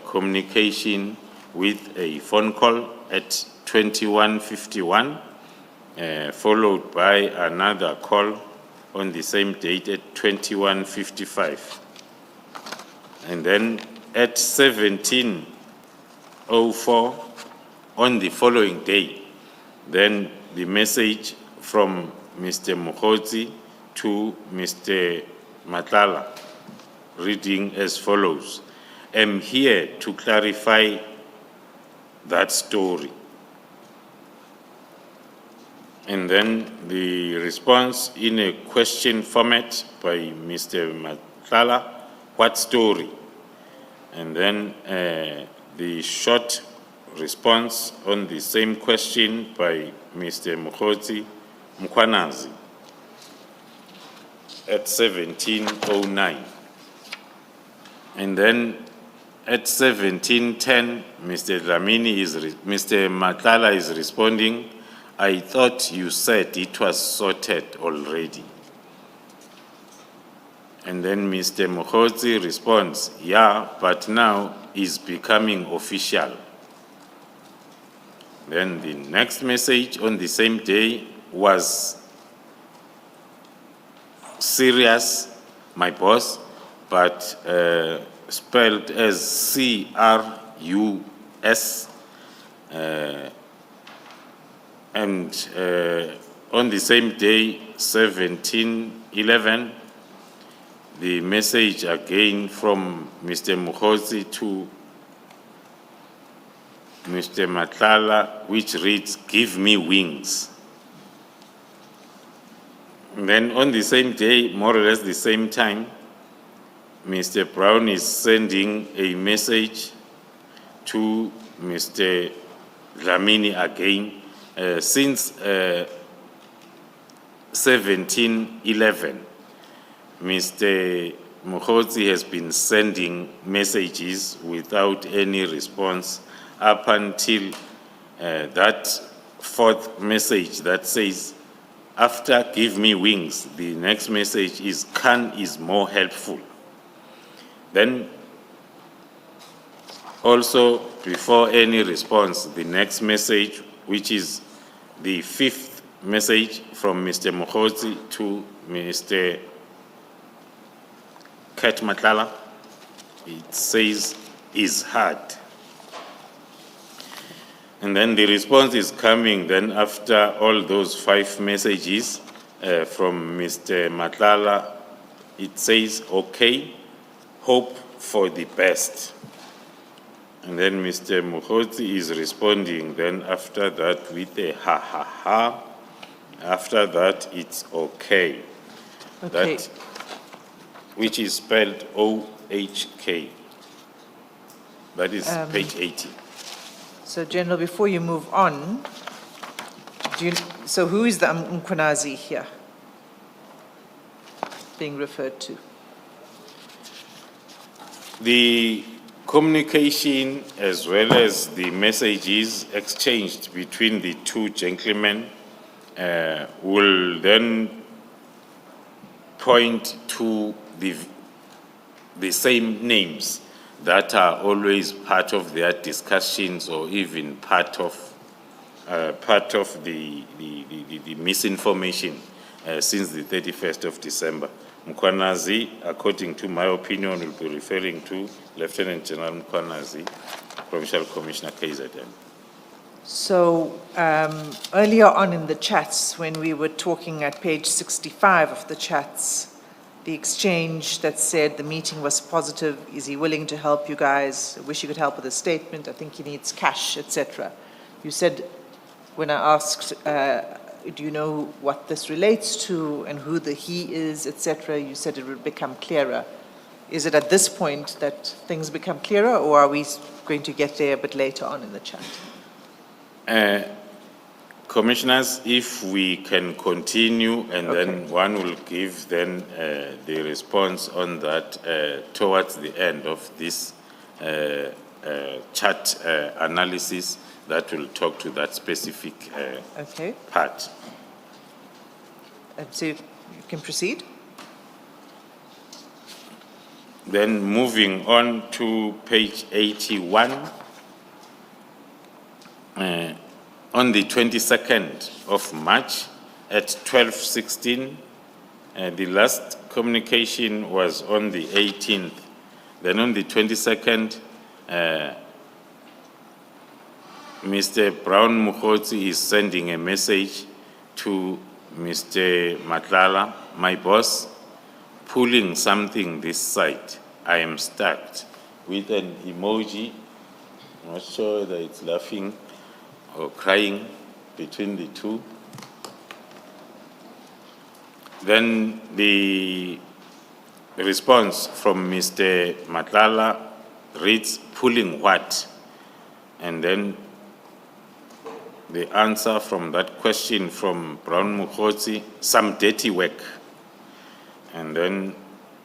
S1: communication with a phone call at 21:51, followed by another call on the same date at 21:55. And then at 17:04 on the following day, then the message from Mr. Mokgotsi to Mr. Madlanga, reading as follows: I'm here to clarify that story. And then the response in a question format by Mr. Madlanga, what story? And then the short response on the same question by Mr. Mokgotsi Mkhwanazi at 17:09. And then at 17:10, Mr. Madlanga is responding, I thought you said it was sorted already. And then Mr. Mokgotsi responds, yeah, but now it's becoming official. Then the next message on the same day was serious, my boss, but spelled as C-R-U-S. And on the same day, 17:11, the message again from Mr. Mokgotsi to Mr. Madlanga, which reads, give me wings. And then on the same day, more or less the same time, Mr. Brown is sending a message to Mr. Dlamini again, since 17:11, Mr. Mokgotsi has been sending messages without any response up until that fourth message that says, after give me wings, the next message is, Khan is more helpful. Then also before any response, the next message, which is the fifth message from Mr. Mokgotsi to Mr. Madlanga, it says, is hard. And then the response is coming then after all those 5 messages from Mr. Madlanga it says, okay, hope for the best. And then Mr. Mukhozi is responding then after that with a ha ha ha. After that, it's okay.
S2: Okay.
S1: That, which is spelled O-H-K. That is page 80.
S2: So General, before you move on, so who is the Mkhwanazi here being referred to?
S1: The communication as well as the messages exchanged between the two gentlemen will then point to the same names that are always part of their discussions or even part of the misinformation since the 31st of December. Mkhwanazi, according to my opinion, will be referring to Lieutenant General Mkhwanazi, Provincial Commissioner KZN.
S2: So earlier on in the chats, when we were talking at page 65 of the chats, the exchange that said the meeting was positive, is he willing to help you guys? I wish he could help with a statement. I think he needs cash, etc. You said, when I asked, do you know what this relates to and who the he is, etc., you said it would become clearer. Is it at this point that things become clearer, or are we going to get there a bit later on in the chat?
S1: Commissioners, if we can continue, and then one will give then the response on that towards the end of this chat analysis that will talk to that specific part.
S2: So you can proceed.
S1: Then moving on to page 81. On the 22nd of March at 12:16, the last communication was on the 18th. Then on the 22nd, Mr. Brown Mukhozi is sending a message to Mr. Madlanga, my boss, pulling something this side. I am stuck, with an emoji. I'm not sure whether it's laughing or crying, between the two. Then the response from Mr. Madlanga reads, pulling what? And then the answer from that question from Brown Mukhozi, some dirty work. And then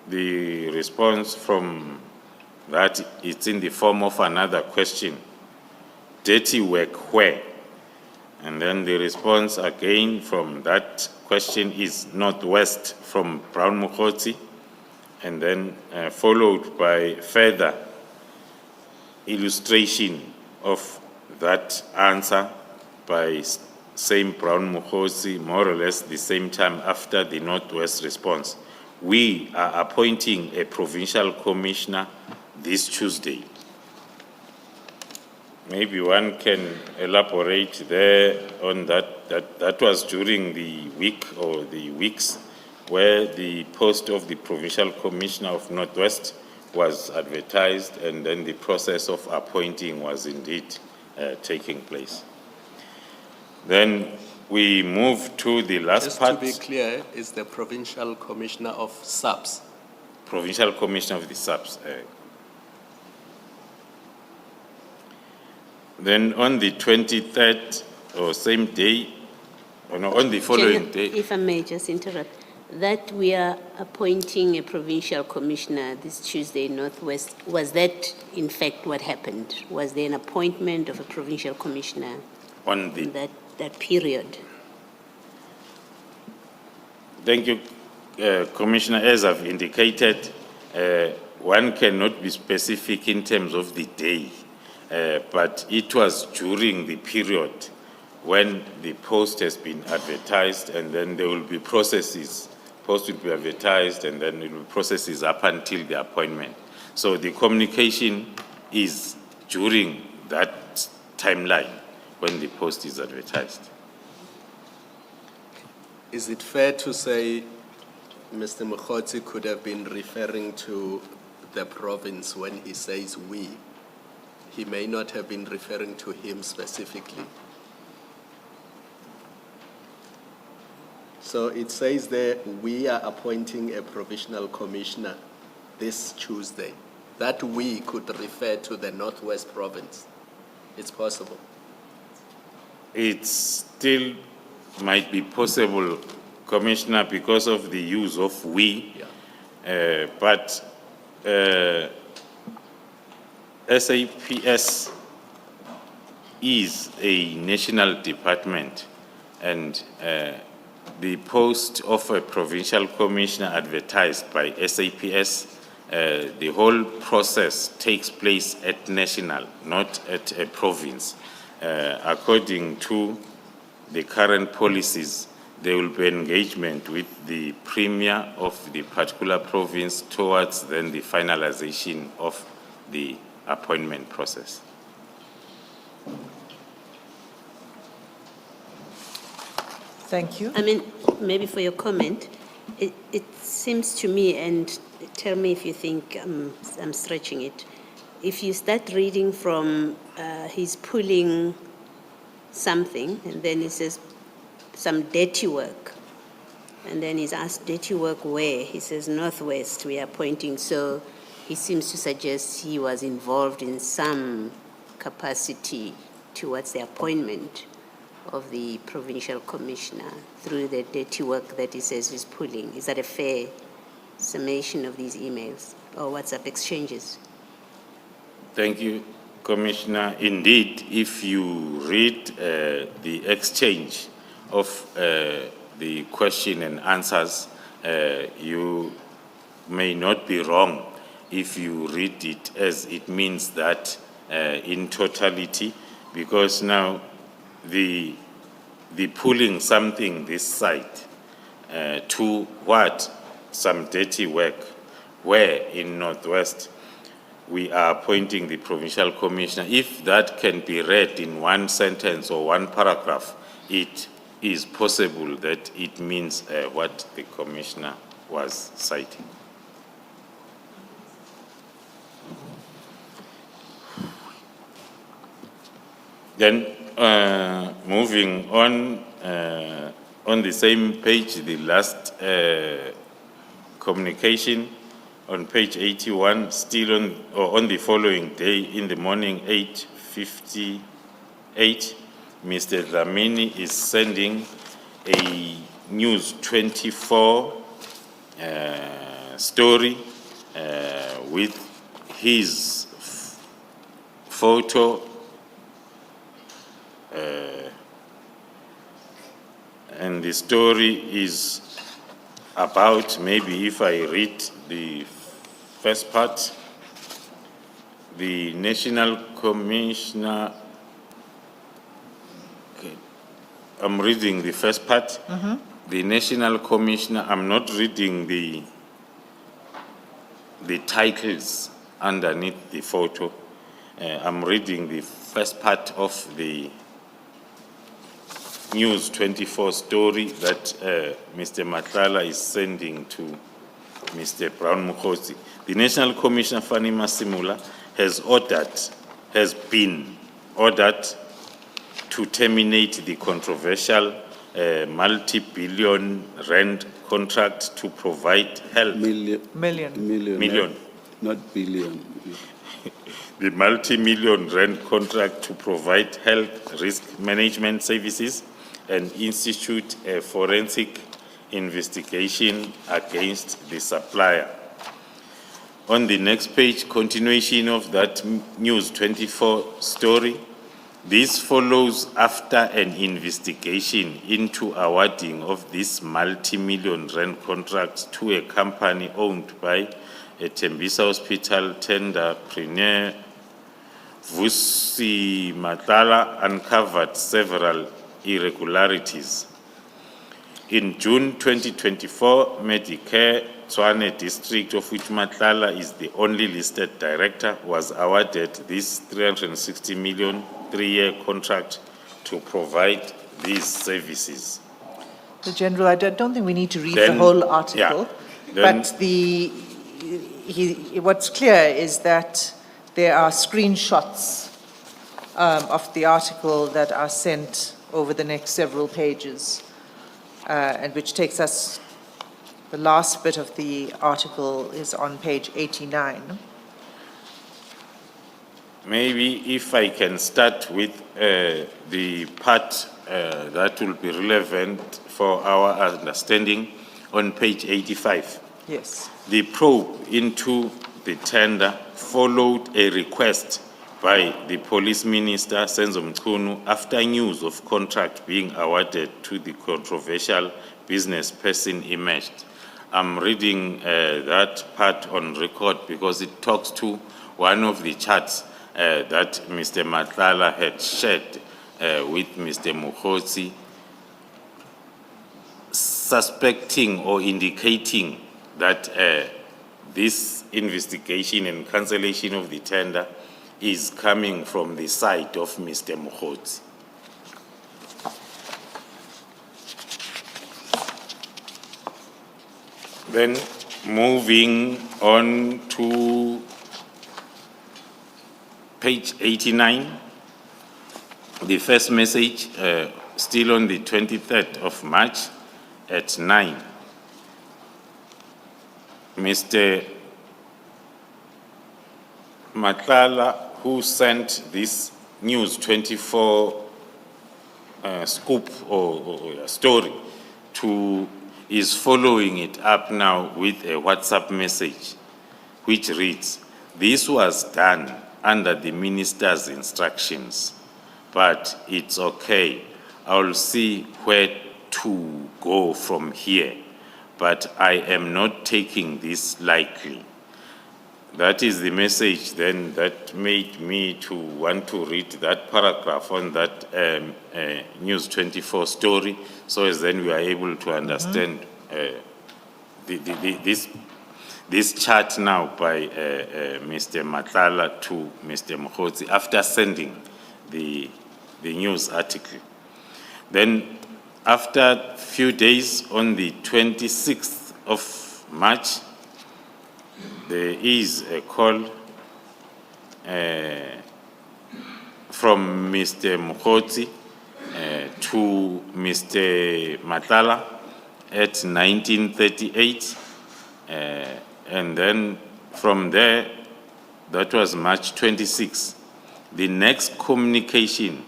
S1: the response from that, it's in the form of another question. Dirty work where? And then the response again from that question is northwest from Brown Mukhozi, and then followed by further illustration of that answer by same Brown Mukhozi, more or less the same time after the northwest response. We are appointing a provincial commissioner this Tuesday. Maybe one can elaborate there on that. That was during the week or the weeks where the post of the Provincial Commissioner of Northwest was advertised, and then the process of appointing was indeed taking place. Then we move to the last part.
S3: Just to be clear, is the Provincial Commissioner of SABS?
S1: Provincial Commissioner of the SABS. Then on the 23rd, or same day, or no, on the following day.
S4: If I may just interrupt, that we are appointing a provincial commissioner this Tuesday in Northwest, was that in fact what happened? Was there an appointment of a provincial commissioner
S1: On the,
S4: in that period?
S1: Thank you, Commissioner. As I've indicated, one cannot be specific in terms of the day, but it was during the period when the post has been advertised, and then there will be processes. Post will be advertised, and then it will be processes up until the appointment. So the communication is during that timeline when the post is advertised.
S3: Is it fair to say Mr. Mokgotsi could have been referring to the province when he says we. He may not have been referring to him specifically. So it says there, we are appointing a provisional commissioner this Tuesday. That we could refer to the Northwest Province. It's possible.
S1: It still might be possible, Commissioner, because of the use of we, but SAPS is a national department, and the post of a provincial commissioner advertised by SAPS, the whole process takes place at national, not at a province. According to the current policies, there will be engagement with the premier of the particular province towards then the finalization of the appointment process.
S2: Thank you.
S4: I mean, maybe for your comment, it seems to me, and tell me if you think I'm stretching it, if you start reading from he's pulling something, and then he says some dirty work, and then he's asked dirty work where? He says Northwest, we are pointing, so he seems to suggest he was involved in some capacity towards the appointment of the provincial commissioner through the dirty work that he says he's pulling. Is that a fair summation of these emails or WhatsApp exchanges?
S1: Thank you, Commissioner. Indeed, if you read the exchange of the question and answers, you may not be wrong if you read it as it means that in totality, because now the pulling something this side to what? Some dirty work, where in Northwest we are appointing the provincial commissioner. If that can be read in one sentence or one paragraph, it is possible that it means what the commissioner was citing. Then moving on the same page, the last communication on page 81, still on the following day in the morning, 8:58, Mr. Dlamini is sending a News 24 story with his photo and the story is about, maybe if I read the first part, the National Commissioner, okay, I'm reading the first part. The National Commissioner, I'm not reading the titles underneath the photo. I'm reading the first part of the News 24 story that Mr. Matlala is sending to Mr. Brown Mokgotsi. The National Commissioner Fanny Masimula has been ordered to terminate the controversial multi-billion rand contract to provide health. Million.
S5: Not billion.
S1: The multi-million rand contract to provide health risk management services and institute a forensic investigation against the supplier. On the next page, continuation of that News 24 story. This follows after an investigation into awarding of this multi-million rand contract to a company owned by a Tembisa Hospital tenderpreneur. Vusi Matlala uncovered several irregularities. In June 2024, Medicare Tshwane district, of which Matlala is the only listed director, was awarded this 360 million three-year contract to provide these services.
S2: The General, I don't think we need to read the whole article.
S1: Then-
S2: But what's clear is that there are screenshots of the article that are sent over the next several pages, and which takes us, the last bit of the article is on page 89.
S1: Maybe if I can start with the part that will be relevant for our understanding on page 85.
S2: Yes.
S1: The probe into the tender followed a request by the police minister, Senzo Mchunu, after news of contract being awarded to the controversial business person emerged. I'm reading that part on record because it talks to one of the charts that Mr. Madlanga had shared with Mr. Mokgotsi, suspecting or indicating that this investigation and cancellation of the tender is coming from the side of Mr. Mokgotsi. Then moving on to page 89, the first message, still on the 23rd of March at 9. Mr. Madlanga, who sent this News 24 scoop or story is following it up now with a WhatsApp message which reads, "This was done under the minister's instructions, but it's okay. I'll see where to go from here, but I am not taking this lightly." That is the message then that made me to want to read that paragraph on that News 24 story, so as then we are able to understand this chart now by Mr. Madlanga to Mr. Mokgotsi after sending the news article. Then after a few days, on the 26th of March, there is a call from Mr. Mokgotsi to Mr. Madlanga at 1938. And then from there, that was March 26. The next communication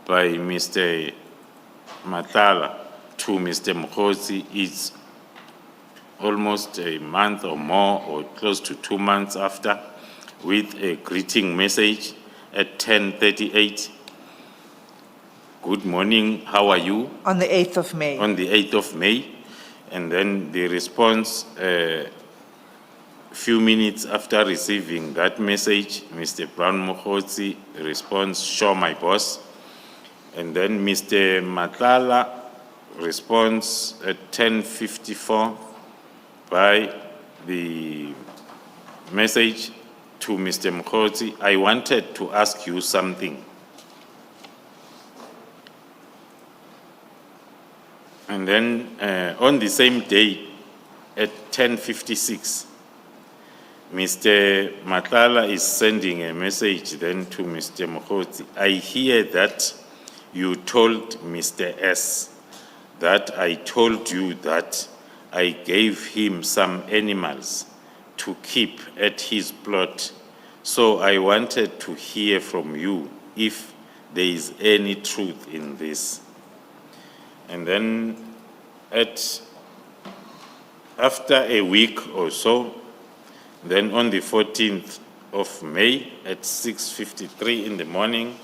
S1: by Mr. Madlanga to Mr. Mokgotsi is almost a month or more, or close to 2 months after, with a greeting message at 10:38. "Good morning, how are you?"
S2: On the 8th of May.
S1: On the 8th of May. And then the response, few minutes after receiving that message, Mr. Brown Mokgotsi responds, "Sure, my boss." And then Mr. Madlanga responds at 10:54 by the message to Mr. Mokgotsi, "I wanted to ask you something." And then on the same day at 10:56, Mr. Madlanga is sending a message then to Mr. Mokgotsi, "I hear that you told Mr. S that I told you that I gave him some animals to keep at his plot. So I wanted to hear from you if there is any truth in this." And then after a week or so, then on the 14th of May at 6:53 in the morning,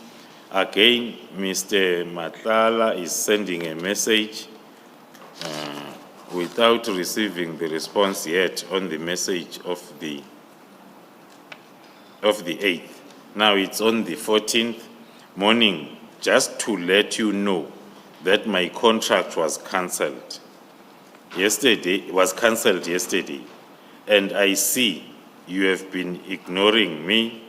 S1: again, Mr. Madlanga is sending a message without receiving the response yet on the message of the 8th. Now it's on the 14th morning, "Just to let you know that my contract was cancelled yesterday, and I see you have been ignoring me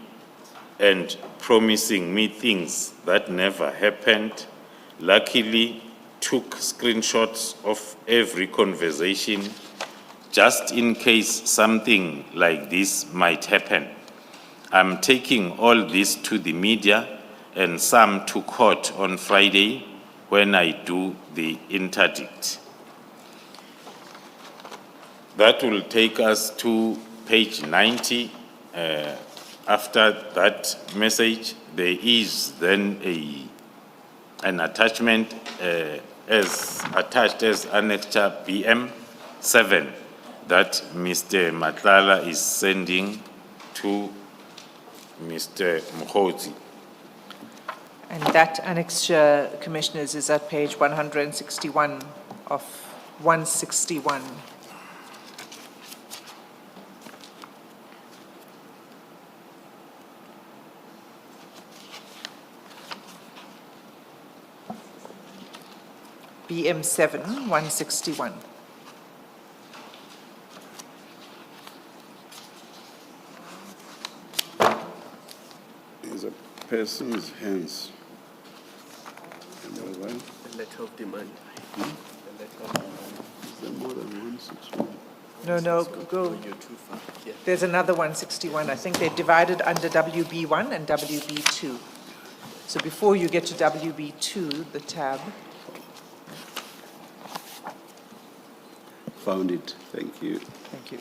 S1: and promising me things that never happened. Luckily, took screenshots of every conversation just in case something like this might happen, I'm taking all this to the media and some to court on Friday when I do the interdict. That will take us to page 90. After that message, there is then an attachment as attached as Annexure BM7 that Mr. Matlala is sending to Mr. Mkhozi.
S2: And that annexure, Commissioners, is at page 161 of 161. BM7, 161.
S5: Is a person's hands. Number one.
S3: The letter of demand. The letter of demand.
S5: Is there more than 161?
S2: No, go.
S3: You're too far. Yeah.
S2: There's another 161. I think they're divided under WB1 and WB2. So before you get to WB2, the tab,
S5: Found it. Thank you.
S2: thank you.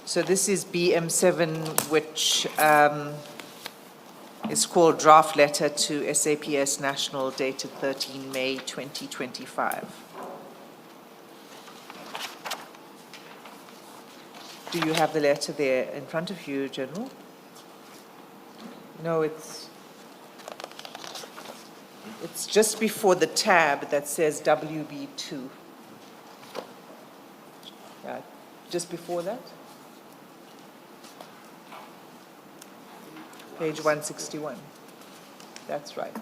S2: So this is BM7, which is called Draft Letter to SAPS National, dated 13 May 2025. Do you have the letter there in front of you, General? No, it's just before the tab that says WB2. Yeah, just before that. Page 161. That's right.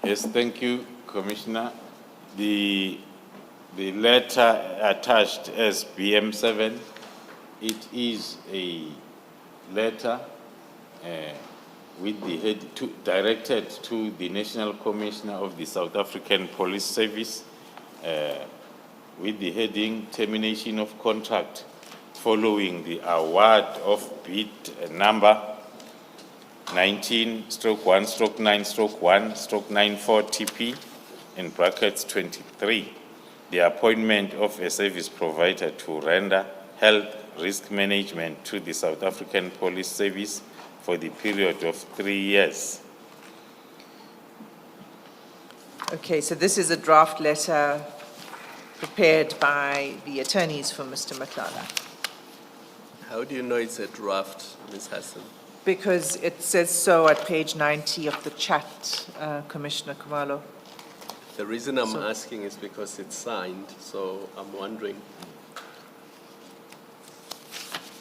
S1: Yes, thank you, Commissioner. The letter attached as BM7, it is a letter with the head directed to the National Commissioner of the South African Police Service with the heading Termination of Contract following the award of bid number 19/1/9/1/94 in brackets 23, the appointment of a service provider to render health risk management to the South African Police Service for the period of 3 years.
S2: Okay, so this is a draft letter prepared by the attorneys for Mr. Matlala,
S3: How do you know it's a draft, Ms. Hassan?
S2: because it says so at page 90 of the chat, Commissioner Kumalo.
S3: The reason I'm asking is because it's signed, so I'm wondering.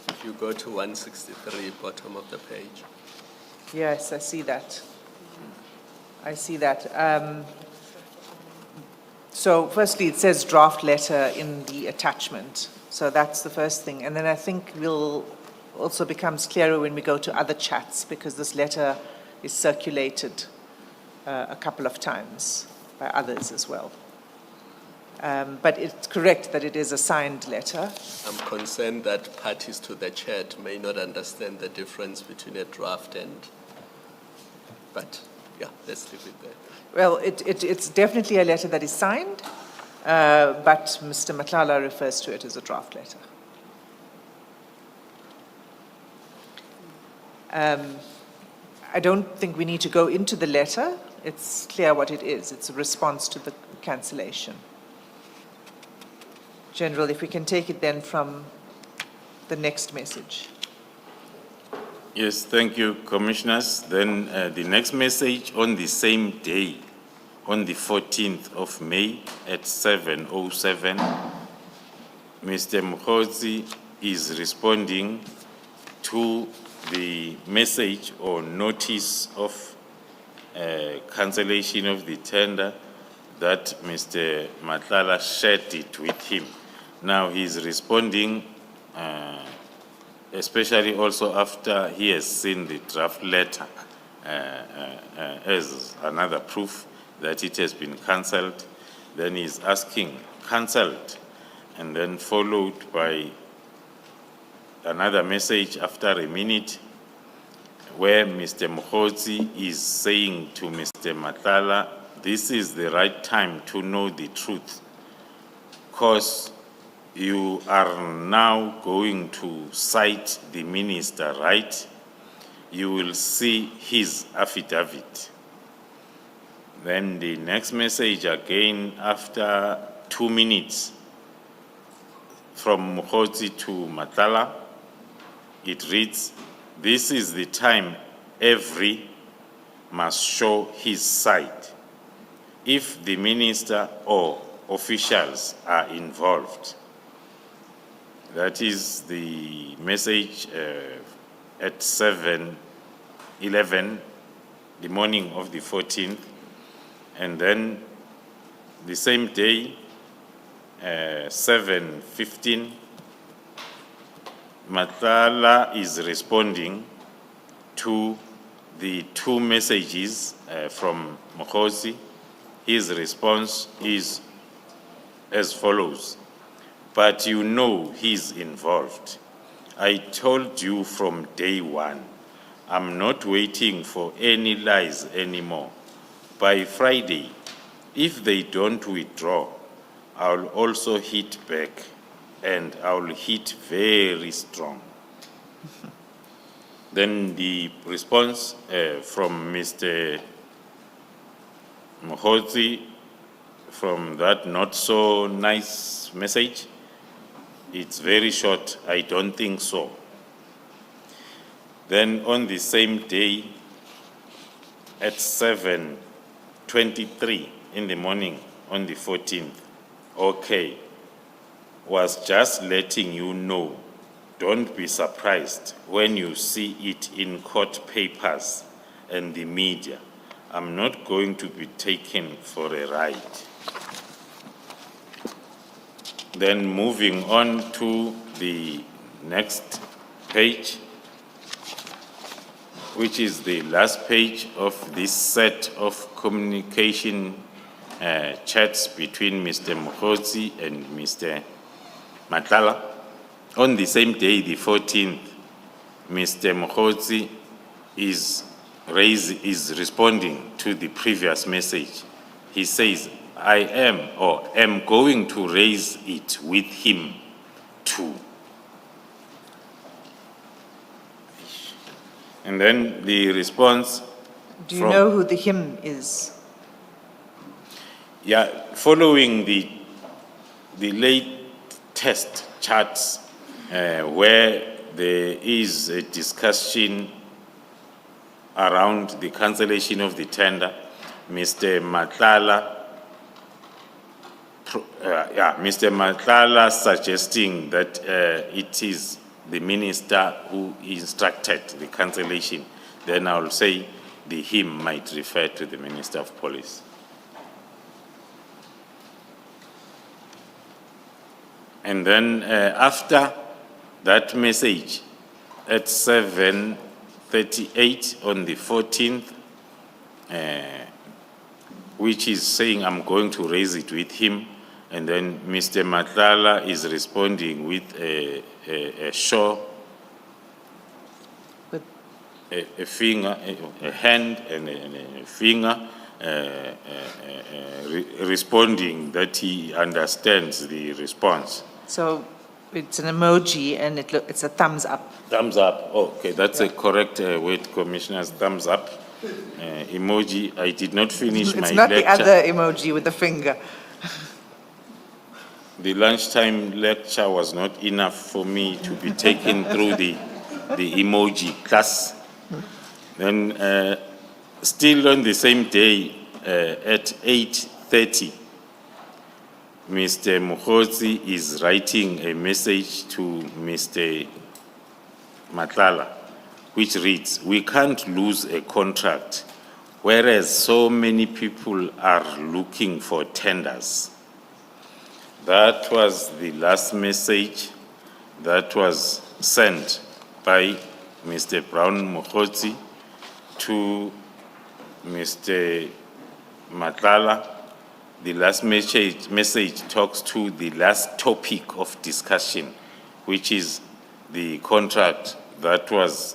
S3: If you go to 163, bottom of the page.
S2: Yes, I see that. I see that. So firstly, it says draft letter in the attachment. So that's the first thing. And then I think will also becomes clearer when we go to other chats, because this letter is circulated a couple of times by others as well. But it's correct that it is a signed letter.
S3: I'm concerned that parties to the chat may not understand the difference between a draft and, but yeah, let's leave it there.
S2: Well, it's definitely a letter that is signed, but Mr. Matlala refers to it as a draft letter. I don't think we need to go into the letter. It's clear what it is. It's a response to the cancellation. General, if we can take it then from the next message.
S1: Yes, thank you, Commissioners. Then the next message on the same day, on the 14th of May at 7:07, Mr. Mkhozi is responding to the message or notice of cancellation of the tender that Mr. Matlala shared it with him. Now he's responding especially also after he has seen the draft letter as another proof that it has been cancelled. Then he's asking, cancelled, and then followed by another message after a minute where Mr. Mokgotsi is saying to Mr. Matala, this is the right time to know the truth, because you are now going to cite the minister, right? You will see his affidavit. Then the next message again after 2 minutes from Mokgotsi to Matala, it reads, this is the time every must show his side. If the minister or officials are involved. That is the message at 7:11, the morning of the 14th. And then the same day, 7:15, Matala is responding to the 2 messages from Mokgotsi. His response is as follows: but you know he's involved. I told you from day one, I'm not waiting for any lies anymore. By Friday, if they don't withdraw, I'll also hit back, and I'll hit very strong. Then the response from Mr. Mokgotsi from that not so nice message, it's very short, I don't think so. Then on the same day at 7:23 in the morning on the 14th, okay, was just letting you know, don't be surprised when you see it in court papers and the media. I'm not going to be taken for a ride. Then moving on to the next page, which is the last page of this set of communication chats between Mr. Mokgotsi and Mr. Matala. On the same day, the 14th, Mr. Mokgotsi is responding to the previous message. He says, I am going to raise it with him too. And then the response.
S2: Do you know who the him is?
S1: Yeah, following the latest charts where there is a discussion around the cancellation of the tender, Mr. Matala suggesting that it is the minister who instructed the cancellation, then I will say the him might refer to the Minister of Police. And then after that message at 7:38 on the 14th, which is saying I'm going to raise it with him, and then Mr. Matala is responding with a show,
S2: With
S1: a finger, a hand and a finger, responding that he understands the response.
S2: So it's an emoji and it's a thumbs up.
S1: Thumbs up. Oh, okay, that's a correct word, Commissioners. Thumbs up. Emoji. I did not finish my
S2: It's not
S1: lecture.
S2: the other emoji with the finger.
S1: The lunchtime lecture was not enough for me to be taken through the emoji class. Then, still on the same day, at 8:30, Mr. Mokgotsi is writing a message to Mr. Matala, which reads, we can't lose a contract, whereas so many people are looking for tenders. That was the last message that was sent by Mr. Brown Mokgotsi to Mr. Madlanga. The last message talks to the last topic of discussion, which is the contract that was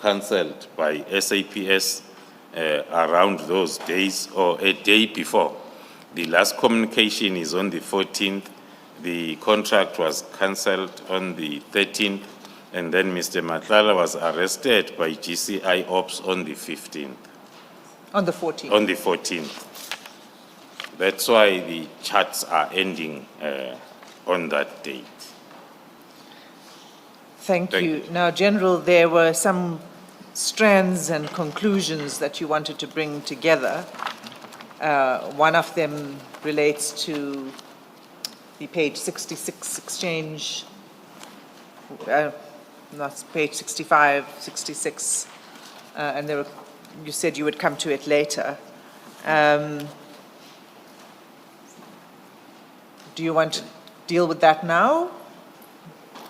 S1: cancelled by SAPS around those days or a day before. The last communication is on the 14th. The contract was cancelled on the 13th, and then Mr. Madlanga was arrested by GCI Ops on the 15th.
S2: On the 14th?
S1: On the 14th. That's why the charts are ending on that date.
S2: Thank you. Now, General, there were some strands and conclusions that you wanted to bring together. One of them relates to the page 66 exchange, not page 65, 66, and there were, you said you would come to it later. Do you want to deal with that now?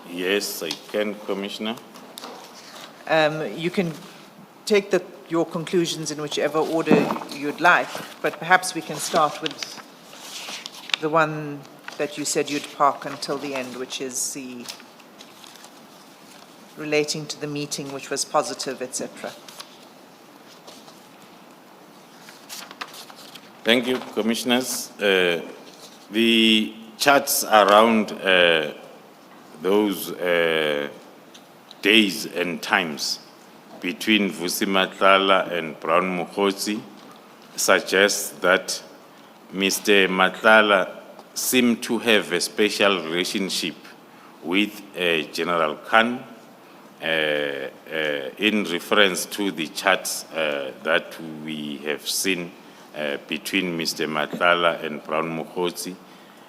S1: Yes, I can, Commissioner.
S2: You can take your conclusions in whichever order you'd like, but perhaps we can start with the one that you said you'd park until the end, which is the relating to the meeting, which was positive, etc.
S1: Thank you, Commissioners. The charts around those days and times between Vusi Madlanga and Brown Mokgotsi suggests that Mr. Madlanga seemed to have a special relationship with General Khan in reference to the charts that we have seen between Mr. Madlanga and Brown Mokgotsi,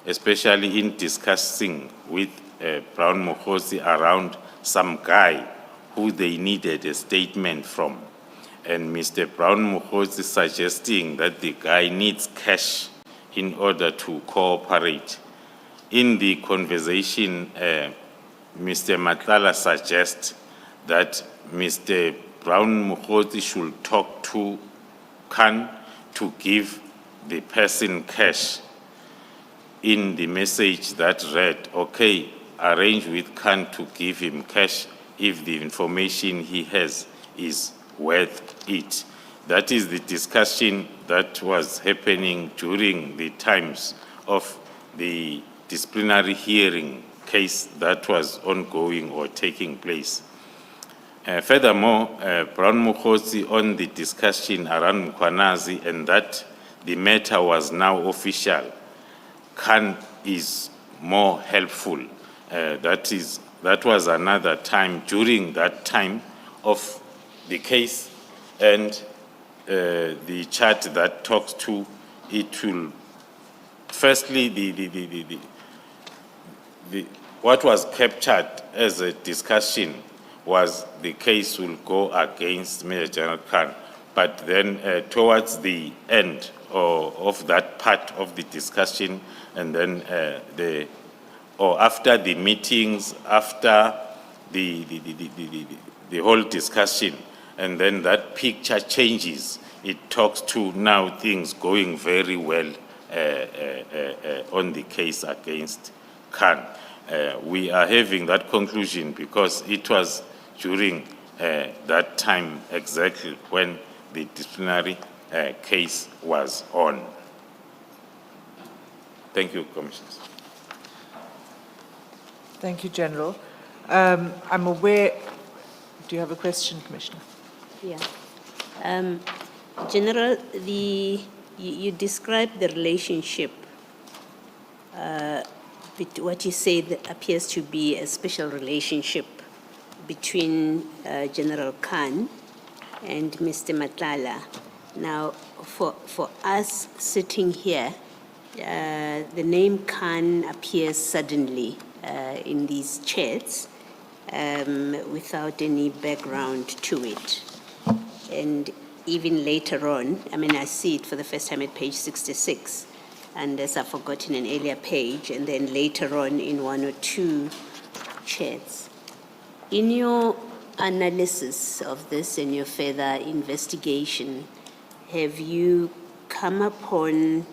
S1: especially in discussing with Brown Mokgotsi around some guy who they needed a statement from. And Mr. Brown Mokgotsi suggesting that the guy needs cash in order to cooperate. In the conversation, Mr. Madlanga suggests that Mr. Brown Mokgotsi should talk to Khan to give the person cash. In the message that read, okay, arrange with Khan to give him cash if the information he has is worth it. That is the discussion that was happening during the times of the disciplinary hearing case that was ongoing or taking place. Furthermore, Brown Mokgotsi on the discussion around Mkhwanazi and that the matter was now official, Khan is more helpful. That was another time during that time of the case, and the chart that talks to it will firstly what was captured as a discussion was the case will go against Major General Khan, but then towards the end of that part of the discussion, and then after the meetings, after the whole discussion, and then that picture changes. It talks to now things going very well on the case against Khan. We are having that conclusion because it was during that time exactly when the disciplinary case was on. Thank you, Commissioners.
S2: Thank you, General. I'm aware, do you have a question, Commissioner?
S4: Yeah. General, you described the relationship, what you say that appears to be a special relationship between General Khan and Mr. Madlanga. Now, for us sitting here, the name Khan appears suddenly in these chats without any background to it. And even later on, I mean, I see it for the first time at page 66, unless I've forgotten an earlier page, and then later on in one or two chats. In your analysis of this and your further investigation, have you come upon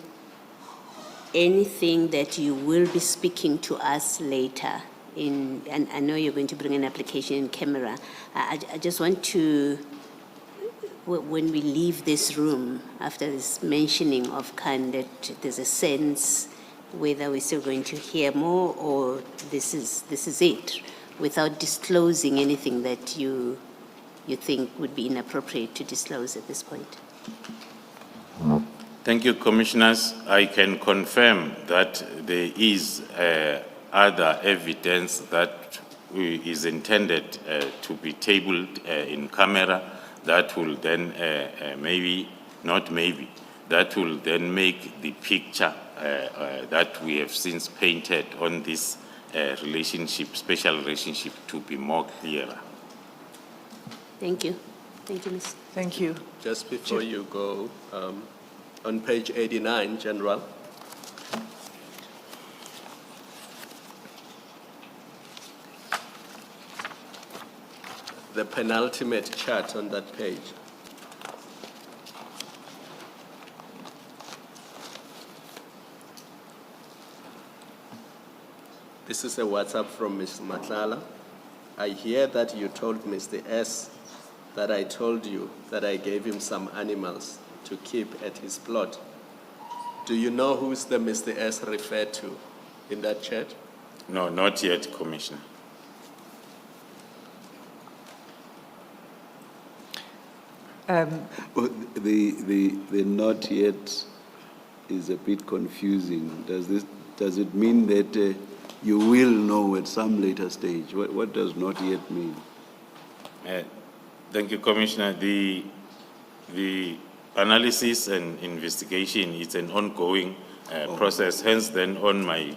S4: anything that you will be speaking to us later in, and I know you're going to bring an application in camera. I just want to, when we leave this room after this mentioning of that there's a sense whether we're still going to hear more or this is it, without disclosing anything that you think would be inappropriate to disclose at this point.
S1: Thank you, Commissioners. I can confirm that there is other evidence that is intended to be tabled in camera that will then that will then make the picture that we have since painted on this special relationship to be more clearer.
S4: Thank you. Thank you, Ms.
S2: Thank you.
S3: Just before you go, on page 89, General. The penultimate chart on that page. This is a WhatsApp from Mr. Madlanga. I hear that you told Mr. S that I told you that I gave him some animals to keep at his plot. Do you know who's the Mr. S referred to in that chat?
S1: No, not yet, Commissioner.
S5: Well, the not yet is a bit confusing. Does it mean that you will know at some later stage? What does not yet mean?
S1: Thank you, Commissioner. The analysis and investigation is an ongoing process. Hence, then, on my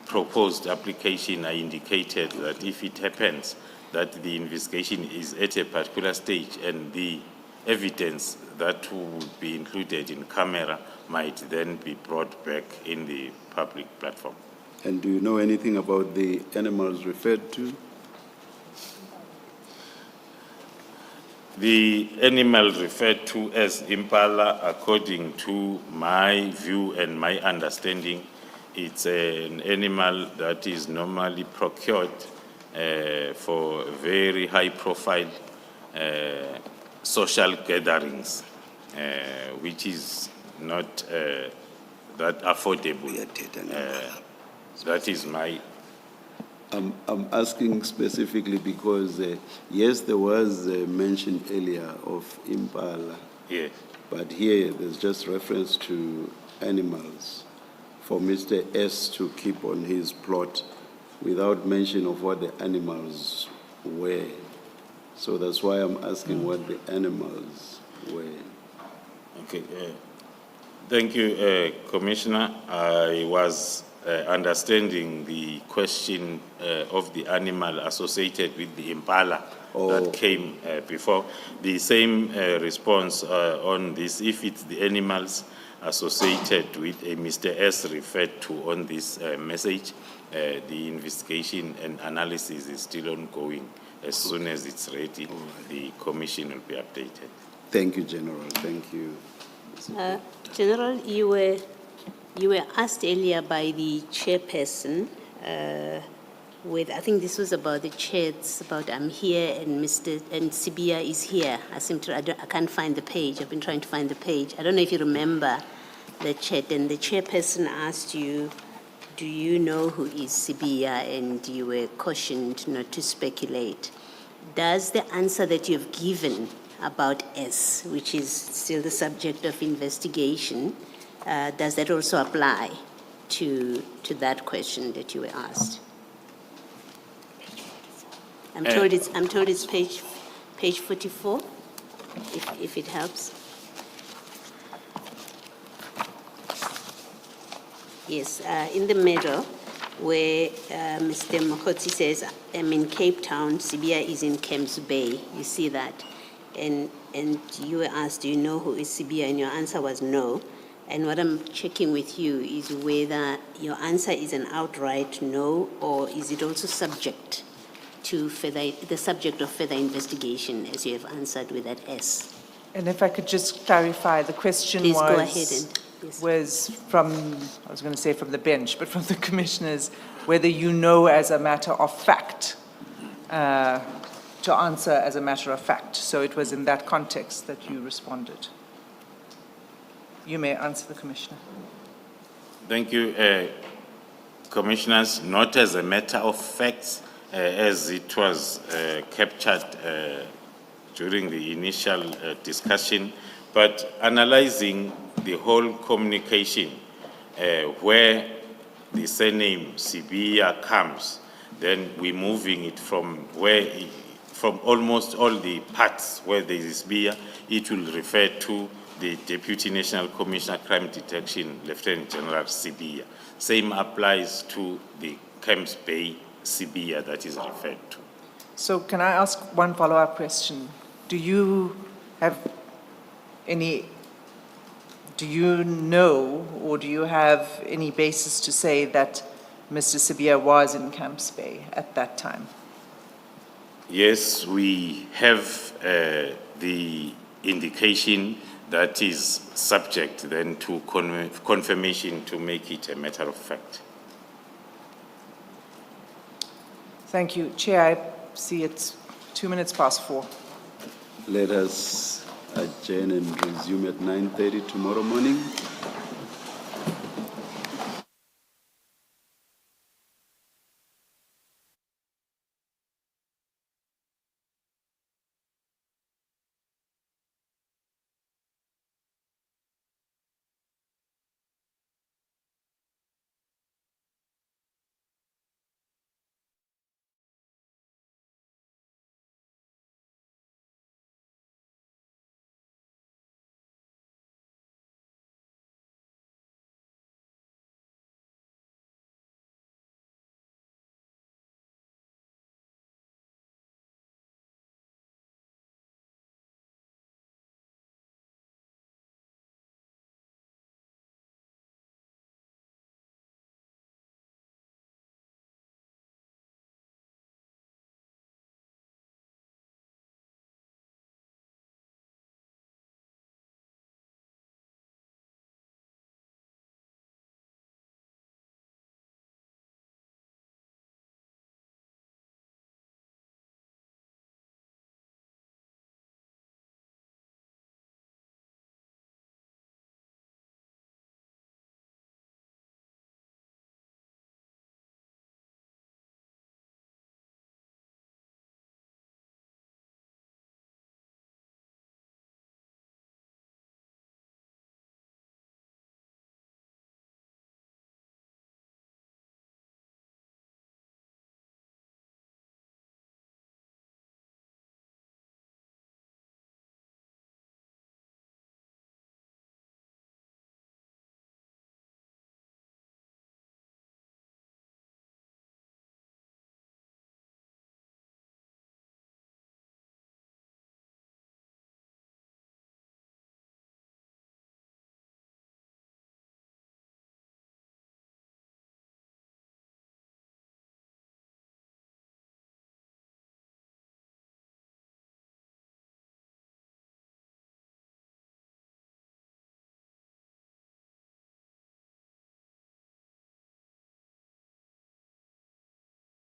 S1: proposed application, I indicated that if it happens that the investigation is at a particular stage and the evidence that would be included in camera might then be brought back in the public platform.
S5: And do you know anything about the animals referred to?
S1: The animal referred to as impala, according to my view and my understanding, it's an animal that is normally procured for very high profile social gatherings, which is not that affordable. That is my...
S5: I'm asking specifically because, yes, there was mention earlier of impala.
S1: Yeah.
S5: But here there's just reference to animals for Mr. S to keep on his plot without mention of what the animals were. So that's why I'm asking what the animals were.
S1: Okay. Thank you, Commissioner. I was understanding the question of the animal associated with the impala that came before. The same response on this, if it's the animals associated with a Mr. S referred to on this message, the investigation and analysis is still ongoing. As soon as it's ready, the commission will be updated.
S5: Thank you, General. Thank you.
S4: General, you were asked earlier by the chairperson I think this was about the chats, about I'm here and Sibia is here. I can't find the page. I've been trying to find the page. I don't know if you remember the chat, and the chairperson asked you, do you know who is Sibia? And you were cautioned not to speculate. Does the answer that you've given about S, which is still the subject of investigation, does that also apply to that question that you were asked? I'm told it's page 44, if it helps. Yes, in the middle, where Mr. Mokotsi says, I'm in Cape Town, Sibia is in Camps Bay. You see that? And you were asked, do you know who is Sibia? And your answer was no. And what I'm checking with you is whether your answer is an outright no, or is it also subject to the subject of further investigation, as you have answered with that S.
S2: And if I could just clarify, the question
S4: Please go ahead
S2: was,
S4: and, yes.
S2: was from, I was going to say from the bench, but from the commissioners, whether you know as a matter of fact, to answer as a matter of fact. So it was in that context that you responded. You may answer the commissioner.
S1: Thank you, Commissioners. Not as a matter of fact, as it was captured during the initial discussion, but analyzing the whole communication where the surname Sibia comes, then we're moving it from from almost all the parts where there is Sibia, it will refer to the Deputy National Commissioner Crime Detection, Lieutenant General Sibia. Same applies to the Camps Bay Sibia that is referred to.
S2: So can I ask one follow-up question? Do you have any, do you know or do you have any basis to say that Mr. Sibia was in Camps Bay at that time?
S1: Yes, we have the indication that is subject then to confirmation to make it a matter of fact.
S2: Thank you. Chair, I see it's 4:02.
S5: Let us adjourn and resume at 9:30 tomorrow morning.